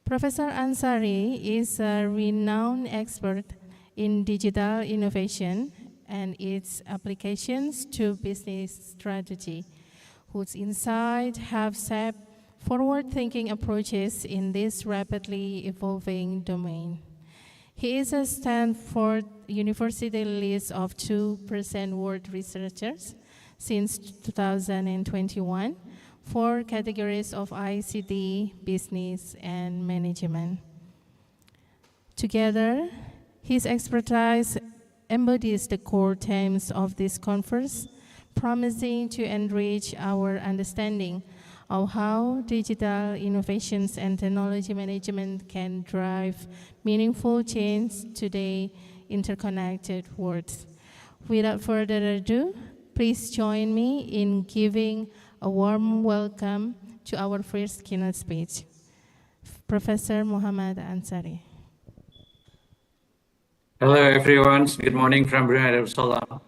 Professor Ansari is a renowned expert in digital innovation and its applications to business strategy, whose insights have shaped forward-thinking approaches in this rapidly evolving domain. He is a Stanford University list of 2% world researchers since 2021 for categories of ICT, business, and management. Together, his expertise embodies the core themes of this conference, promising to enrich our understanding of how digital innovations and technology management can drive meaningful change to today's interconnected world. Without further ado, please join me in giving a warm welcome to our first keynote speech, Professor Muhammad Ansari. Hello everyone, good morning from Brunei Darussalam.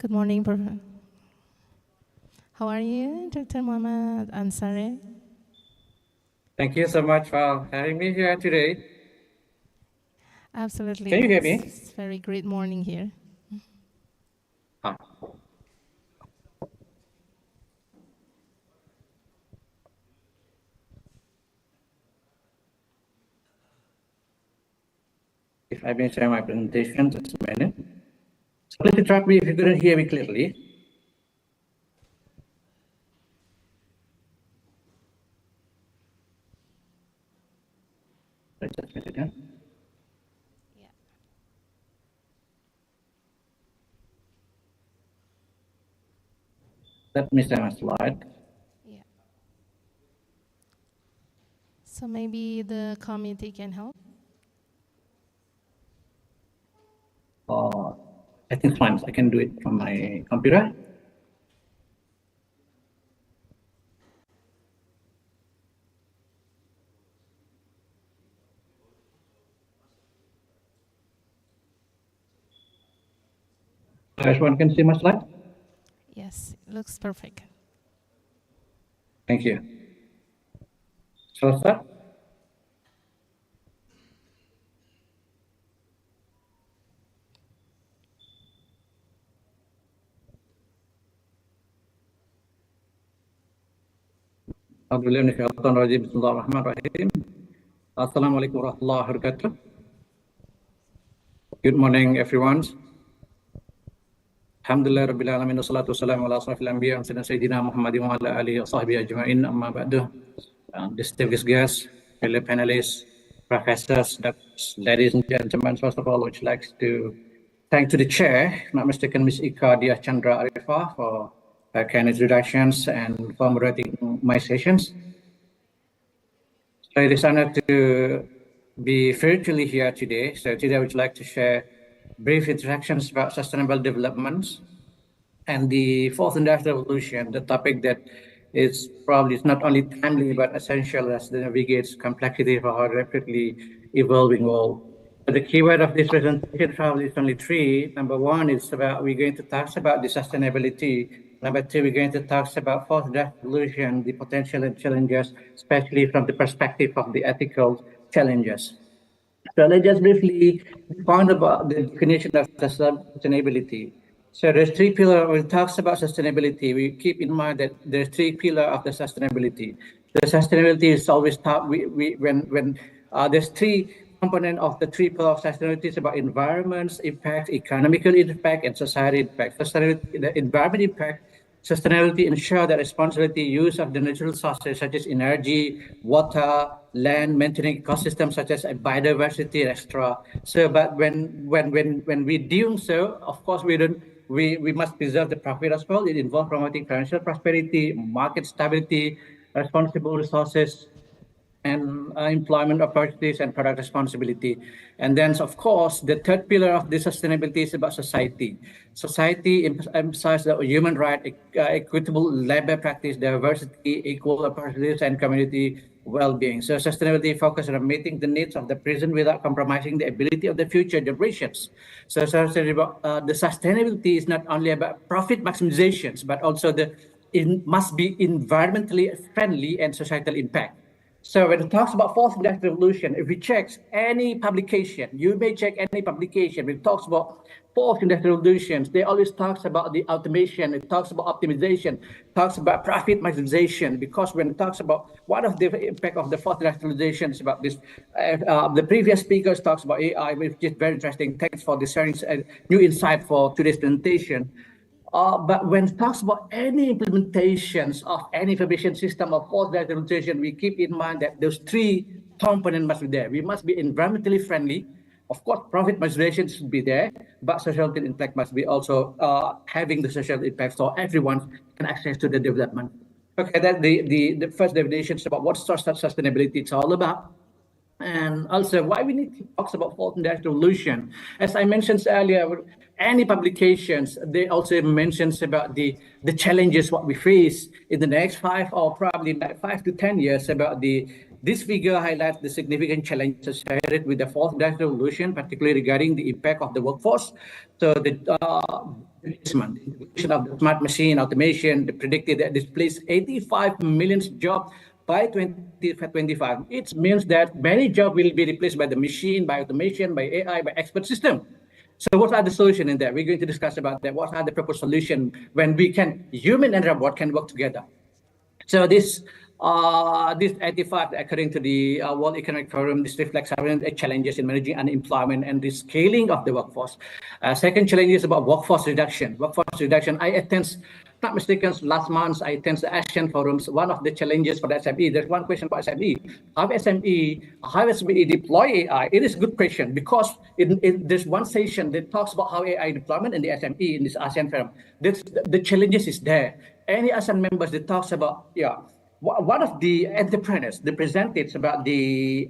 Good morning, Professor. How are you, Dr. Muhammad Ansari? Thank you so much for having me here today. Absolutely. Can you hear me? It's very great morning here. Ah. If I may share my presentation, just a minute. So please interrupt me if you couldn't hear me clearly. Just a minute, yeah. Let me share my slide. Yeah. So maybe the committee can help. I think fine. I can do it from my computer. Everyone can see my slide? Yes, it looks perfect. Thank you. Shall I start? Bismillahirrahmanirrahim. Assalamualaikum warahmatullahi wabarakatuh. Good morning, everyone. Alhamdulillah rabbil alamin wassalatu wassalamu ala asrafil anbiya wa sayyidina Muhammadin wa ala alihi wa sahbihi ajma'in amma ba'du. Distinguished guests, fellow panelists, professors, ladies and gentlemen, first of all, I would like to thank to the chair, not mistaken, Ms. Ika Diah Chandra Arifah, for her kind introductions and for moderating my sessions. So it is an honor to be virtually here today. So today I would like to share brief introductions about sustainable developments and the fourth industrial revolution, the topic that is probably not only timely but essential as it navigates complexity of our rapidly evolving world. So the keyword of this presentation probably is only three. Number one is we're going to talk about the sustainability. Number two, we're going to talk about fourth industrial revolution, the potential and challenges, especially from the perspective of the ethical challenges. So let's just briefly define about the definition of sustainability. So there's three pillars. When it talks about sustainability, we keep in mind that there's three pillars of the sustainability. The sustainability is always taught when there's three components of the three pillars of sustainability. It's about environment's impact, economical impact, and society impact. Sustainability, the environment impact, sustainability ensure that responsibility use of the natural resources such as energy, water, land, maintaining ecosystems such as biodiversity, etc. So, but when we do so, of course, we must preserve the profit as well. It involves promoting financial prosperity, market stability, responsible resources, and employment opportunities and product responsibility. And then, of course, the third pillar of this sustainability is about society. Society emphasizes the human right, equitable labor practice, diversity, equal opportunities, and community well-being. So sustainability focuses on meeting the needs of the present without compromising the ability of the future generations. So the sustainability is not only about profit maximizations, but also it must be environmentally friendly and societal impact. So when it talks about fourth industrial revolution, if we check any publication, you may check any publication, when it talks about fourth industrial revolutions, they always talks about the automation, it talks about optimization, talks about profit maximization, because when it talks about one of the impact of the fourth industrial revolution is about this, the previous speakers talks about AI, which is very interesting. Thanks for the sharing new insight for today's presentation. But when it talks about any implementations of any information system of fourth industrial revolution, we keep in mind that those three components must be there. We must be environmentally friendly. Of course, profit maximization should be there, but social impact must be also having the social impact so everyone can access to the development. Okay, that's the first definition about what sustainability it's all about. And also why we need to talk about fourth industrial revolution. As I mentioned earlier, any publications, they also mentions about the challenges what we face in the next 5 or probably 5 to 10 years about the This figure highlights the significant challenges associated with the fourth industrial revolution, particularly regarding the impact of the workforce. So the introduction of the smart machine automation predicted that displaced 85 million jobs by 2025. It means that many jobs will be replaced by the machine, by automation, by AI, by expert system. So what are the solutions in that? We're going to discuss about that. What are the proposed solutions when human and robot can work together? So this 85, according to the World Economic Forum, this reflects challenges in managing unemployment and the scaling of the workforce. Second challenge is about workforce reduction. I attend, not mistaken, last month I attended the Asian Forums. One of the challenges for the SME, there's one question about SME. How SME deploy AI? It is a good question because there's one session that talks about how AI deployment in the SME in this ASEAN Forum. The challenges is there. Any ASEAN members that talks about, one of the entrepreneurs, they presented about the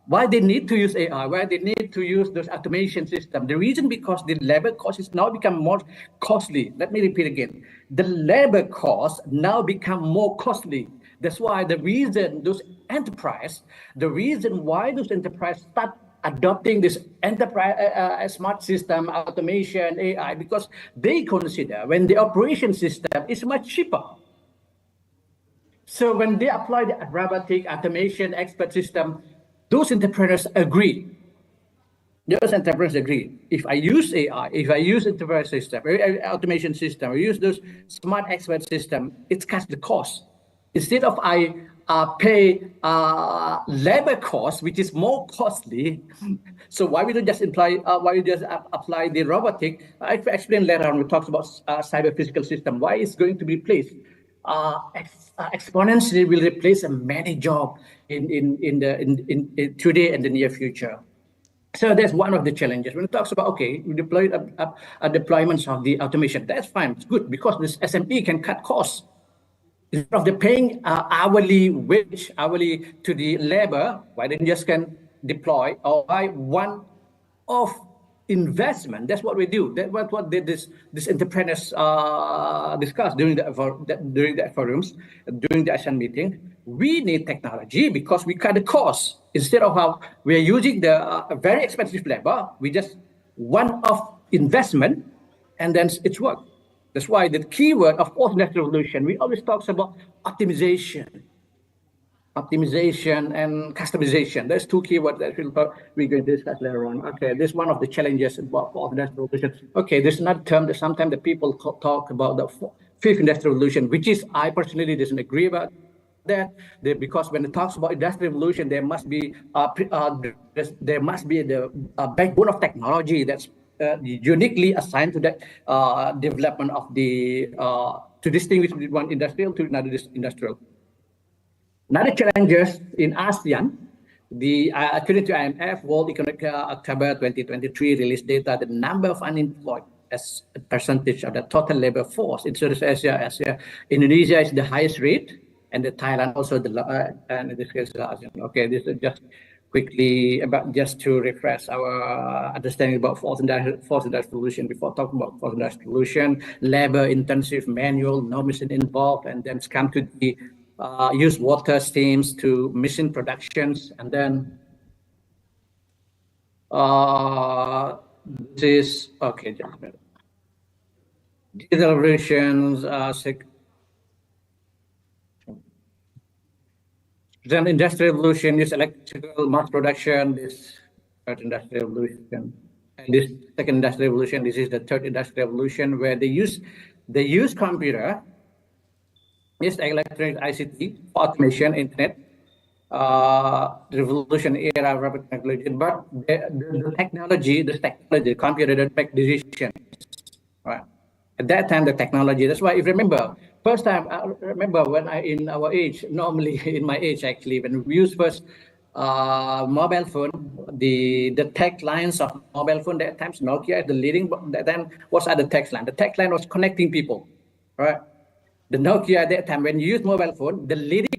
why they need to use AI, why they need to use those automation systems. The reason because the labor cost is now become more costly. Let me repeat again. The labor cost now become more costly. That's why the reason why those enterprises start adopting this enterprise smart system, automation, AI, because they consider when the operation system is much cheaper. So when they apply the robotic automation expert system, those entrepreneurs agree. If I use AI, if I use enterprise system, automation system, or use those smart expert system, it cuts the cost. Instead of I pay labor cost, which is more costly. So why we don't just apply the robotic? I explain later on. We talked about cyber physical system. Why it's going to be replaced? Exponentially will replace many jobs in today and the near future. So that's one of the challenges. When it talks about, we deploy deployments of the automation, that's fine, it's good because this SME can cut costs. Instead of the paying hourly to the labor, why don't you just can deploy or buy one-off investment? That's what we do. That's what this entrepreneurs discussed during the forums, during the ASEAN meeting. We need technology because we cut the cost. Instead of how we are using the very expensive labor, we just one-off investment and then it's work. That's why the keyword of fourth industrial revolution, we always talk about optimization and customization. There's two keywords that we're going to discuss later on. Okay, this is one of the challenges about fourth industrial revolution. Okay, this is another term that sometimes the people talk about the fifth industrial revolution, which is I personally doesn't agree about that. Because when it talks about industrial revolution, there must be the backbone of technology that's uniquely assigned to that development of the to distinguish between one industrial to another industrial. Another challenges in ASEAN, according to IMF World Economic October 2023 released data, the number of unemployed as a percentage of the total labor force in Southeast Asia, Indonesia is the highest rate, and Thailand also and in this case ASEAN. Okay, this is just quickly about just to refresh our understanding about fourth industrial revolution. Before talking about fourth industrial revolution, labor intensive, manual, no machine involved, and then come to the use water steams to machine productions, and then this is okay. Just a minute. Digital revolutions. Then industrial revolution is electrical mass production. This third industrial revolution, and this second industrial revolution. This is the third industrial revolution where they use computer, is electronic ICT, automation, internet, revolution era, rapid technology. But the technology, computer that make decisions, right? At that time, the technology. That's why, if you remember, first time I remember when in our age, normally in my age actually, when we used first mobile phone, the tech lines of mobile phone that times Nokia is the leading. Then what's the text line? The text line was connecting people, right? The Nokia at that time, when you use mobile phone, the leading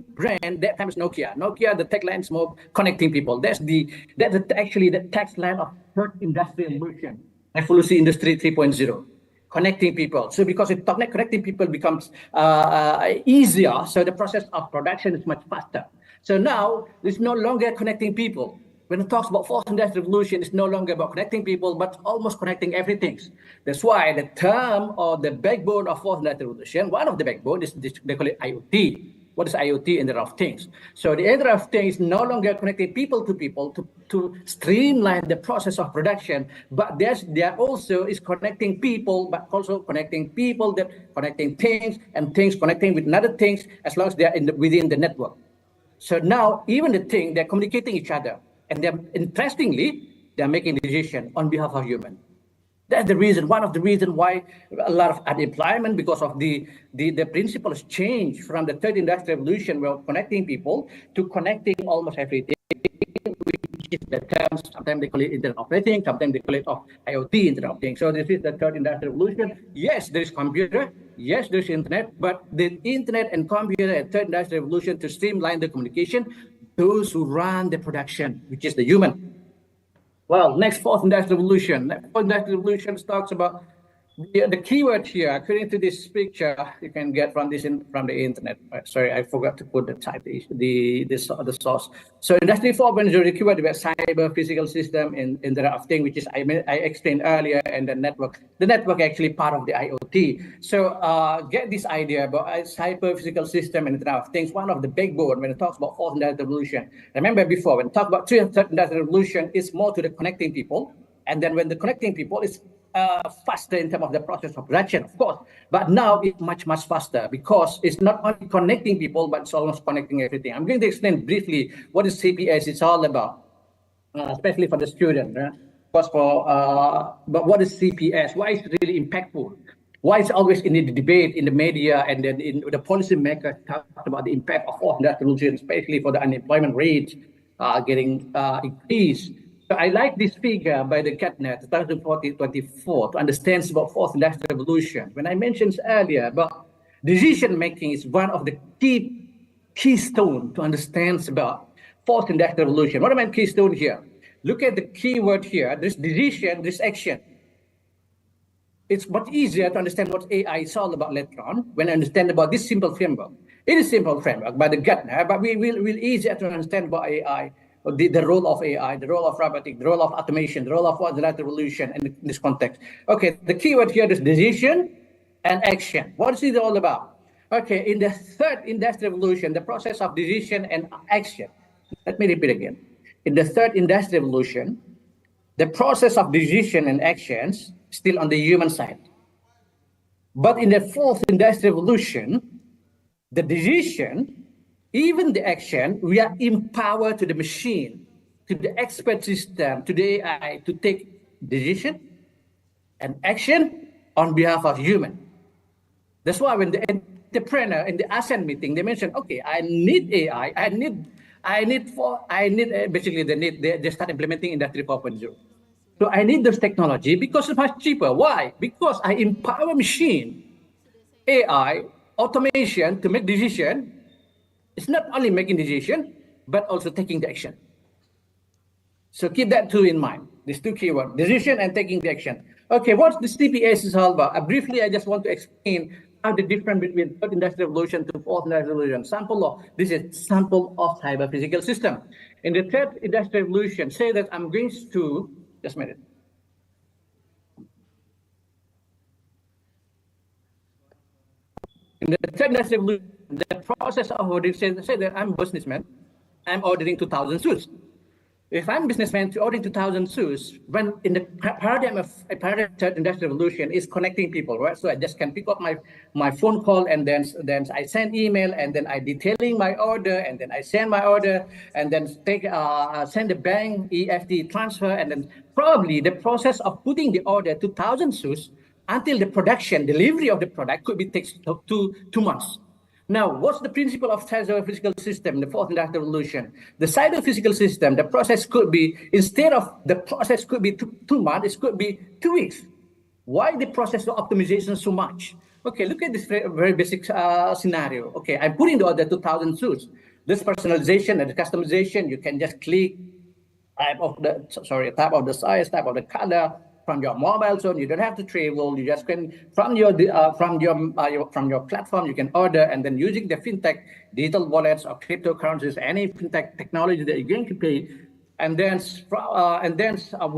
brand that time is Nokia. Nokia, the tech line is more connecting people. That's actually the text line of third industrial revolution, revolution industry 3.0. Connecting people. So because connecting people becomes easier, so the process of production is much faster. So now it's no longer connecting people. When it talks about fourth industrial revolution, it's no longer about connecting people, but almost connecting everything. That's why the term or the backbone of fourth industrial revolution, one of the backbone is this, they call it IoT. What is IoT? Internet of Things. So the Internet of Things is no longer connecting people to streamline the process of production, but there also is connecting people, but also connecting people that connecting things and things connecting with another things as long as they are within the network. So now even the thing, they're communicating each other, and they're interestingly, they're making decision on behalf of human. That's the reason, one of the reasons why a lot of unemployment, because of the principles change from the third industrial revolution, where connecting people to connecting almost everything, which is the terms, sometimes they call it Internet of Everything, sometimes they call it of IoT, Internet of Things. So this is the third industrial revolution. Yes, there is computer, yes, there is internet, but the internet and computer and third industrial revolution to streamline the communication, those who run the production, which is the human. Well, next fourth industrial revolution. Next fourth industrial revolution talks about the keyword here. According to this picture, you can get from this from the internet. Sorry, I forgot to put the type the source. So industry 4.0, the keyword about cyber physical system in Internet of Things, which is I explained earlier, and the network. The network actually part of the IoT. So get this idea about cyber physical system and Internet of Things. One of the backbone when it talks about fourth industrial revolution. Remember before when it talk about third industrial revolution, it's more to the connecting people, and then when the connecting people is faster in terms of the process of production, of course. But now it's much faster because it's not only connecting people, but it's almost connecting everything. I'm going to explain briefly what is CPS is all about, especially for the student. But what is CPS? Why is it really impactful? Why is it always in the debate in the media, and then in the policymakers talk about the impact of fourth industrial revolution, especially for the unemployment rate getting increased. So I like this figure by the Keynote 2024 to understand about fourth industrial revolution. When I mentioned earlier about decision making is one of the keystone to understand about fourth industrial revolution. What am I keystone here? Look at the keyword here. There's decision, there's action. It's much easier to understand what AI is all about later on when I understand about this simple framework. It is simple framework by the Keynote, but we will easier to understand about AI. The role of AI, the role of robotics, the role of automation, the role of fourth industrial revolution in this context. Okay, the keyword here is decision and action. What is it all about? Okay, in the third industrial revolution, the process of decision and action. Let me repeat again. In the third industrial revolution, the process of decision and actions still on the human side. But in the fourth industrial revolution, the decision, even the action, we are empowered to the machine, to the expert system, to the AI to take decision and action on behalf of human. That's why when the entrepreneur in the ASEAN meeting, they mentioned, okay, I need AI, basically they start implementing Industry 4.0. So I need this technology because it's much cheaper. Why? Because I empower machine, AI, automation to make decision. It's not only making decision, but also taking the action. So keep that two in mind. These two keywords, decision and taking the action. Okay, what the CPS is all about? Briefly, I just want to explain how the difference between third industrial revolution to fourth industrial revolution. Sample of, this is sample of cyber physical system. In the third industrial revolution, say that I'm going to, just a minute. In the third industrial revolution, the process of ordering, say that I'm a businessman, I'm ordering 2,000 suits. If I'm a businessman to ordering 2,000 suits, when in the paradigm of a paradigm third industrial revolution is connecting people, right? So I just can pick up my phone call, and then I send email, and then I detailing my order, and then I send my order, and then send the bank EFT transfer, and then probably the process of putting the order 2,000 suits until the production delivery of the product could be takes 2 months. Now, what's the principle of cyber physical system, the fourth industrial revolution? The cyber physical system, the process could be, instead of the process could be 2 months, it could be 2 weeks. Why the process of optimization so much? Okay, look at this very basic scenario. Okay, I'm putting the order 2,000 suits. This personalization and the customization, you can just click type of the size, type of the color, from your mobile phone. You don't have to travel. You just can from your platform you can order, and then using the fintech, digital wallets or cryptocurrencies, any fintech technology that you're going to pay. And then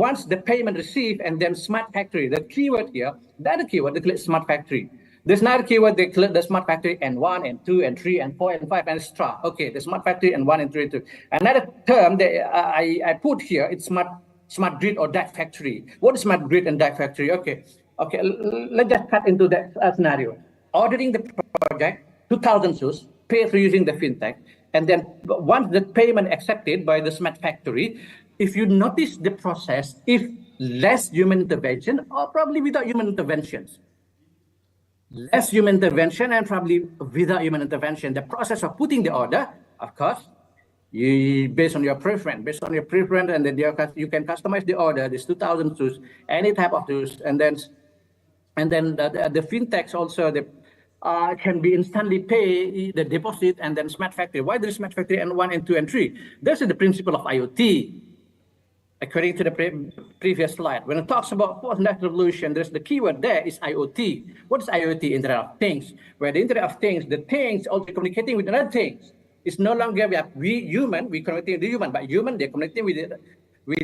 once the payment received, and then smart factory, the keyword here, that keyword, the smart factory. There's not a keyword, they click the smart factory and 1 and 2 and 3 and 4 and 5 and extra. Okay, the smart factory and 1 and 3 and 2. Another term that I put here, it's smart grid or dark factory. What is smart grid and dark factory? Okay, let's just cut into that scenario. Ordering the project, 2,000 SUS, pay through using the fintech. And then once the payment accepted by the smart factory, if you notice the process, if less human intervention or probably without human interventions, less human intervention and probably without human intervention, the process of putting the order, of course, based on your preference, and then you can customize the order, this 2,000 SUS, any type of SUS, and then the fintechs also, can be instantly pay the deposit and then smart factory. Why there is smart factory and 1 and 2 and 3? This is the principle of IoT. According to the previous slide, when it talks about fourth industrial revolution, there's the keyword there is IoT. What is IoT? Internet of Things. Where the Internet of Things, the things also communicating with another things. It's no longer we connecting with the human, but human, they're connecting with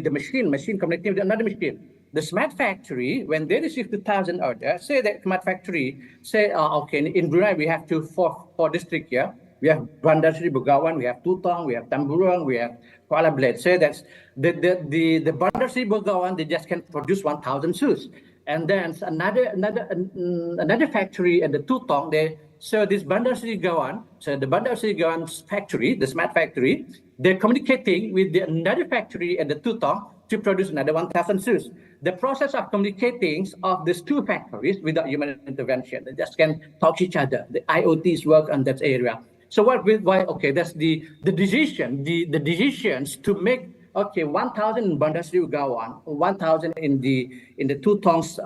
the machine connecting with another machine. The smart factory, when they receive 2,000 orders, say that smart factory, say, okay, in Brunei, we have four districts here. We have Bandar Seri Begawan, we have Tutong, we have Tamburong, we have Kuala Bled. Say that's the Bandar Seri Begawan, they just can produce 1,000 SUS. And then another factory at the Tutong, so this Bandar Seri Begawan, so the Bandar Seri Begawan's factory, the smart factory, they're communicating with another factory at the Tutong to produce another 1,000 SUS. The process of communicating of these two factories without human intervention, they just can talk to each other. The IoTs work on that area. So that's the decisions to make 1,000 in Bandar Seri Begawan, 1,000 in the Tutong's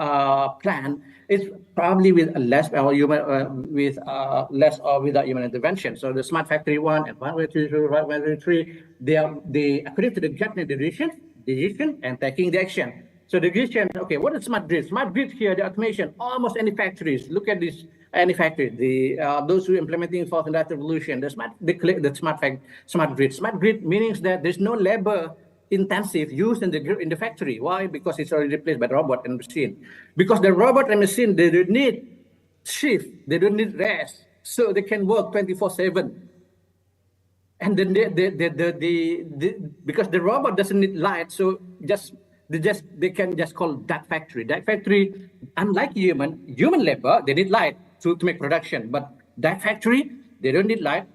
plan is probably with less or less or without human intervention. So the smart factory 1 and 1, 2, 3, they according to the government decision and taking the action. So the decision, what is smart grid? Smart grid here, the automation, almost any factories. Look at this, any factory. Those who are implementing fourth industrial revolution, the smart grid. Smart grid means that there's no labor intensive used in the factory. Why? Because it's already replaced by the robot and machine. Because the robot and machine, they don't need shift, they don't need rest, so they can work 24/7. And then because the robot doesn't need light, so they can just call that factory. That factory, unlike human labor, they need light to make production. But that factory, they don't need light.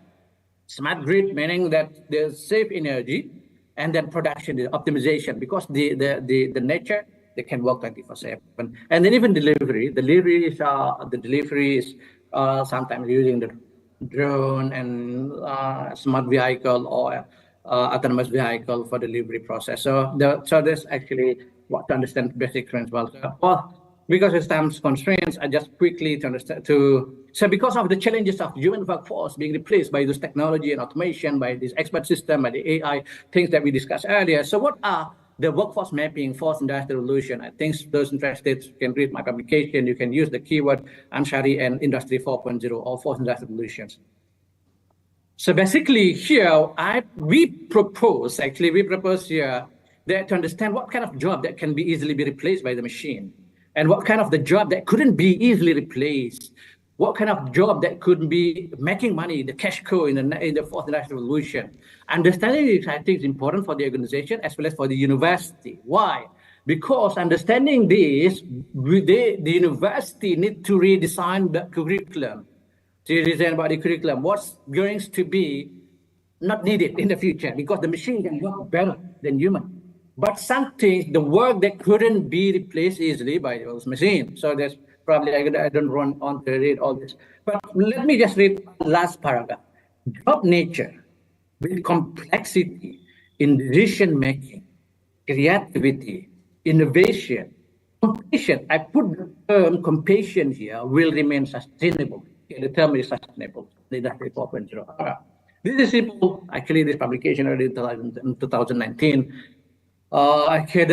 Smart grid meaning that they save energy, and then production, the optimization, because the nature, they can work 24/7. And then even delivery is sometimes using the drone and smart vehicle or autonomous vehicle for delivery process. So there's actually what to understand basic principles. Because of time constraints, I just quickly to understand so because of the challenges of human workforce being replaced by this technology and automation, by this expert system, by the AI things that we discussed earlier. So what are the workforce mapping fourth industrial revolution? I think those interested can read my publication. You can use the keyword Ansari and Industry 4.0 or fourth industrial revolutions. So basically here, we propose here that to understand what kind of job that can be easily be replaced by the machine, and what kind of the job that couldn't be easily replaced, what kind of job that could be making money, the cash cow in the fourth industrial revolution. Understanding this, I think, is important for the organization as well as for the university. Why? Because understanding this, the university need to redesign the curriculum. To redesign about the curriculum, what's going to be not needed in the future, because the machine can work better than human. But something, the work that couldn't be replaced easily by those machines. So there's probably, I don't run on to read all this. But let me just read last paragraph. Job nature with complexity in decision making, creativity, innovation, compassion. I put the term compassion here, will remain sustainable. The term is sustainable. Industry 4.0. This is simple. Actually, this publication early in 2019. Okay,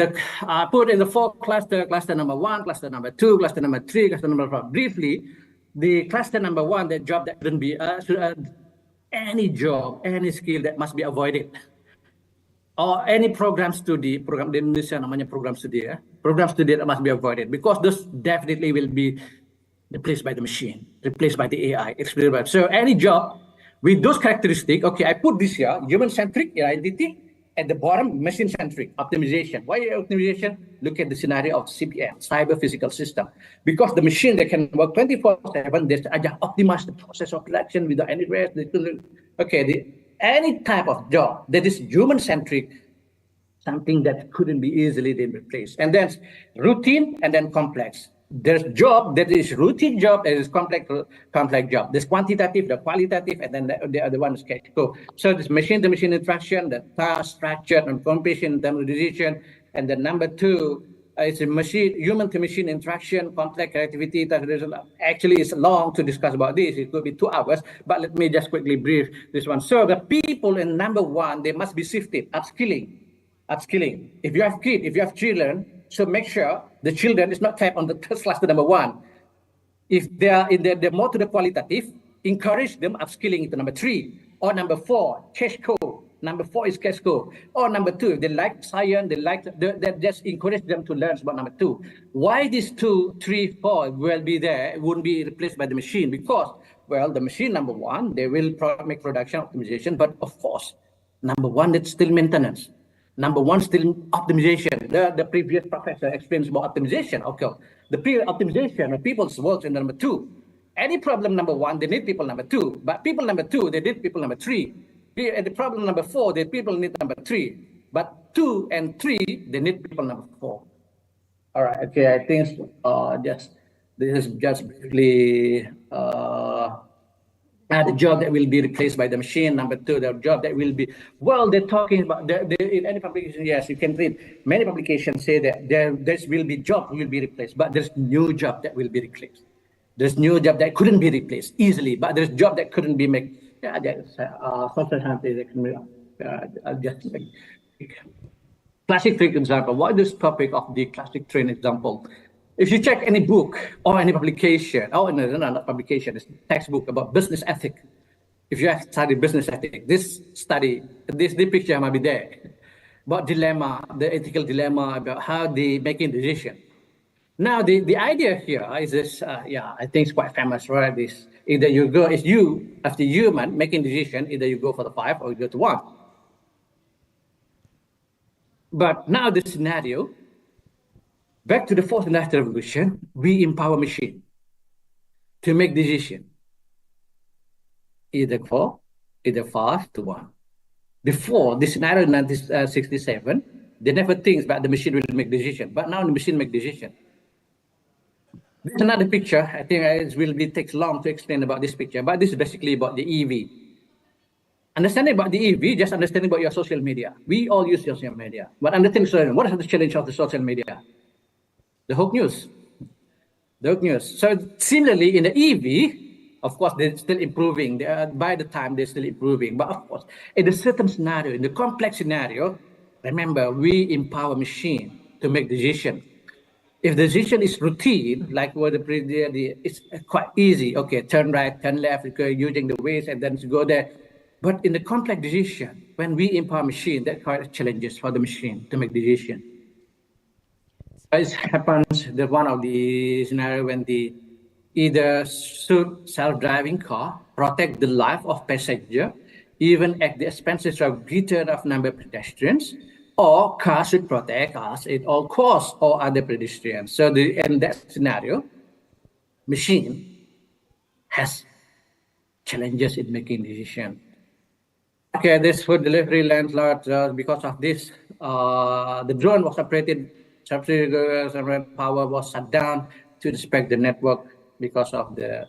I put in the 4 cluster, cluster number 1, cluster number 2, cluster number 3, cluster number 4. Briefly, the cluster number 1, the job that shouldn't be, any job, any skill that must be avoided. Or any program studi, program di Indonesia namanya program studi ya. Program studi that must be avoided because those definitely will be replaced by the machine, replaced by the AI. So any job with those characteristics, okay, I put this here, human-centric identity, at the bottom, machine-centric optimization. Why optimization? Look at the scenario of CPM, cyber physical system. Because the machine, they can work 24/7, they optimize the process of production without any rest. Okay, any type of job that is human-centric, something that couldn't be easily then replaced. And then routine and then complex. There's job that is routine job, there is complex job. There's quantitative, the qualitative, and then the other one is cash flow. So this machine-to-machine interaction, the task structure and completion in terms of decision. And then number 2 is a human-to-machine interaction, complex activity. Actually, it's long to discuss about this. It could be 2 hours, but let me just quickly brief this one. So the people in number 1, they must be shifted, upskilling. If you have kids, if you have children, so make sure the children is not kept on the cluster number 1. If they are they're more to the qualitative, encourage them upskilling into number 3 or number 4, cash co. Number 4 is cash co. Or number 2, if they like science, they just encourage them to learn about number 2. Why these 2, 3, 4 will be there, it wouldn't be replaced by the machine? Because, well, the machine number 1, they will make production optimization, but of course, number 1, it's still maintenance. Number 1, still optimization. The previous professor explains about optimization. Okay, the optimization of people's works in number 2. Any problem number 1, they need people number 2. But people number 2, they need people number 3. And the problem number 4, the people need number 3. But 2 and 3, they need people number 4. All right. Okay, I think this is just briefly the job that will be replaced by the machine. Number 2, the job that will be, well, they're talking about, in any publication, yes, you can read, many publications say that there will be job will be replaced, but there's new job that will be replaced. There's new job that couldn't be replaced easily, but there's job that couldn't be made. Yeah, social science, classic trick example. What is this topic of the classic train example? If you check any book or any publication, not publication, it's textbook about business ethic. If you have studied business ethic, this picture might be there. About dilemma, the ethical dilemma about how they making decision. Now, the idea here is this, I think it's quite famous, right? This, either you go, it's you, as the human making decision, either you go for the 5 or you go to 1. But now the scenario, back to the 4th industrial revolution, we empower machine to make decision. Either 4, either 5 to 1. Before the scenario in 1967, they never think that the machine will make decision, but now the machine make decision. This is another picture. I think it will takes long to explain about this picture, but this is basically about the EV. Understanding about the EV, just understanding about your social media. We all use social media, but understanding what is the challenge of the social media? The hook news. So similarly in the EV, of course, they're still improving. By the time they're still improving, but of course, in a certain scenario, in the complex scenario, remember we empower machine to make decision. If the decision is routine, like what it's quite easy. Okay, turn right, turn left, using the ways, and then go there. But in the complex decision, when we empower machine, that quite challenges for the machine to make decision. It happens that one of the scenario when the either self-driving car protect the life of passenger, even at the expenses of greater enough number of pedestrians, or car should protect us at all costs or other pedestrians. So in that scenario, machine has challenges in making decision. Okay, this food delivery landlord, because of this, the drone was operated, power was shut down to respect the network because of the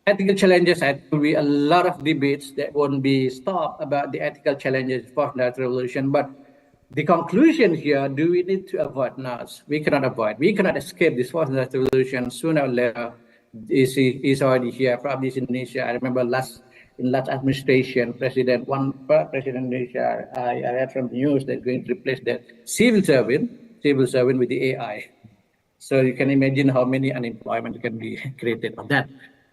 ethical challenges. There will be a lot of debates that won't be stopped about the ethical challenges for that revolution. But the conclusion here, do we need to avoid? No, we cannot avoid. We cannot escape this fourth revolution. Sooner or later, is already here. Probably in Indonesia. I remember last in last administration, President Indonesia, I read from the news that going to replace the civil servant with the AI. So you can imagine how many unemployment can be created on that.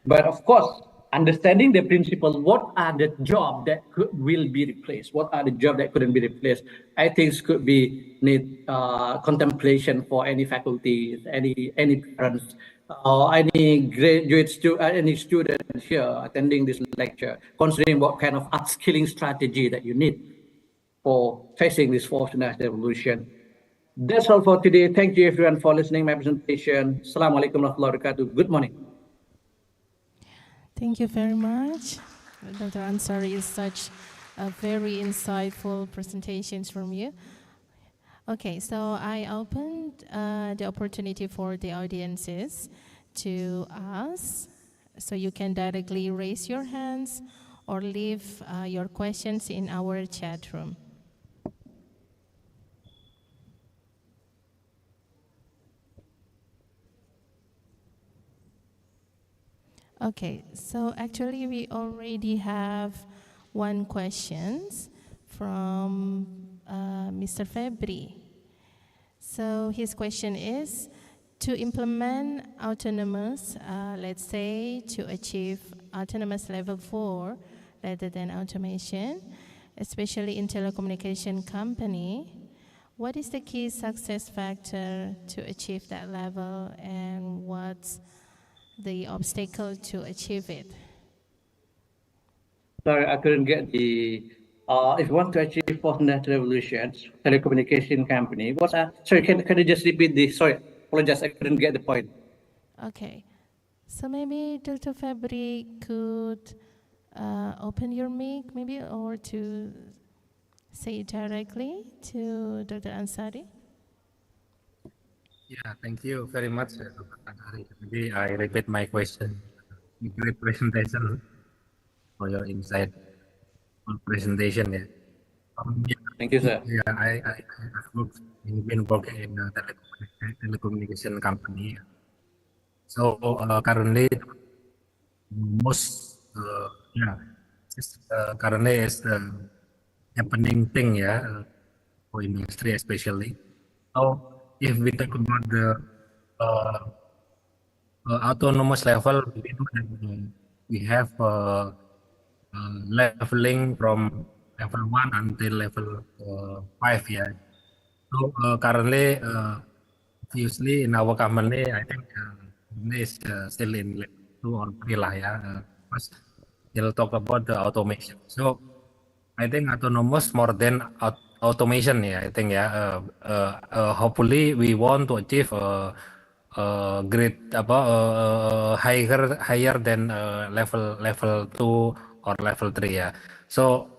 But of course, understanding the principle, what are the jobs that will be replaced? What are the jobs that couldn't be replaced? I think could be need contemplation for any faculty, any parents, or any graduate any student here attending this lecture, considering what kind of upskilling strategy that you need for facing this fourth industrial revolution. That's all for today. Thank you everyone for listening my presentation. Assalamualaikum warahmatullahi wabarakatuh. Good morning. Thank you very much, Dr. Ansari. Is such a very insightful presentations from you. Okay, so I opened the opportunity for the audiences to ask. So you can directly raise your hands or leave your questions in our chat room. Okay, so actually we already have one question from Mr. Febri. So his question is, to implement autonomous, let's say to achieve autonomous level 4 rather than automation, especially in telecommunication company, what is the key success factor to achieve that level, and what's the obstacle to achieve it? Sorry, I couldn't get the. If you want to achieve fourth revolution, telecommunication company, what's sorry? Can you just repeat this? Sorry, apologize, I couldn't get the point. Okay, so maybe Dr. Febri could open your mic, maybe, or to say it directly to Dr. Ansari. Yeah, thank you very much, Dr. Ansari. Maybe I repeat my question. Great presentation for your insight on presentation. Yeah. Thank you, sir. Yeah, I've been working in a telecommunication company. So currently, most currently is the happening thing, for industry especially. So if we talk about the autonomous level, we know that we have leveling from level 1 until level 5. Yeah. So currently, obviously in our company, I think is still in level 2 or 3 lah. Yeah. First, we'll talk about the automation. So I think autonomous more than automation. Yeah, I think hopefully we want to achieve grade higher than level 2 or level 3. Yeah. So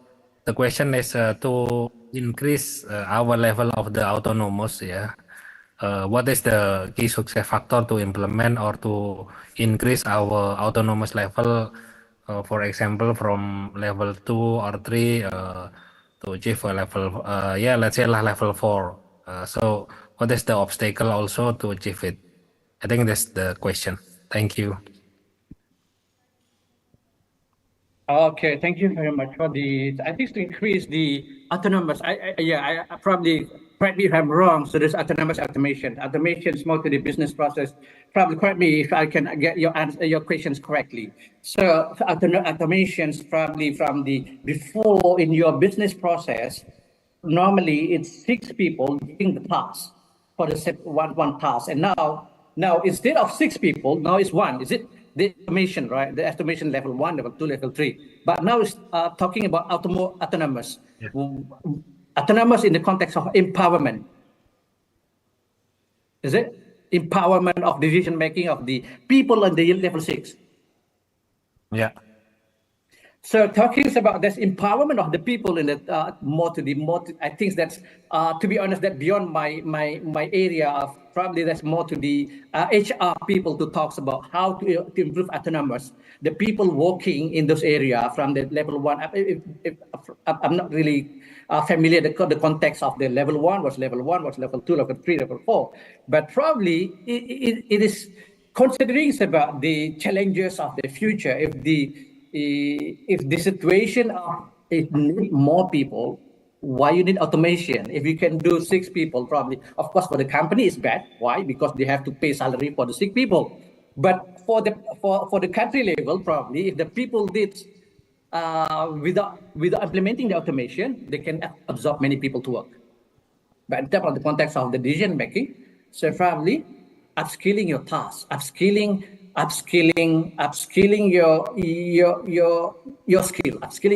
the question is to increase our level of the autonomous. Yeah. What is the key success factor to implement or to increase our autonomous level? For example, from level 2 or 3 to achieve a level, let's say level 4. So what is the obstacle also to achieve it? I think that's the question. Thank you. Okay, thank you very much for the. I think to increase the autonomous. I probably, correct me if I'm wrong. So there's autonomous automation. Automation is more to the business process. Probably correct me if I can get your answer, your questions correctly. So automation is probably from the before in your business process. Normally it's 6 people doing the task for the one task, and now instead of 6 people, now it's 1. Is it? The automation, right? The automation level 1, level 2, level 3. But now it's talking about autonomous. Yeah. Autonomous in the context of empowerment. Is it? Empowerment of decision making of the people on the level 6. Yeah. So talking about this empowerment of the people in the I think that's to be honest, that beyond my area of probably that's more to the HR people to talk about how to improve autonomous. The people working in those areas from the level 1. If I'm not really familiar the context of the level 1 was level 1 was level 2, level 3, level 4, but probably it is considering about the challenges of the future. if the situation of it need more people, why you need automation? If you can do 6 people, probably, of course, for the company it's bad. Why? Because they have to pay salary for the 6 people. But for the country level, probably, if the people did without implementing the automation, they can absorb many people to work. But in terms of the context of the decision making, so probably upskilling your tasks, upskilling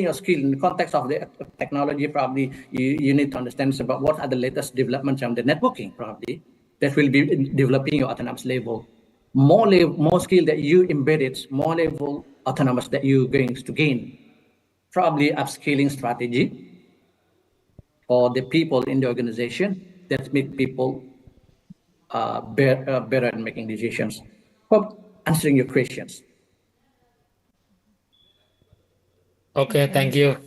your skill in the context of the technology. Probably you need to understand about what are the latest developments on the networking. Probably that will be developing your autonomous level. More skill that you embedded, more level autonomous that you're going to gain. Probably upskilling strategy for the people in the organization that make people better at making decisions. Hope answering your questions. Okay, thank you.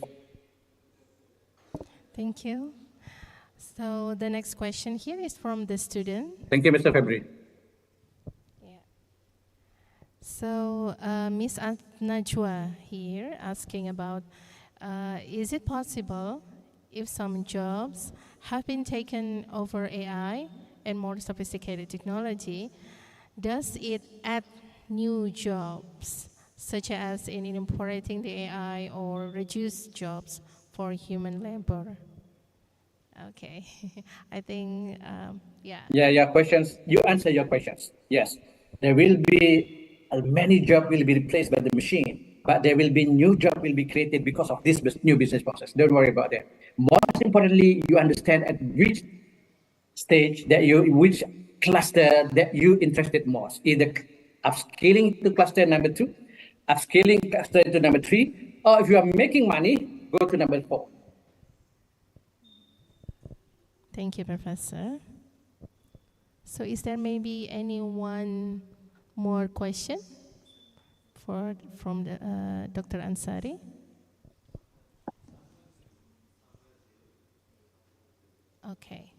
Thank you. So the next question here is from the student. Thank you, Mr. February. So Ms. Najwa here asking about, is it possible if some jobs have been taken over AI and more sophisticated technology, does it add new jobs, such as in incorporating the AI, or reduce jobs for human labor? Okay, I think, yeah. Yeah, your questions, you answer your questions. Yes, there will be many jobs will be replaced by the machine, but there will be new jobs will be created because of this new business process. Don't worry about that. Most importantly, you understand at which stage that which cluster that you interested most. Either upscaling to cluster number 2, upscaling cluster to number 3, or if you are making money, go to number 4. Thank you, Professor. So is there maybe any one more question from Dr. Ansari? Okay.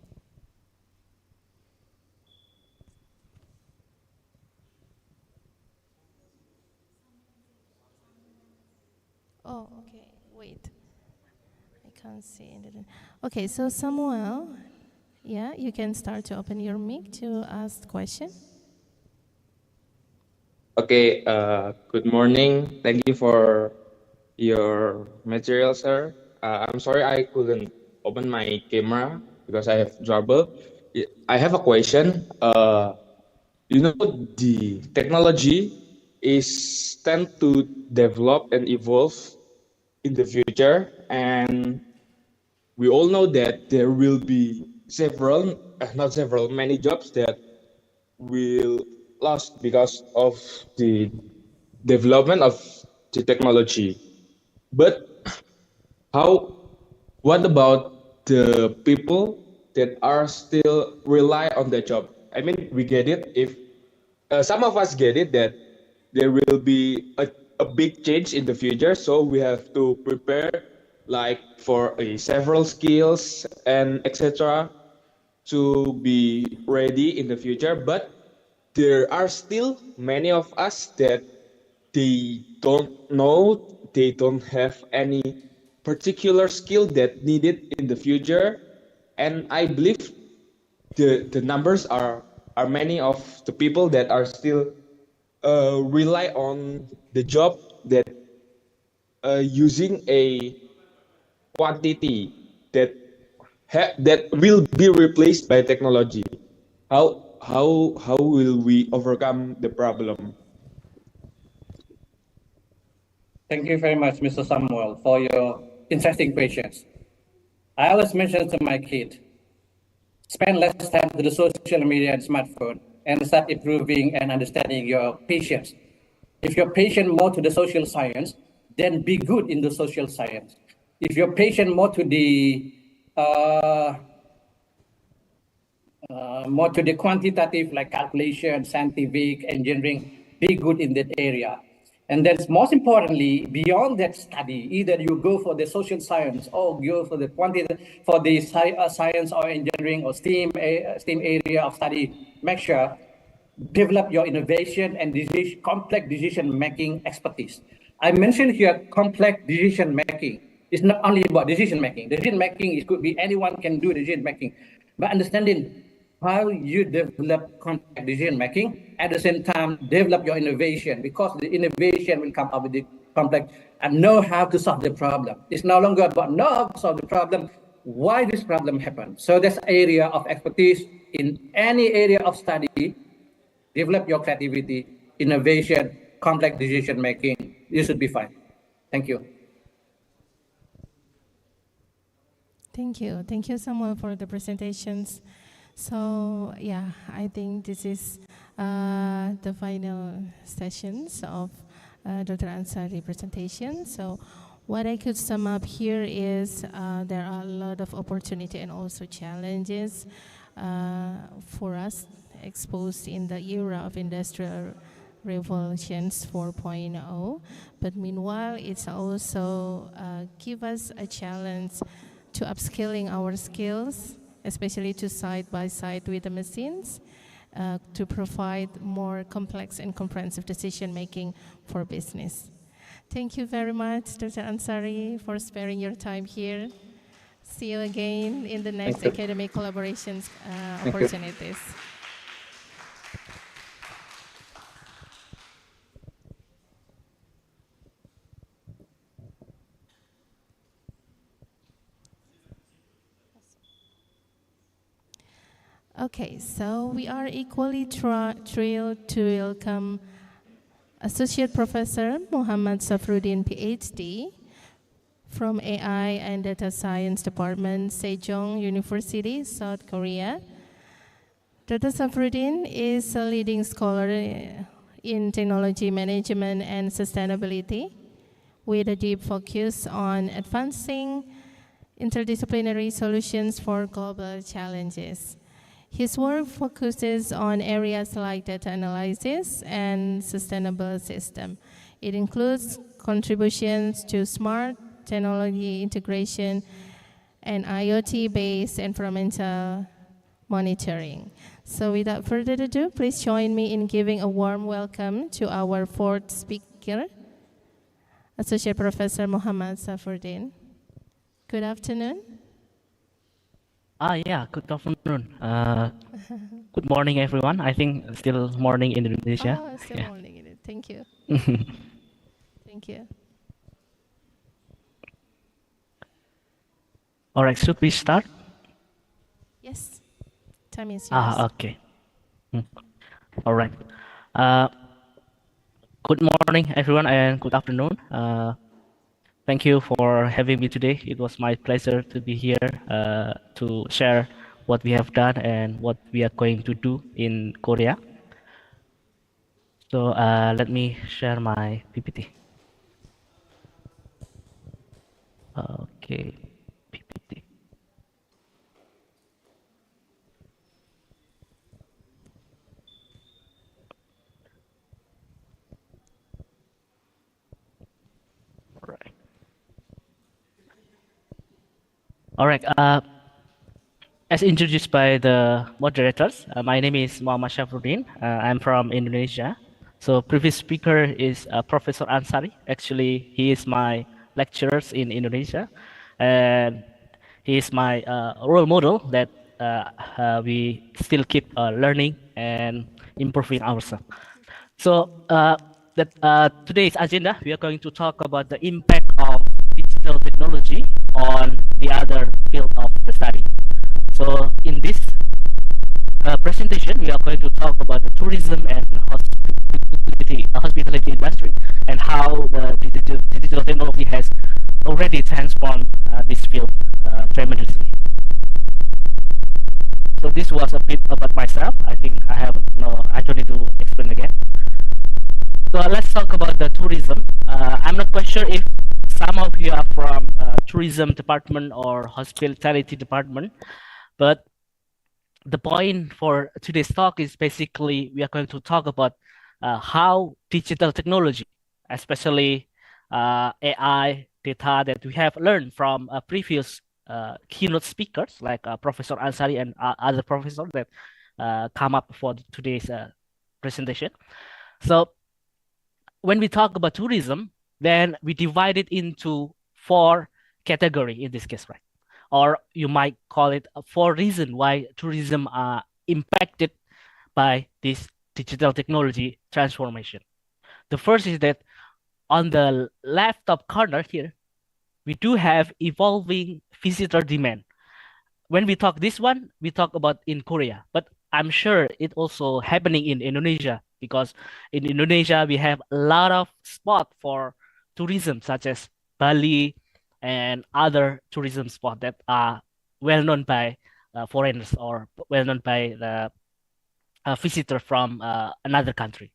Oh, okay. Wait. I can't see it. Okay, so Samuel, yeah, you can start to open your mic to ask the question. Okay, good morning. Thank you for your material, sir. I'm sorry I couldn't open my camera because I have trouble. I have a question. You know, the technology is tend to develop and evolve in the future, and we all know that there will be many jobs that will lost because of the development of the technology. But what about the people that are still rely on the job? I mean, we get it if some of us get it that there will be a big change in the future, so we have to prepare like for several skills and etc. to be ready in the future. But there are still many of us that they don't know, they don't have any particular skill that needed in the future. And I believe the numbers are many of the people that are still rely on the job that using a quantity that that will be replaced by technology. How will we overcome the problem? Thank you very much, Mr. Samuel, for your interesting questions. I always mention to my kid, spend less time to the social media and smartphone and start improving and understanding your patients. If you're patient more to the social science, then be good in the social science. If you're patient more to the quantitative, like calculation, scientific, engineering, be good in that area. And then most importantly, beyond that study, either you go for the social science or go for the science or engineering or STEAM area of study, make sure develop your innovation and complex decision-making expertise. I mentioned here complex decision making. It's not only about decision making. Decision making, it could be anyone can do decision making, but understanding how you develop complex decision making at the same time develop your innovation, because the innovation will come up with the complex and know how to solve the problem. It's no longer about know how to solve the problem, why this problem happened. So that's area of expertise in any area of study. Develop your creativity, innovation, complex decision making. You should be fine. Thank you. Thank you. Thank you, Samuel, for the presentations. So, yeah, I think this is the final sessions of Dr. Ansari presentation. So, what I could sum up here is there are a lot of opportunity and also challenges for us exposed in the era of industrial revolutions 4.0. But meanwhile, it's also give us a challenge to upskilling our skills, especially to side by side with the machines, to provide more complex and comprehensive decision making for business. Thank you very much, Dr. Ansari, for sparing your time here. See you again in the next academic collaborations opportunities. Okay, so we are equally thrilled to welcome Associate Professor Muhammad Safruddin, PhD, from AI and Data Science Department, Sejong University, South Korea. Dr. Safruddin is a leading scholar in technology management and sustainability, with a deep focus on advancing interdisciplinary solutions for global challenges. His work focuses on areas like data analysis and sustainable system. It includes contributions to smart technology integration and IoT-based environmental monitoring. So without further ado, please join me in giving a warm welcome to our fourth speaker, Associate Professor Muhammad Safruddin. Good afternoon. Yeah, good afternoon. Good morning, everyone. I think still morning in Indonesia. Oh, still morning in it. Thank you. Thank you. All right, should we start? Yes. Time is yours. Okay. All right. Good morning, everyone, and good afternoon. Thank you for having me today. It was my pleasure to be here to share what we have done and what we are going to do in Korea. So let me share my PPT. Okay, PPT. All right. As introduced by the moderators, my name is Muhammad Syafruddin. I'm from Indonesia. So previous speaker is Professor Ansari. Actually, he is my lecturer in Indonesia, and he is my role model that we still keep learning and improving ourselves. So today's agenda, we are going to talk about the impact of digital technology on the other field of the study. So in this presentation, we are going to talk about the tourism and hospitality industry and how the digital technology has already transformed this field tremendously. So this was a bit about myself. I think I don't need to explain again. So let's talk about the tourism. I'm not quite sure if some of you are from tourism department or hospitality department, but the point for today's talk is basically we are going to talk about how digital technology, especially AI data that we have learned from previous keynote speakers like Professor Ansari and other professors that come up for today's presentation. So when we talk about tourism, then we divide it into 4 category in this case, right? Or you might call it 4 reasons why tourism are impacted by this digital technology transformation. The first is that on the left top corner here, we do have evolving visitor demand. When we talk this one, we talk about in Korea, but I'm sure it also happening in Indonesia, because in Indonesia we have a lot of spot for tourism such as Bali and other tourism spot that are well known by foreigners or well known by the visitor from another country.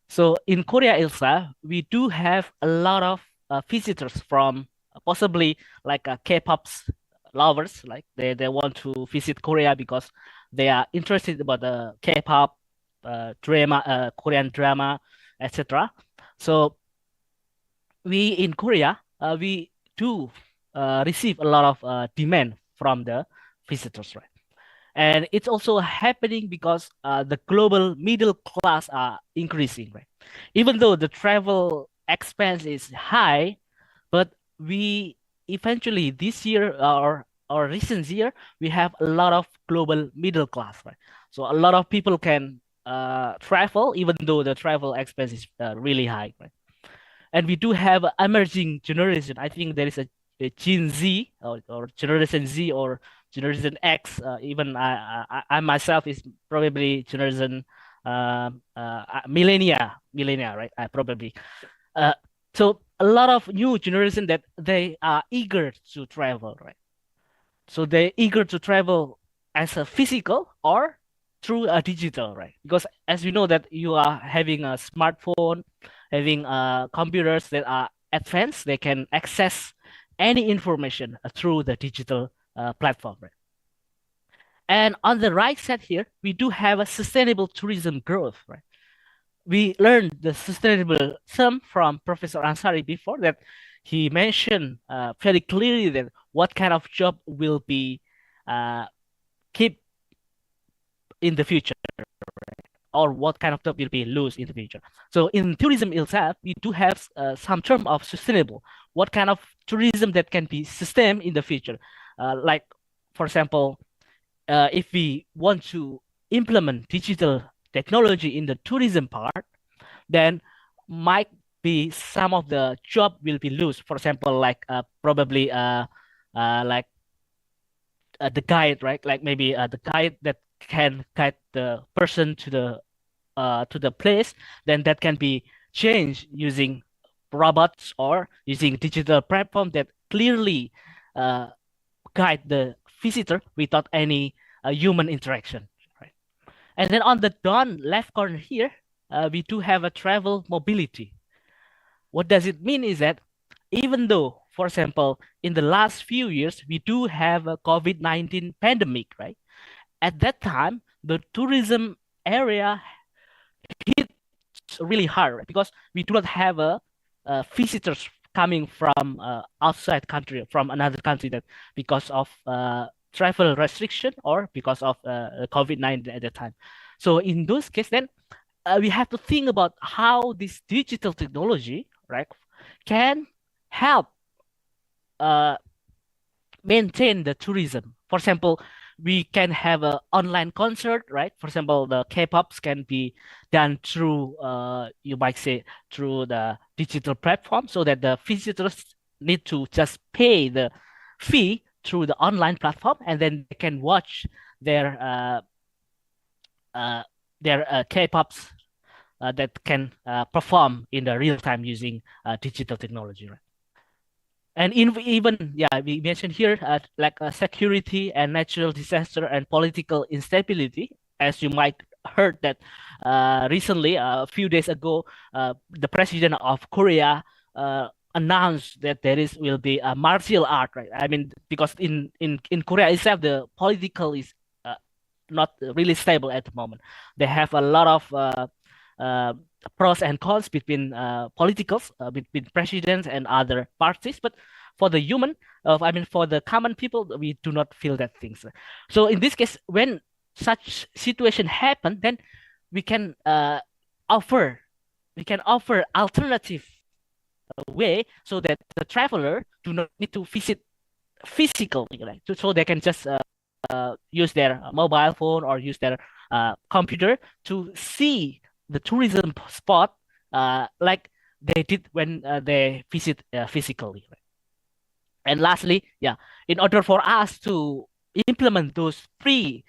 So in Korea itself, we do have a lot of visitors from possibly like K-pop's lovers, like they want to visit Korea because they are interested about the K-pop drama, Korean drama, etc. So we in Korea, we do receive a lot of demand from the visitors, right? And it's also happening because the global middle class are increasing, right? Even though the travel expense is high, but we eventually this year or recent year, we have a lot of global middle class, right? So a lot of people can travel even though the travel expense is really high, right? And we do have emerging generation. I think there is a Gen Z or Generation Z or Generation X. Even I myself is probably Generation millennia, right? I probably. So a lot of new generation that they are eager to travel, right? So they're eager to travel as a physical or through a digital, right? Because as we know that you are having a smartphone, having computers that are advanced, they can access any information through the digital platform, right? And on the right side here, we do have a sustainable tourism growth, right? We learned the sustainable term from Professor Ansari before, that he mentioned very clearly that what kind of job will be keep in the future, right? Or what kind of job will be lose in the future. So in tourism itself, we do have some term of sustainable. What kind of tourism that can be sustained in the future? Like, for example, if we want to implement digital technology in the tourism part, then might be some of the job will be lost. For example, like probably like the guide, right? Like maybe the guide that can guide the person to the place, then that can be changed using robots or using digital platform that clearly guide the visitor without any human interaction, right? And then on the down left corner here, we do have a travel mobility. What does it mean is that even though, for example, in the last few years, we do have a COVID-19 pandemic, right? At that time, the tourism area hit really hard, right? Because we do not have visitors coming from outside country, from another country, that because of travel restriction or because of COVID-19 at that time. So in those cases, then we have to think about how this digital technology, right, can help maintain the tourism. For example, we can have an online concert, right? For example, the K-pops can be done through, you might say, through the digital platform, so that the visitors need to just pay the fee through the online platform, and then they can watch their K-pops that can perform in the real time using digital technology, right? And even, yeah, we mentioned here like security and natural disaster and political instability. As you might heard that recently, a few days ago, the president of Korea announced that will be a martial art, right? I mean, because in Korea itself, the political is not really stable at the moment. They have a lot of pros and cons between politicals, between presidents and other parties. But for the human, I mean, for the common people, we do not feel that things. So in this case, when such situation happen, then we can offer alternative way, so that the traveler do not need to visit physically, right? So they can just use their mobile phone or use their computer to see the tourism spot like they did when they visit physically. Right? And lastly, yeah, in order for us to implement those three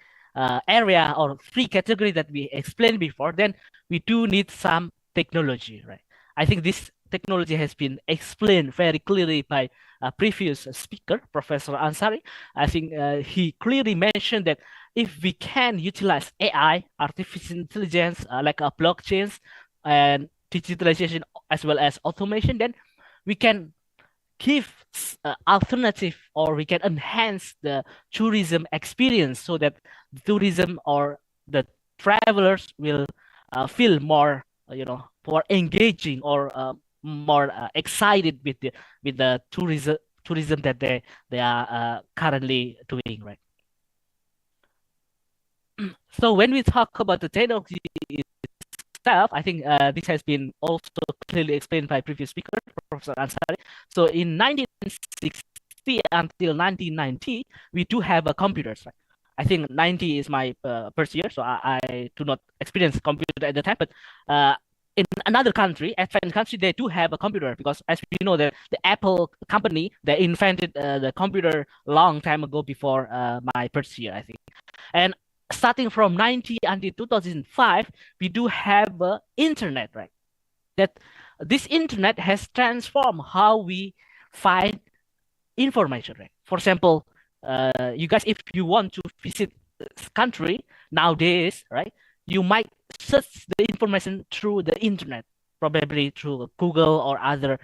area or three category that we explained before, then we do need some technology, right? I think this technology has been explained very clearly by a previous speaker, Professor Ansari. I think he clearly mentioned that if we can utilize AI, artificial intelligence, like blockchains and digitalization as well as automation, then we can give alternative, or we can enhance the tourism experience so that tourism or the travelers will feel more more engaging, or more excited with the tourism that they are currently doing, right? So when we talk about the technology itself, I think this has been also clearly explained by previous speaker, Professor Ansari. So in 1960 until 1990, we do have computers, right? I think 90 is my first year, so I do not experience computer at the time. But in another country, advanced country, they do have a computer, because as we know, the Apple company, they invented the computer long time ago, before my first year, I think. And starting from 90 until 2005, we do have internet, right? That this internet has transformed how we find information, right? For example, you guys, if you want to visit this country nowadays, right, you might search the information through the internet, probably through Google or other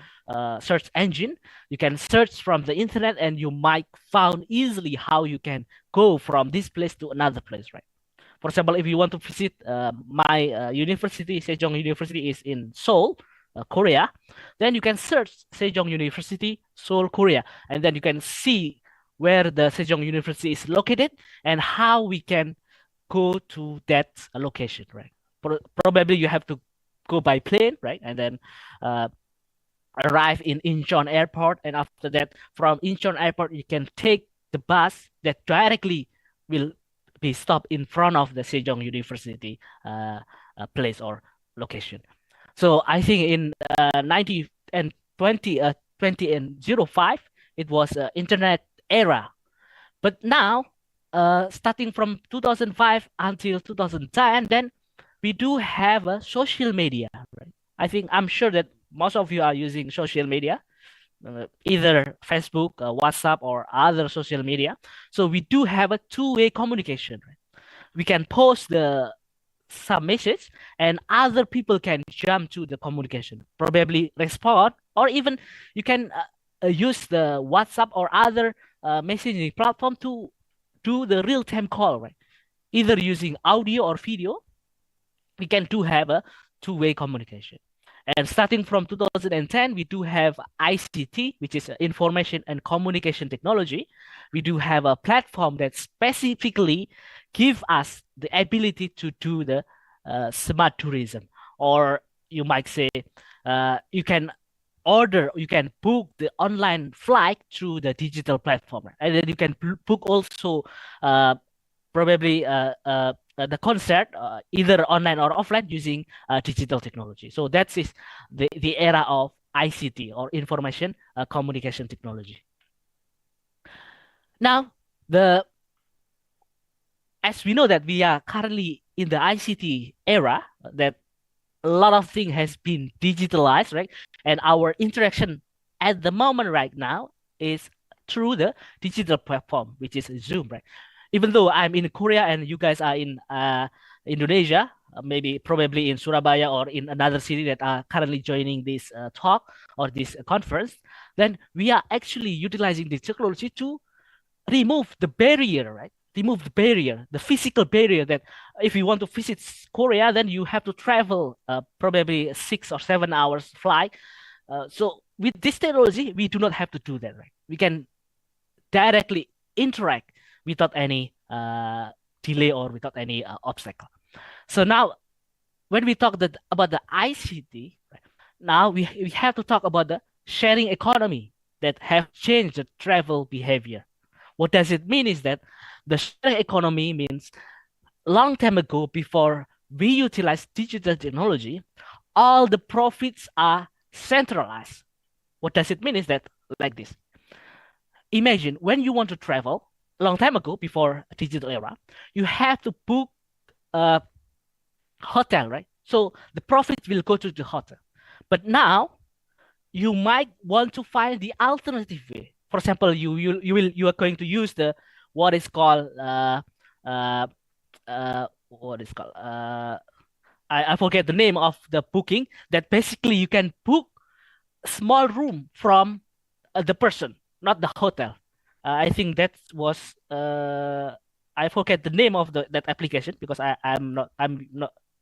search engine. You can search from the internet, and you might find easily how you can go from this place to another place, right? For example, if you want to visit my university, Sejong University is in Seoul, Korea, then you can search Sejong University, Seoul, Korea, and then you can see where the Sejong University is located and how we can go to that location, right? Probably you have to go by plane, right? And then arrive in Incheon Airport, and after that, from Incheon Airport, you can take the bus that directly will be stopped in front of the Sejong University place or location. So I think in 90 and 20 and 05, it was internet era. But now, starting from 2005 until 2010, then we do have a social media, right? I'm sure that most of you are using social media, either Facebook, WhatsApp, or other social media. So we do have a two-way communication, right? We can post some message, and other people can jump to the communication, probably respond, or even you can use the WhatsApp or other messaging platform to do the real-time call, right? Either using audio or video, we can have a two-way communication. And starting from 2010, we do have ICT, which is information and communication technology. We do have a platform that specifically give us the ability to do the smart tourism, or you might say you can book the online flight through the digital platform, and then you can book also probably the concert either online or offline using digital technology. So that is the era of ICT, or information communication technology. Now, as we know that we are currently in the ICT era, that a lot of things has been digitalized, right? And our interaction at the moment right now is through the digital platform, which is Zoom, right? Even though I'm in Korea and you guys are in Indonesia, probably in Surabaya or in another city that are currently joining this talk or this conference, then we are actually utilizing this technology to remove the barrier, right? Remove the barrier, the physical barrier, that if you want to visit Korea, then you have to travel probably 6 or 7 hours flight. So with this technology, we do not have to do that, right? We can directly interact without any delay or without any obstacle. So now, when we talk about the ICT, right, now we have to talk about the sharing economy that have changed the travel behavior. What does it mean is that the sharing economy means long time ago, before we utilize digital technology, all the profits are centralized. What does it mean is that like this. Imagine when you want to travel, long time ago, before digital era, you have to book a hotel, right? So the profit will go to the hotel. But now you might want to find the alternative way. For example, you are going to use the what is called I forget the name of the booking, that basically you can book a small room from the person, not the hotel. I think that was I forget the name of that application because I'm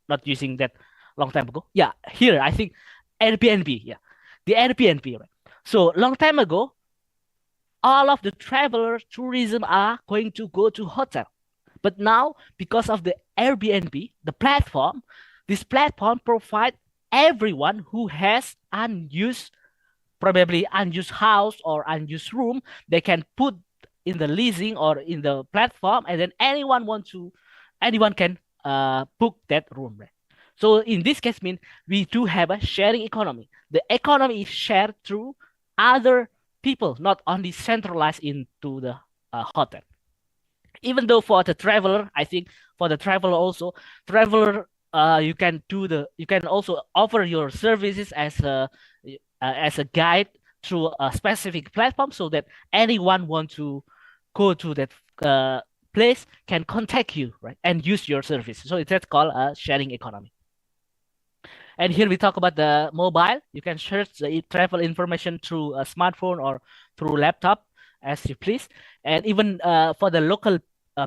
not using that long time ago. Yeah, here I think Airbnb. Yeah, the Airbnb. Right. So long time ago, all of the travelers, tourism are going to go to hotel. But now, because of the Airbnb, the platform, this platform provides everyone who has probably unused house or unused room, they can put in the leasing or in the platform, and then anyone can book that room. Right? So in this case, we do have a sharing economy. The economy is shared through other people, not only centralized into the hotel. Even though for the traveler, I think for the traveler also, you can also offer your services as a guide through a specific platform, so that anyone want to go to that place can contact you, right, and use your service. So that's called a sharing economy. And here we talk about the mobile. You can search the travel information through a smartphone or through laptop as you please. And even for the local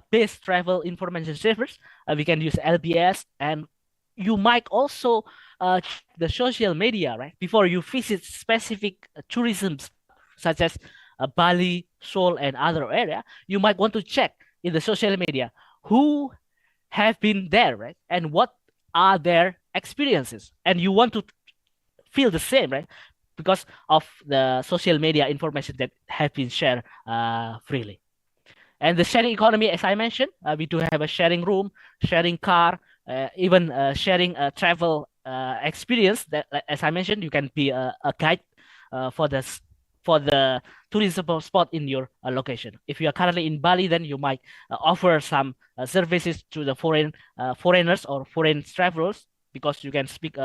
based travel information servers, we can use LBS. And you might also check the social media, right? Before you visit specific tourism such as Bali, Seoul, and other area, you might want to check in the social media who have been there, right? And what are their experiences, and you want to feel the same, right? Because of the social media information that have been shared freely. And the sharing economy, as I mentioned, we do have a sharing room, sharing car, even sharing a travel experience. That, as I mentioned, you can be a guide for the tourism spot in your location. If you are currently in Bali, then you might offer some services to the foreigners or foreign travelers, because you can speak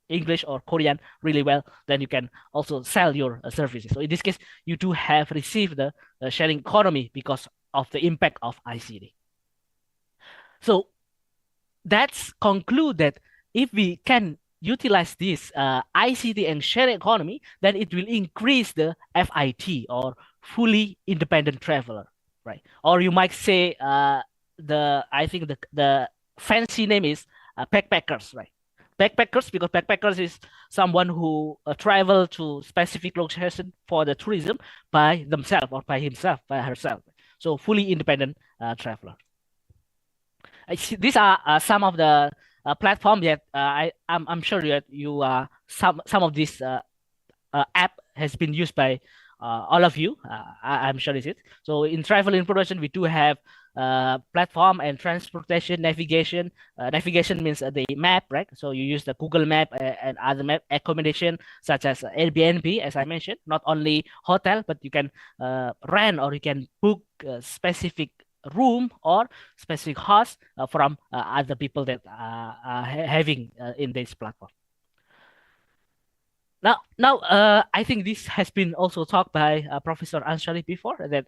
English or Korean really well. Then you can also sell your services. So in this case, you do have received the sharing economy because of the impact of ICT. So that's conclude that if we can utilize this ICT and sharing economy, then it will increase the FIT, or fully independent traveler, right? Or you might say I think the fancy name is backpackers, right? Backpackers, because backpackers is someone who travel to specific location for the tourism by themselves or by himself, by herself. So fully independent traveler. These are some of the platform that I'm sure that you some of this app has been used by all of you. I'm sure it is. So in travel information, we do have platform and transportation navigation. Navigation means the map, right? So you use the Google Map and other map accommodation such as Airbnb, as I mentioned. Not only hotel, but you can rent or you can book a specific room or specific house from other people that are having in this platform. Now, I think this has been also talked by Professor Anshari before, that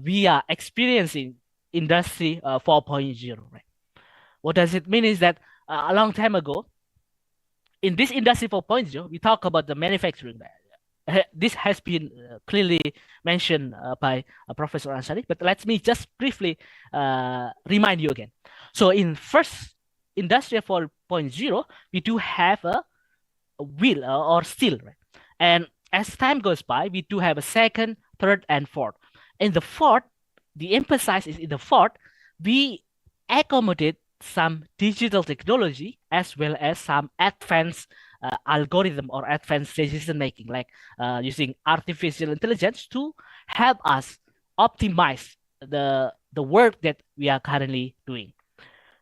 we are experiencing Industry 4.0. Right? What does it mean is that a long time ago, in this Industry 4.0, we talk about the manufacturing. This has been clearly mentioned by Professor Ansari, but let me just briefly remind you again. So in first Industry 4.0, we do have a wheel or steel, right? And as time goes by, we do have a second, third, and fourth. In the fourth, the emphasis is in the fourth, we accommodate some digital technology as well as some advanced algorithm or advanced decision making, like using artificial intelligence to help us optimize the work that we are currently doing.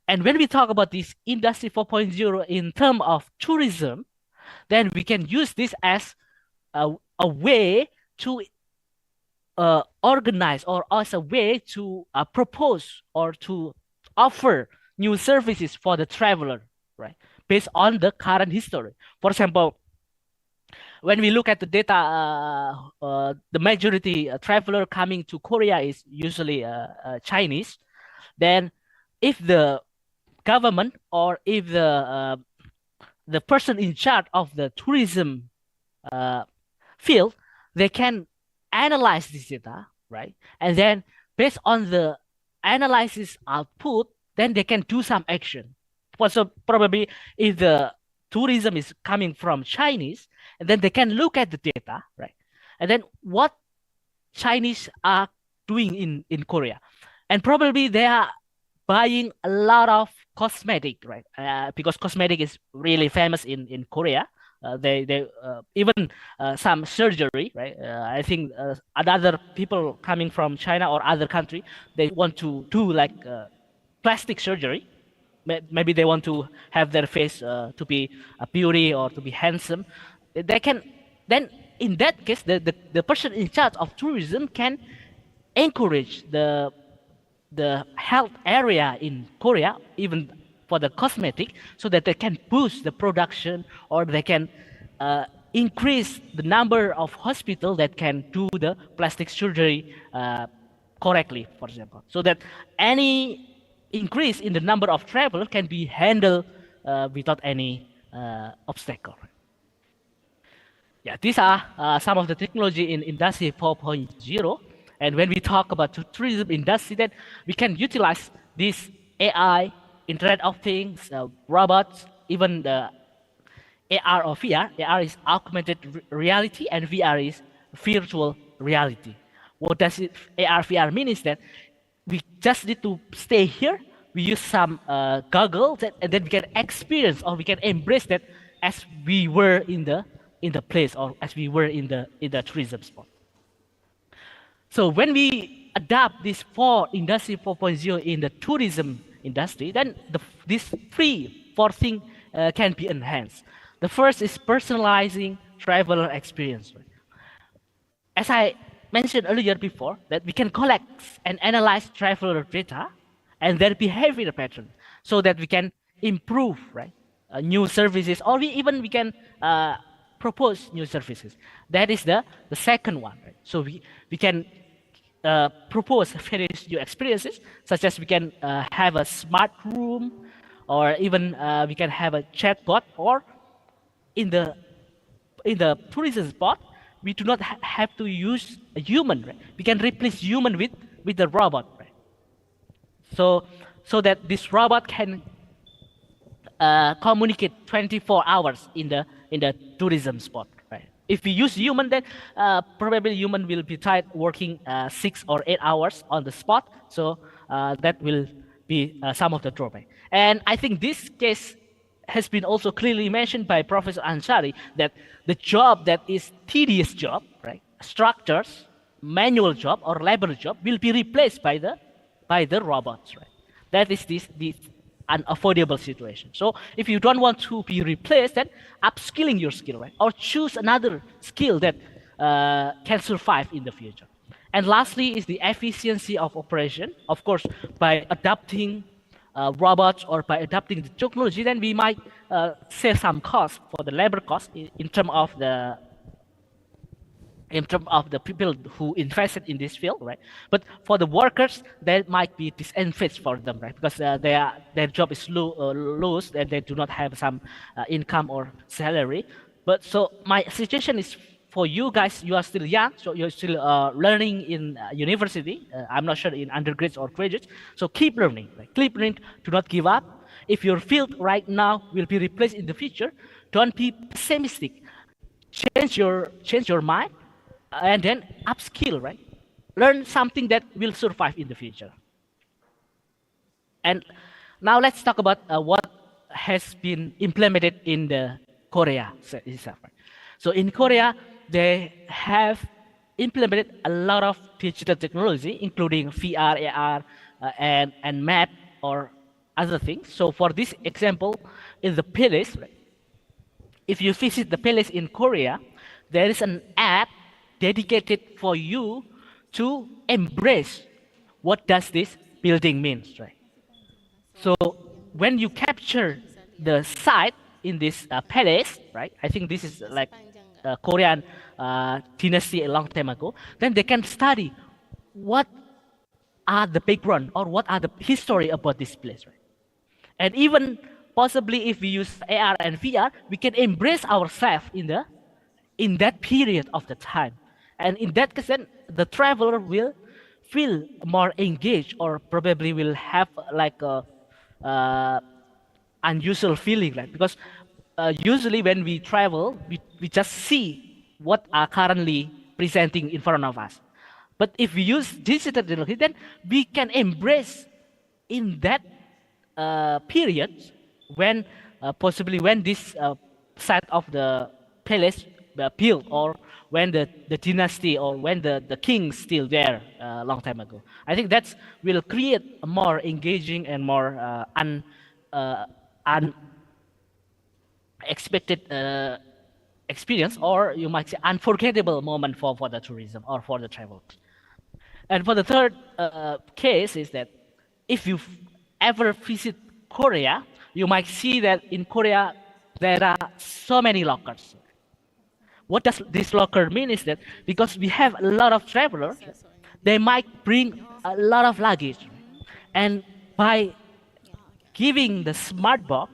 And when we talk about this Industry 4.0 in terms of tourism, then we can use this as a way to organize, or as a way to propose or to offer new services for the traveler, right? Based on the current history. For example, when we look at the data, the majority traveler coming to Korea is usually Chinese. Then if the government, or if the person in charge of the tourism field, they can analyze this data, right? And then based on the analysis output, then they can do some action. So probably if the tourism is coming from Chinese, and then they can look at the data, right? And then what Chinese are doing in Korea. And probably they are buying a lot of cosmetic, right? Because cosmetic is really famous in Korea. They even some surgery, right? I think other people coming from China or other country, they want to do like plastic surgery. Maybe they want to have their face to be a beauty or to be handsome. They can then, in that case, the person in charge of tourism can encourage the health area in Korea, even for the cosmetic, so that they can boost the production, or they can increase the number of hospitals that can do the plastic surgery correctly, for example, so that any increase in the number of travelers can be handled without any obstacle. Yeah, these are some of the technology in Industry 4.0. And when we talk about the tourism industry, then we can utilize this AI, Internet of Things, robots, even the AR or VR. AR is augmented reality, and VR is virtual reality. What does it AR, VR mean is that we just need to stay here. We use some goggles, and then we can experience, or we can embrace that as we were in the place, or as we were in the tourism spot. So when we adapt this Industry 4.0 in the tourism industry, then these four things can be enhanced. The first is personalizing traveler experience. As I mentioned earlier before, that we can collect and analyze traveler data and their behavior pattern, so that we can improve, right, new services, or we can propose new services. That is the second one. Right? So we can propose various new experiences, such as we can have a smart room, or even we can have a chatbot, or in the tourism spot, we do not have to use a human. Right? We can replace human with the robot. Right? So that this robot can communicate 24 hours in the tourism spot. Right? If we use human, then probably human will be tired working 6 or 8 hours on the spot. So that will be some of the drawback. And I think this case has been also clearly mentioned by Professor Ansari, that the job that is tedious job, right, structures, manual job or labor job, will be replaced by the robots. Right? That is this unaffordable situation. So if you don't want to be replaced, then upskilling your skill, right, or choose another skill that can survive in the future. And lastly is the efficiency of operation. Of course, by adapting robots or by adapting the technology, then we might save some cost for the labor cost in terms of the people who invested in this field, right? But for the workers, there might be disadvantage for them, right? Because their job is loose, and they do not have some income or salary. But so my suggestion is, for you guys, you are still young, so you're still learning in university. I'm not sure in undergraduates or graduates. So keep learning, right? Keep learning. Do not give up. If your field right now will be replaced in the future, don't be pessimistic. Change your mind, and then upskill, right? Learn something that will survive in the future. And now let's talk about what has been implemented in the Korea itself. Right? So in Korea, they have implemented a lot of digital technology, including VR, AR, and map or other things. So for this example, in the palace, right? If you visit the palace in Korea, there is an app dedicated for you to embrace what does this building means, right? So when you capture the site in this palace, right? I think this is like Korean dynasty a long time ago. Then they can study what are the background or what are the history about this place, right? And even possibly if we use AR and VR, we can embrace ourselves in that period of the time. And in that case, then the traveler will feel more engaged or probably will have like a unusual feeling, right? Because usually when we travel, we just see what are currently presenting in front of us. But if we use digital technology, then we can embrace in that period when possibly when this site of the palace built, or when the dynasty or when the king still there a long time ago. I think that will create a more engaging and more unexpected experience, or you might say unforgettable moment for the tourism or for the travel. And for the third case is that if you ever visit Korea, you might see that in Korea there are so many lockers. What does this locker mean is that because we have a lot of travelers, they might bring a lot of luggage. And by giving the smart box,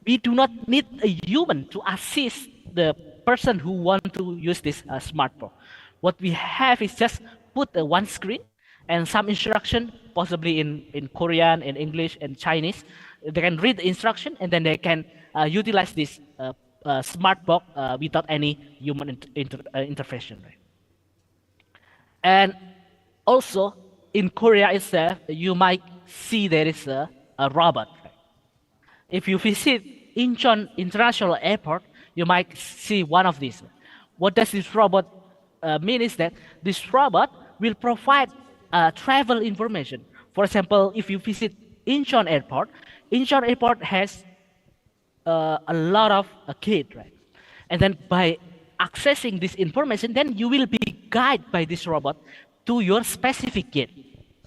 we do not need a human to assist the person who want to use this smart box. What we have is just put one screen and some instruction, possibly in Korean, in English, and Chinese. They can read the instruction and then they can utilize this smart box without any human intervention. Right? And also in Korea itself, you might see there is a robot. Right? If you visit Incheon International Airport, you might see one of these. What does this robot mean is that this robot will provide travel information. For example, if you visit Incheon Airport has a lot of gate, right? And then by accessing this information, then you will be guided by this robot to your specific gate,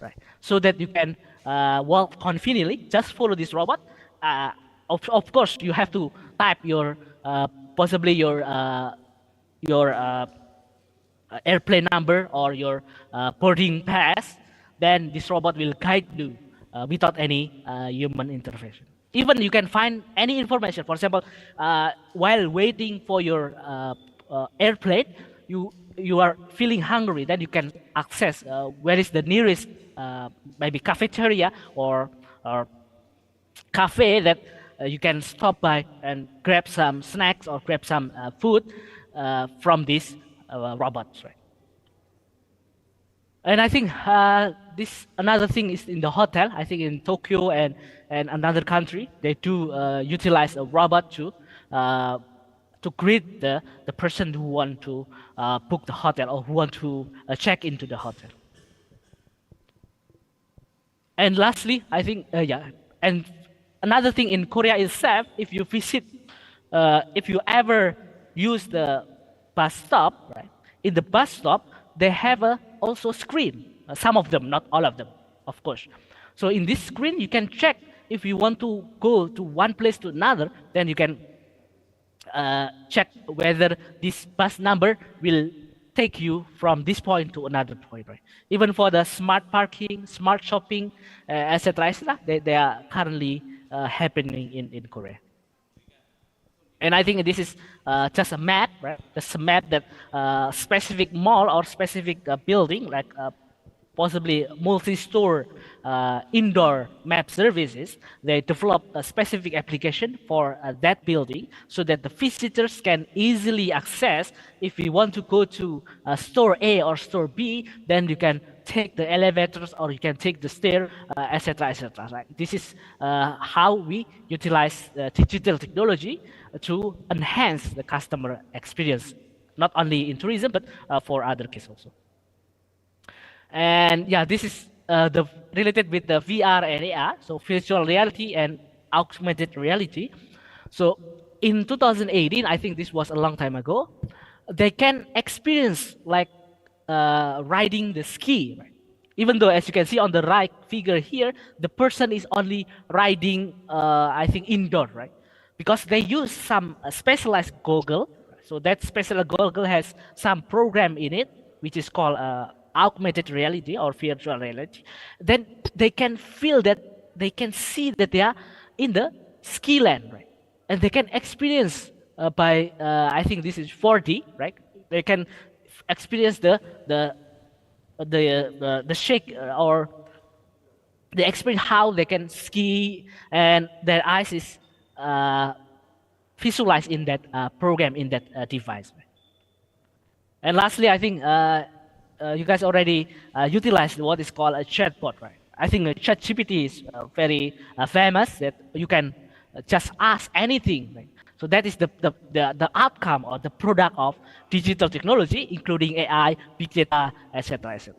right? So that you can walk conveniently, just follow this robot. Of course, you have to type your possibly your airplane number or your boarding pass. Then this robot will guide you without any human intervention. Even you can find any information. For example, while waiting for your airplane, you are feeling hungry. Then you can access where is the nearest maybe cafeteria or cafe that you can stop by and grab some snacks or grab some food from these robots, right? And I think this another thing is in the hotel. I think in Tokyo and another country, they do utilize a robot to greet the person who want to book the hotel or who want to check into the hotel. And lastly, I think and another thing in Korea itself, if you visit, if you ever use the bus stop, right? In the bus stop, they have also screen. Some of them, not all of them, of course. So in this screen, you can check if you want to go to one place to another. Then you can check whether this bus number will take you from this point to another point. Right? Even for the smart parking, smart shopping, etc., they are currently happening in Korea. And I think this is just a map, right? Just a map that specific mall or specific building, like possibly multi-store indoor map services. They develop a specific application for that building so that the visitors can easily access. If you want to go to store A or store B, then you can take the elevators or you can take the stair, etc., etc. Right? This is how we utilize digital technology to enhance the customer experience, not only in tourism, but for other cases also. And yeah, this is related with the VR and AR, so virtual reality and augmented reality. So in 2018, I think this was a long time ago, they can experience like riding the ski, right? Even though, as you can see on the right figure here, the person is only riding, I think, indoor, right? Because they use some specialized goggle. So that special goggle has some program in it, which is called augmented reality or virtual reality. Then they can feel that, they can see that they are in the ski land, right? And they can experience by, I think this is 4D, right? They can experience the shake or they experience how they can ski, and their eyes is visualized in that program, in that device. And lastly, I think you guys already utilized what is called a chatbot, right? I think ChatGPT is very famous, that you can just ask anything, right? So that is the outcome or the product of digital technology, including AI, big data, etc., etc.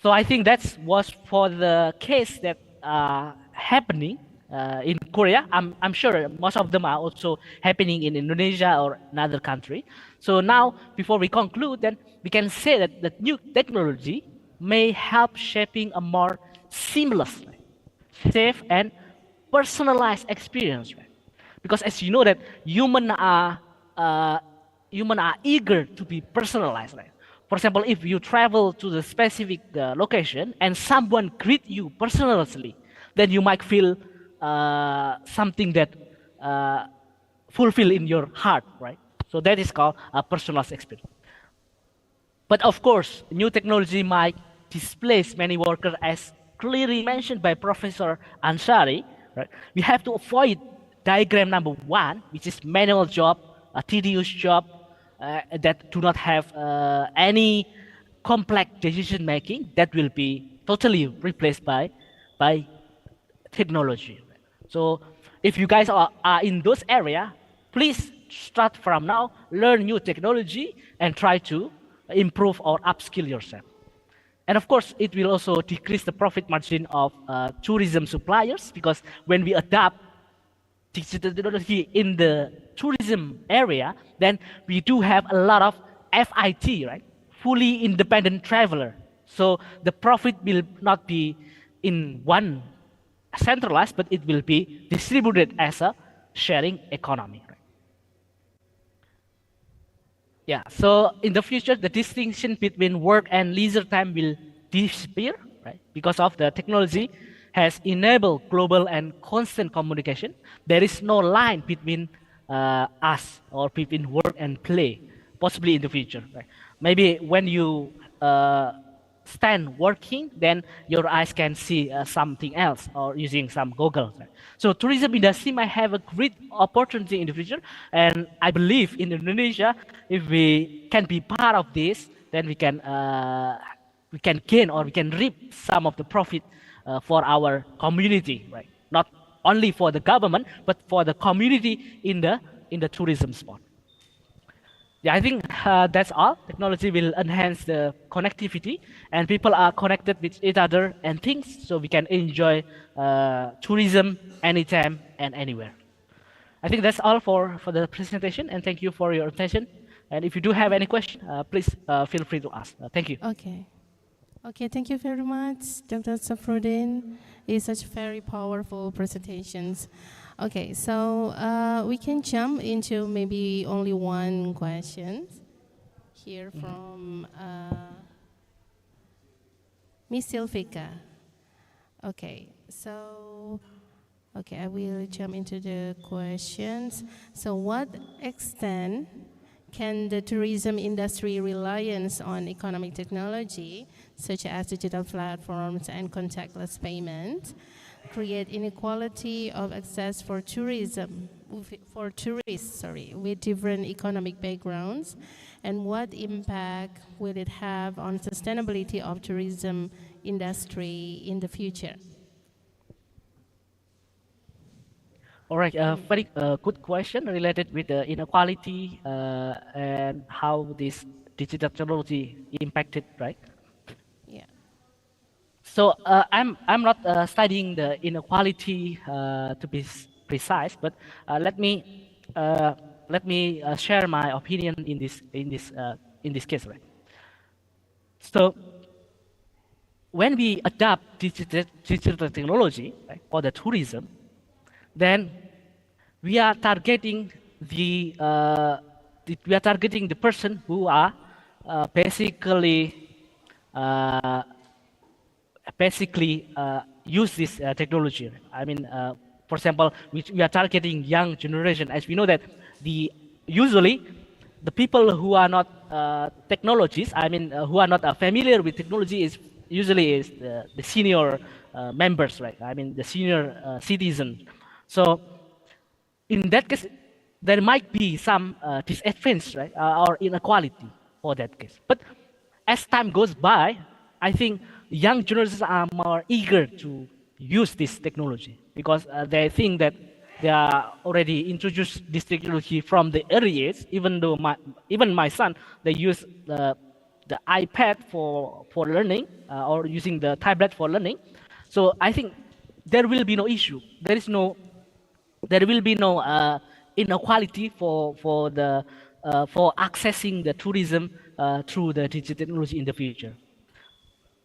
So I think that was for the case that happening in Korea. I'm sure most of them are also happening in Indonesia or another country. So now, before we conclude, then we can say that the new technology may help shaping a more seamless, safe, and personalized experience. Right? Because as you know that human are eager to be personalized. Right? For example, if you travel to the specific location and someone greet you personally, then you might feel something that fulfill in your heart, right? So that is called a personalized experience. But of course, new technology might displace many workers, as clearly mentioned by Professor Ansari. Right? We have to avoid diagram number 1, which is manual job, a tedious job that do not have any complex decision making, that will be totally replaced by technology. So if you guys are in those areas, please start from now, learn new technology, and try to improve or upskill yourself. And of course, it will also decrease the profit margin of tourism suppliers, because when we adopt digital technology in the tourism area, then we do have a lot of FIT, right? Fully independent traveler. So the profit will not be in one centralized, but it will be distributed as a sharing economy. Right? Yeah, so in the future, the distinction between work and leisure time will disappear, right? Because of the technology has enabled global and constant communication. There is no line between us or between work and play, possibly in the future. Right? Maybe when you stand working, then your eyes can see something else, or using some goggles. Right? So tourism industry might have a great opportunity in the future, and I believe in Indonesia, if we can be part of this, then we can gain or we can reap some of the profit for our community, right? Not only for the government, but for the community in the tourism spot. Yeah, I think that's all. Technology will enhance the connectivity, and people are connected with each other and things, so we can enjoy tourism anytime and anywhere. I think that's all for the presentation, and thank you for your attention. And if you do have any question, please feel free to ask. Thank you. Okay, thank you very much, Dr. Safruddin. It's such very powerful presentations. Okay, so we can jump into maybe only one question here from Miss Silvika. Okay, so I will jump into the questions. So what extent Can the tourism industry reliance on economic technology, such as digital platforms and contactless payment, create inequality of access for tourists with different economic backgrounds? And what impact will it have on sustainability of tourism industry in the future? All right, very good question related with the inequality and how this digital technology impacted, right? Yeah. So I'm not studying the inequality to be precise, but let me share my opinion in this case, right? So when we adopt digital technology, right, for the tourism, then we are targeting the person who are basically use this technology. I mean, for example, we are targeting young generation, as we know that usually the people who are not technologists, I mean, who are not familiar with technology is usually the senior members, right? I mean, the senior citizen. So in that case, there might be some disadvantage, right, or inequality for that case. But as time goes by, I think young journalists are more eager to use this technology because they think that they are already introduced this technology from the early age. Even though even my son, they use the iPad for learning or using the tablet for learning. So I think there will be no issue. There will be no inequality for accessing the tourism through the digital technology in the future.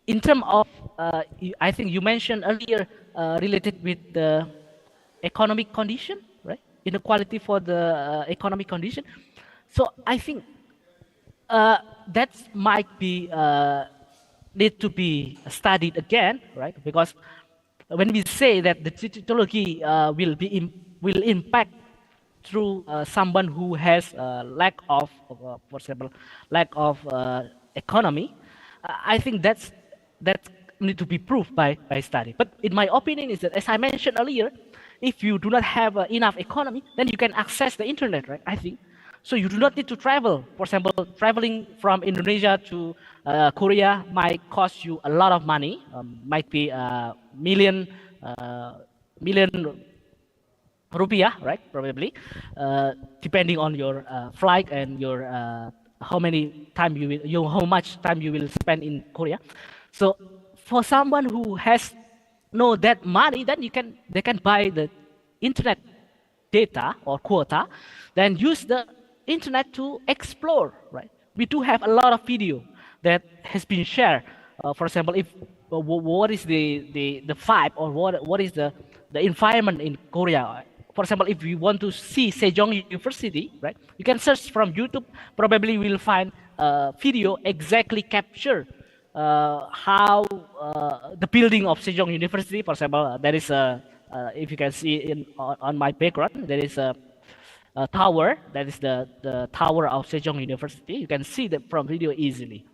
In terms of, I think you mentioned earlier related with the economic condition, right? Inequality for the economic condition. So I think that might be need to be studied again, right? Because when we say that the technology will impact through someone who has lack of, for example, lack of economy, I think that need to be proved by study. But in my opinion is that, as I mentioned earlier, if you do not have enough economy, then you can access the internet, right? I think. So you do not need to travel. For example, traveling from Indonesia to Korea might cost you a lot of money, might be million rupiah, right? Probably, depending on your flight and your how much time you will spend in Korea. So for someone who has no that money, then they can buy the internet data or quota, then use the internet to explore, right? We do have a lot of video that has been shared. For example, if what is the vibe or what is the environment in Korea? For example, if you want to see Sejong University, right? You can search from YouTube. Probably will find a video exactly capture how the building of Sejong University. For example, there is a if you can see on my background, there is a tower. That is the tower of Sejong University. You can see that from video easily.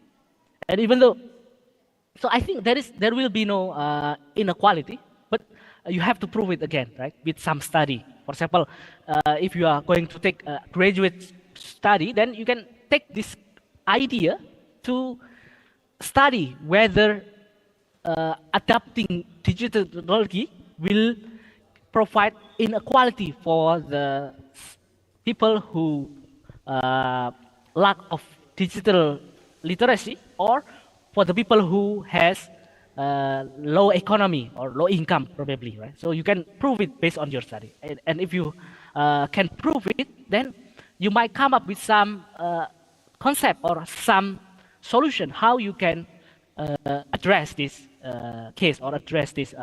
And even though, so I think there will be no inequality, but you have to prove it again, right? With some study. For example, if you are going to take a graduate study, then you can take this idea to study whether adapting digital technology will provide inequality for the people who lack of digital literacy, or for the people who has low economy or low income, probably, right? So you can prove it based on your study, and if you can prove it, then you might come up with some concept or some solution how you can address this case or address this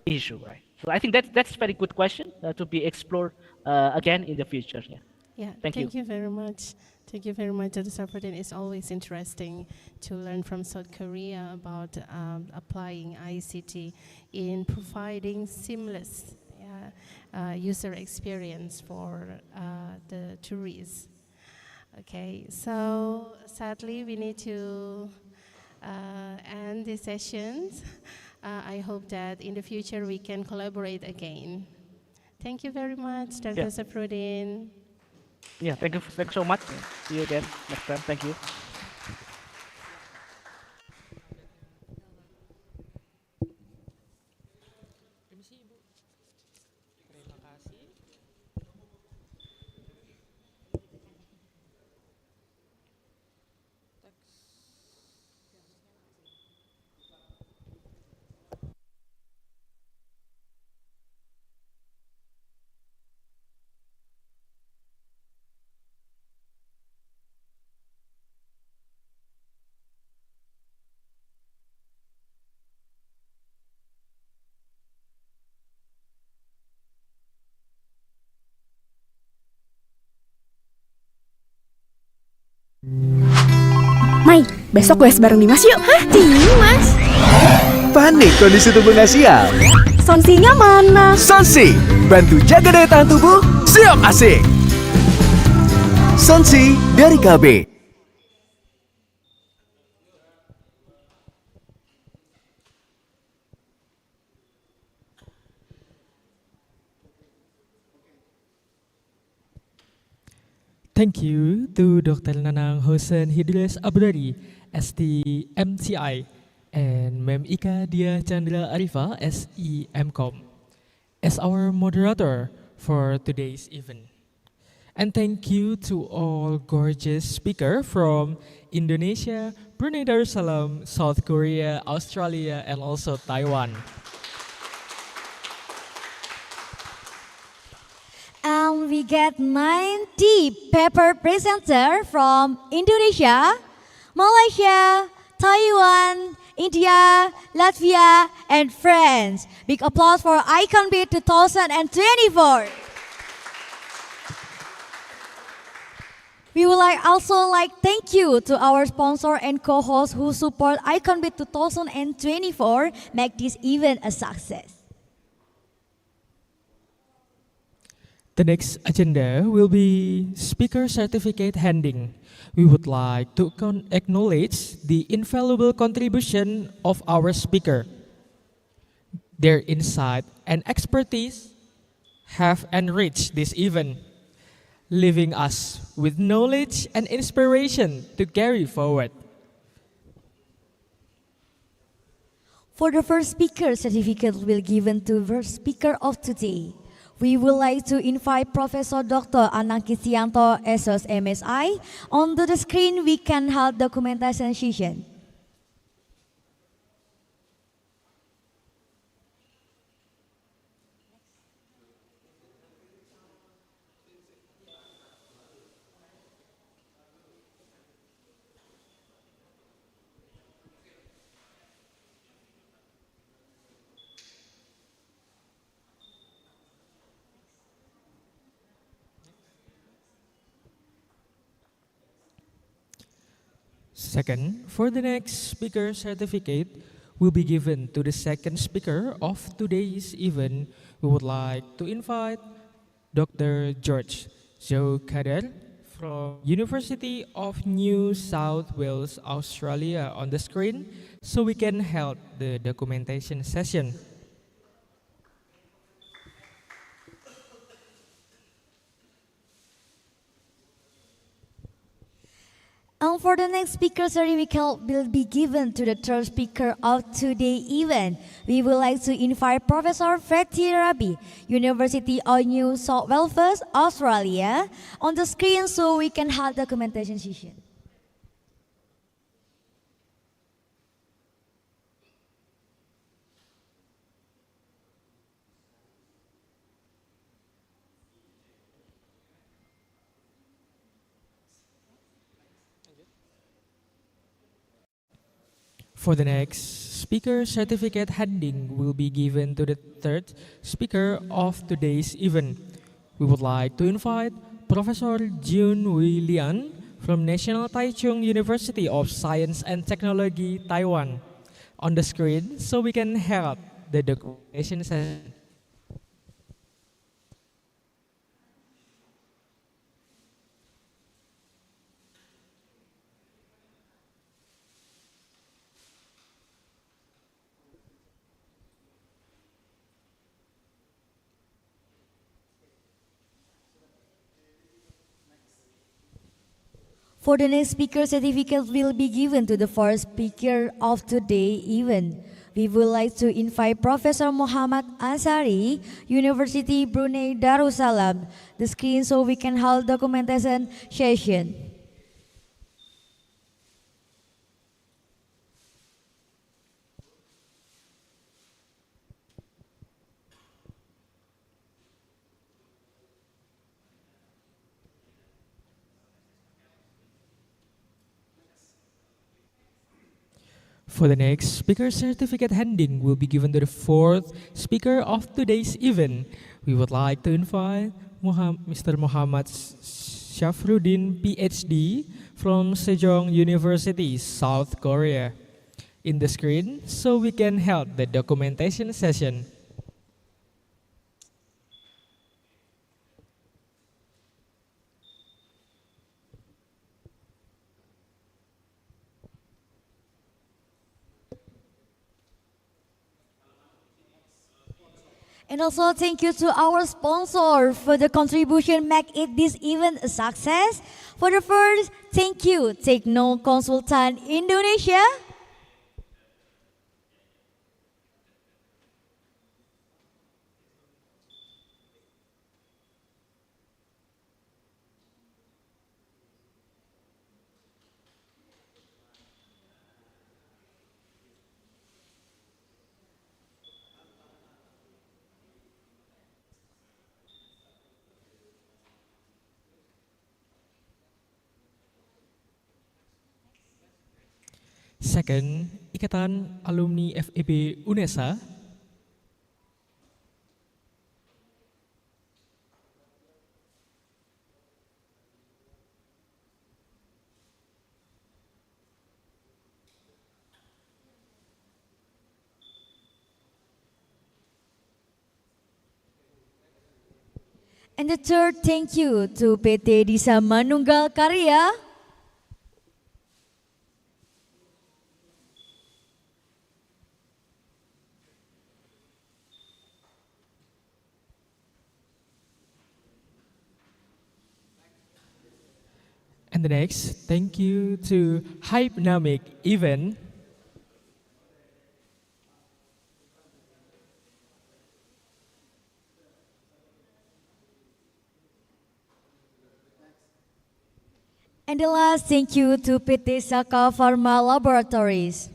issue, right? So I think that's a very good question to be explored again in the future. Yeah. Yeah. Thank you. You very much. Thank you very much, Dr. Safruddin. It's always interesting to learn from South Korea about applying ICT in providing seamless user experience for the tourists. Okay, so sadly we need to end this session. I hope that in the future we can collaborate again. Thank you very much, Dr. Safruddin. Yeah, thank you so much. See you again next time. Thank you. Mai, besok goes bareng Dimas yuk. Hah? Dimas? Panik kondisi tubuh nggak siap? Sonsinya mana? Sonsi, bantu jaga daya tahan tubuh, siap asik. Sonsi dari KB. Thank you to Dr. Nanang Hussein Hidayat Abdari as the MCI and Mem Ika Dia Chandra Arifa as EMCOM as our moderator for today's event. And thank you to all gorgeous speakers from Indonesia, Brunei Darussalam, South Korea, Australia, and also Taiwan. And we get 90 paper presenter from Indonesia, Malaysia, Taiwan, India, Latvia, and France. Big applause for ICONBIT 2024. We would also thank you to our sponsor and co-host who support ICONBIT 2024, make this event a success. The next agenda will be speaker certificate handing. We would like to acknowledge the invaluable contribution of our speaker. Their insight and expertise have enriched this event, leaving us with knowledge and inspiration to carry forward. For the first speaker certificate will be given to the speaker of today. We would like to invite Professor Dr. Anang Kisianto as MSI. On the screen, we can have documentation session. Second, for the next speaker certificate will be given to the second speaker of today's event. We would like to invite Dr. George Joe Kader from University of New South Wales, Australia on the screen so we can help the documentation session. And for the next speaker certificate will be given to the third speaker of today's event. We would like to invite Professor Fatty Rabi, University of New South Wales, Australia, on the screen so we can have documentation session. For the next speaker certificate handing will be given to the third speaker of today's event. We would like to invite Professor Jun Wei Lian from National Taichung University of Science and Technology, Taiwan, on the screen so we can help the documentation session. For the next speaker, certificate will be given to the first speaker of today's event. We would like to invite Professor Muhammad Ansari, University Brunei Darussalam, the screen so we can hold documentation session. For the next speaker, certificate handing will be given to the fourth speaker of today's event. We would like to invite Mr. Muhammad Shafruddin, PhD from Sejong University, South Korea, in the screen so we can hold the documentation session. And also thank you to our sponsor for the contribution make it this event a success. For the first, thank you Techno Consultant Indonesia. Second, Ikatan Alumni FEB UNESA. And the third, thank you to PT Disa Manunggal Karya. And the next, thank you to Hypnomic Event. And the last, thank you to PT Saka Pharma Laboratories.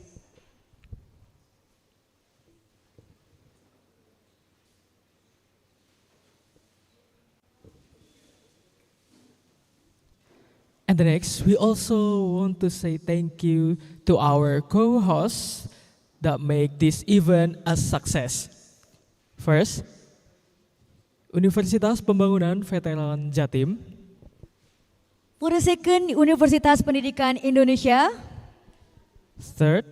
And the next, we also want to say thank you to our co-hosts that make this event a success. First, Universitas Pembangunan Veteran Jatim. For the second, Universitas Pendidikan Indonesia. Third,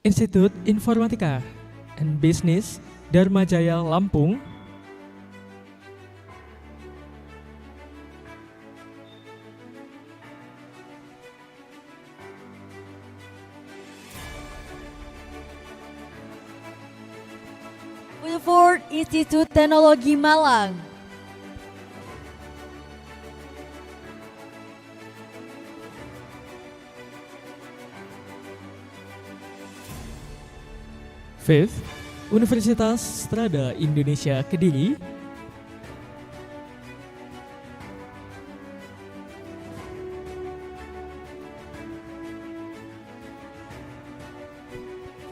Institut Informatika and Business Dharma Jaya Lampung. For the fourth, Institut Teknologi Malang. Fifth, Universitas Strada Indonesia Kediri.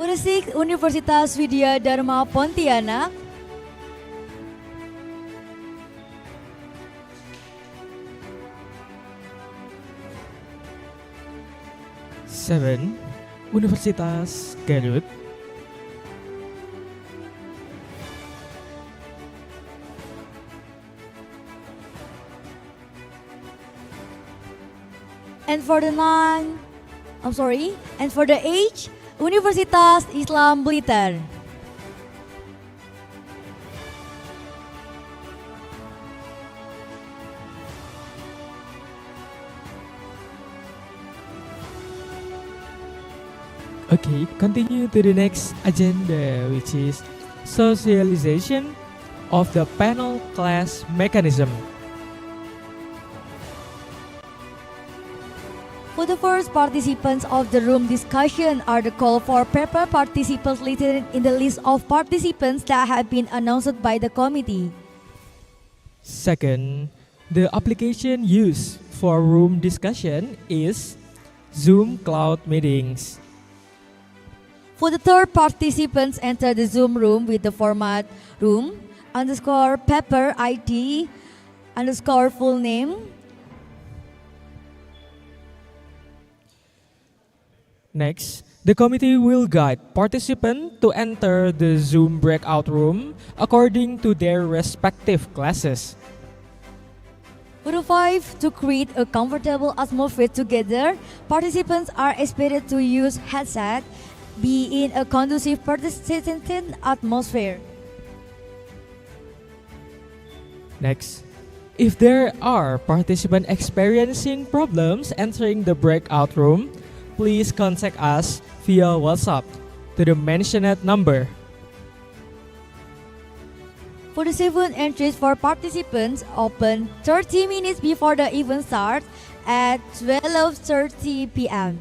For the sixth, Universitas Widya Dharma Pontianak. Seven, Universitas Garut. And for the eighth, Universitas Islam Blitar. Okay, continue to the next agenda, which is socialization of the panel class mechanism. For the first participants of the room discussion are the call for paper participants listed in the list of participants that have been announced by the committee. Second, the application used for room discussion is Zoom Cloud Meetings. For the third, participants enter the Zoom room with the format room underscore paper ID underscore full name. Next, the committee will guide participants to enter the Zoom breakout room according to their respective classes. For the five, to create a comfortable atmosphere together, participants are expected to use headset, be in a conducive participant atmosphere. Next, if there are participants experiencing problems entering the breakout room, please contact us via WhatsApp to the mentioned number. For the seven entries for participants, open 30 minutes before the event starts at 12:30 p.m.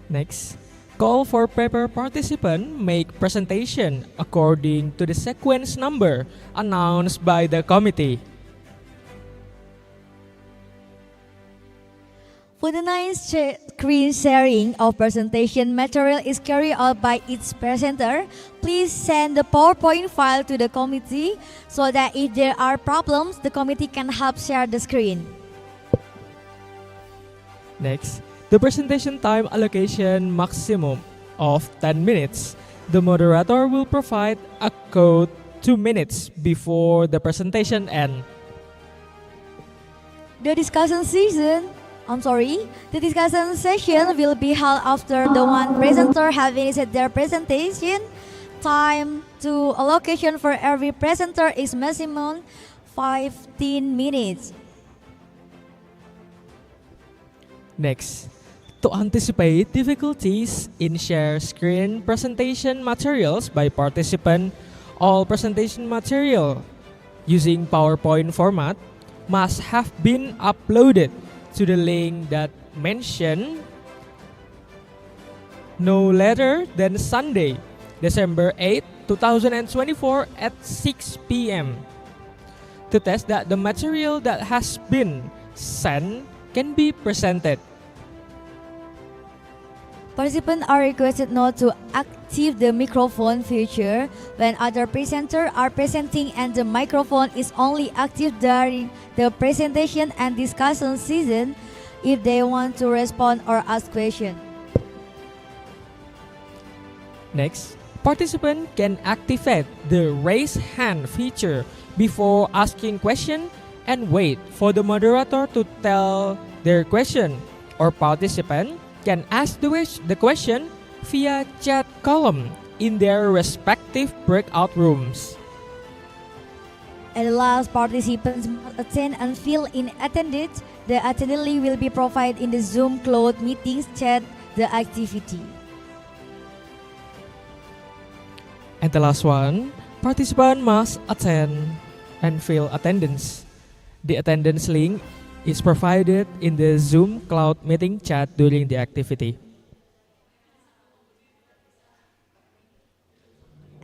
Next, call for paper participant make presentation according to the sequence number announced by the committee. For the ninth, screen sharing of presentation material is carried out by each presenter. Please send the PowerPoint file to the committee so that if there are problems, the committee can help share the screen. Next, the presentation time allocation maximum of 10 minutes. The moderator will provide a code 2 minutes before the presentation ends. The discussion session will be held after the one presenter has finished their presentation. Time to allocation for every presenter is maximum 15 minutes. Next, to anticipate difficulties in share screen presentation materials by participant, all presentation material using PowerPoint format must have been uploaded to the link that mentioned no later than Sunday, December 8, 2024 at 6 p.m. to test that the material that has been sent can be presented. Participants are requested not to activate the microphone feature when other presenters are presenting, and the microphone is only active during the presentation and discussion session if they want to respond or ask questions. Next, participants can activate the raise hand feature before asking question and wait for the moderator to tell their question, or participant can ask the question via chat column in their respective breakout rooms. At last, participants must attend and fill in attendance. The attendee will be provided in the Zoom Cloud Meetings chat the activity. And the last one, participant must attend and fill attendance. The attendance link is provided in the Zoom Cloud Meeting chat during the activity.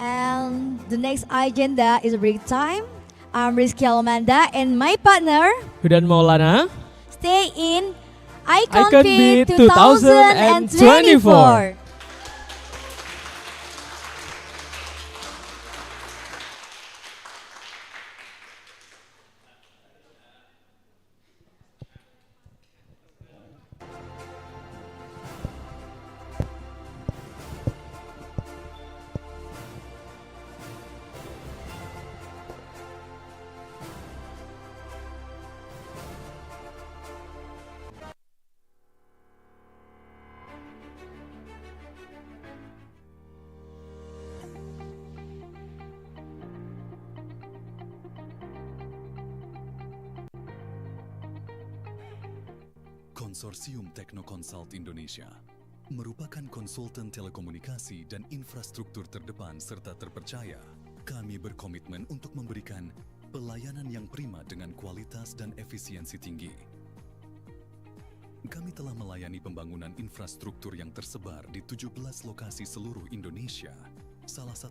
And the next agenda is break time. I'm Rizky Almanda and my partner Hudan Maulana. Stay in ICONBIT ICONBIT 2024. Consortium Techno Consult Indonesia Merupakan konsultan telekomunikasi dan infrastruktur terdepan serta terpercaya, kami berkomitmen untuk memberikan pelayanan yang prima dengan kualitas dan efisiensi tinggi. Kami telah melayani pembangunan infrastruktur yang tersebar di 17 lokasi seluruh Indonesia. Salah satu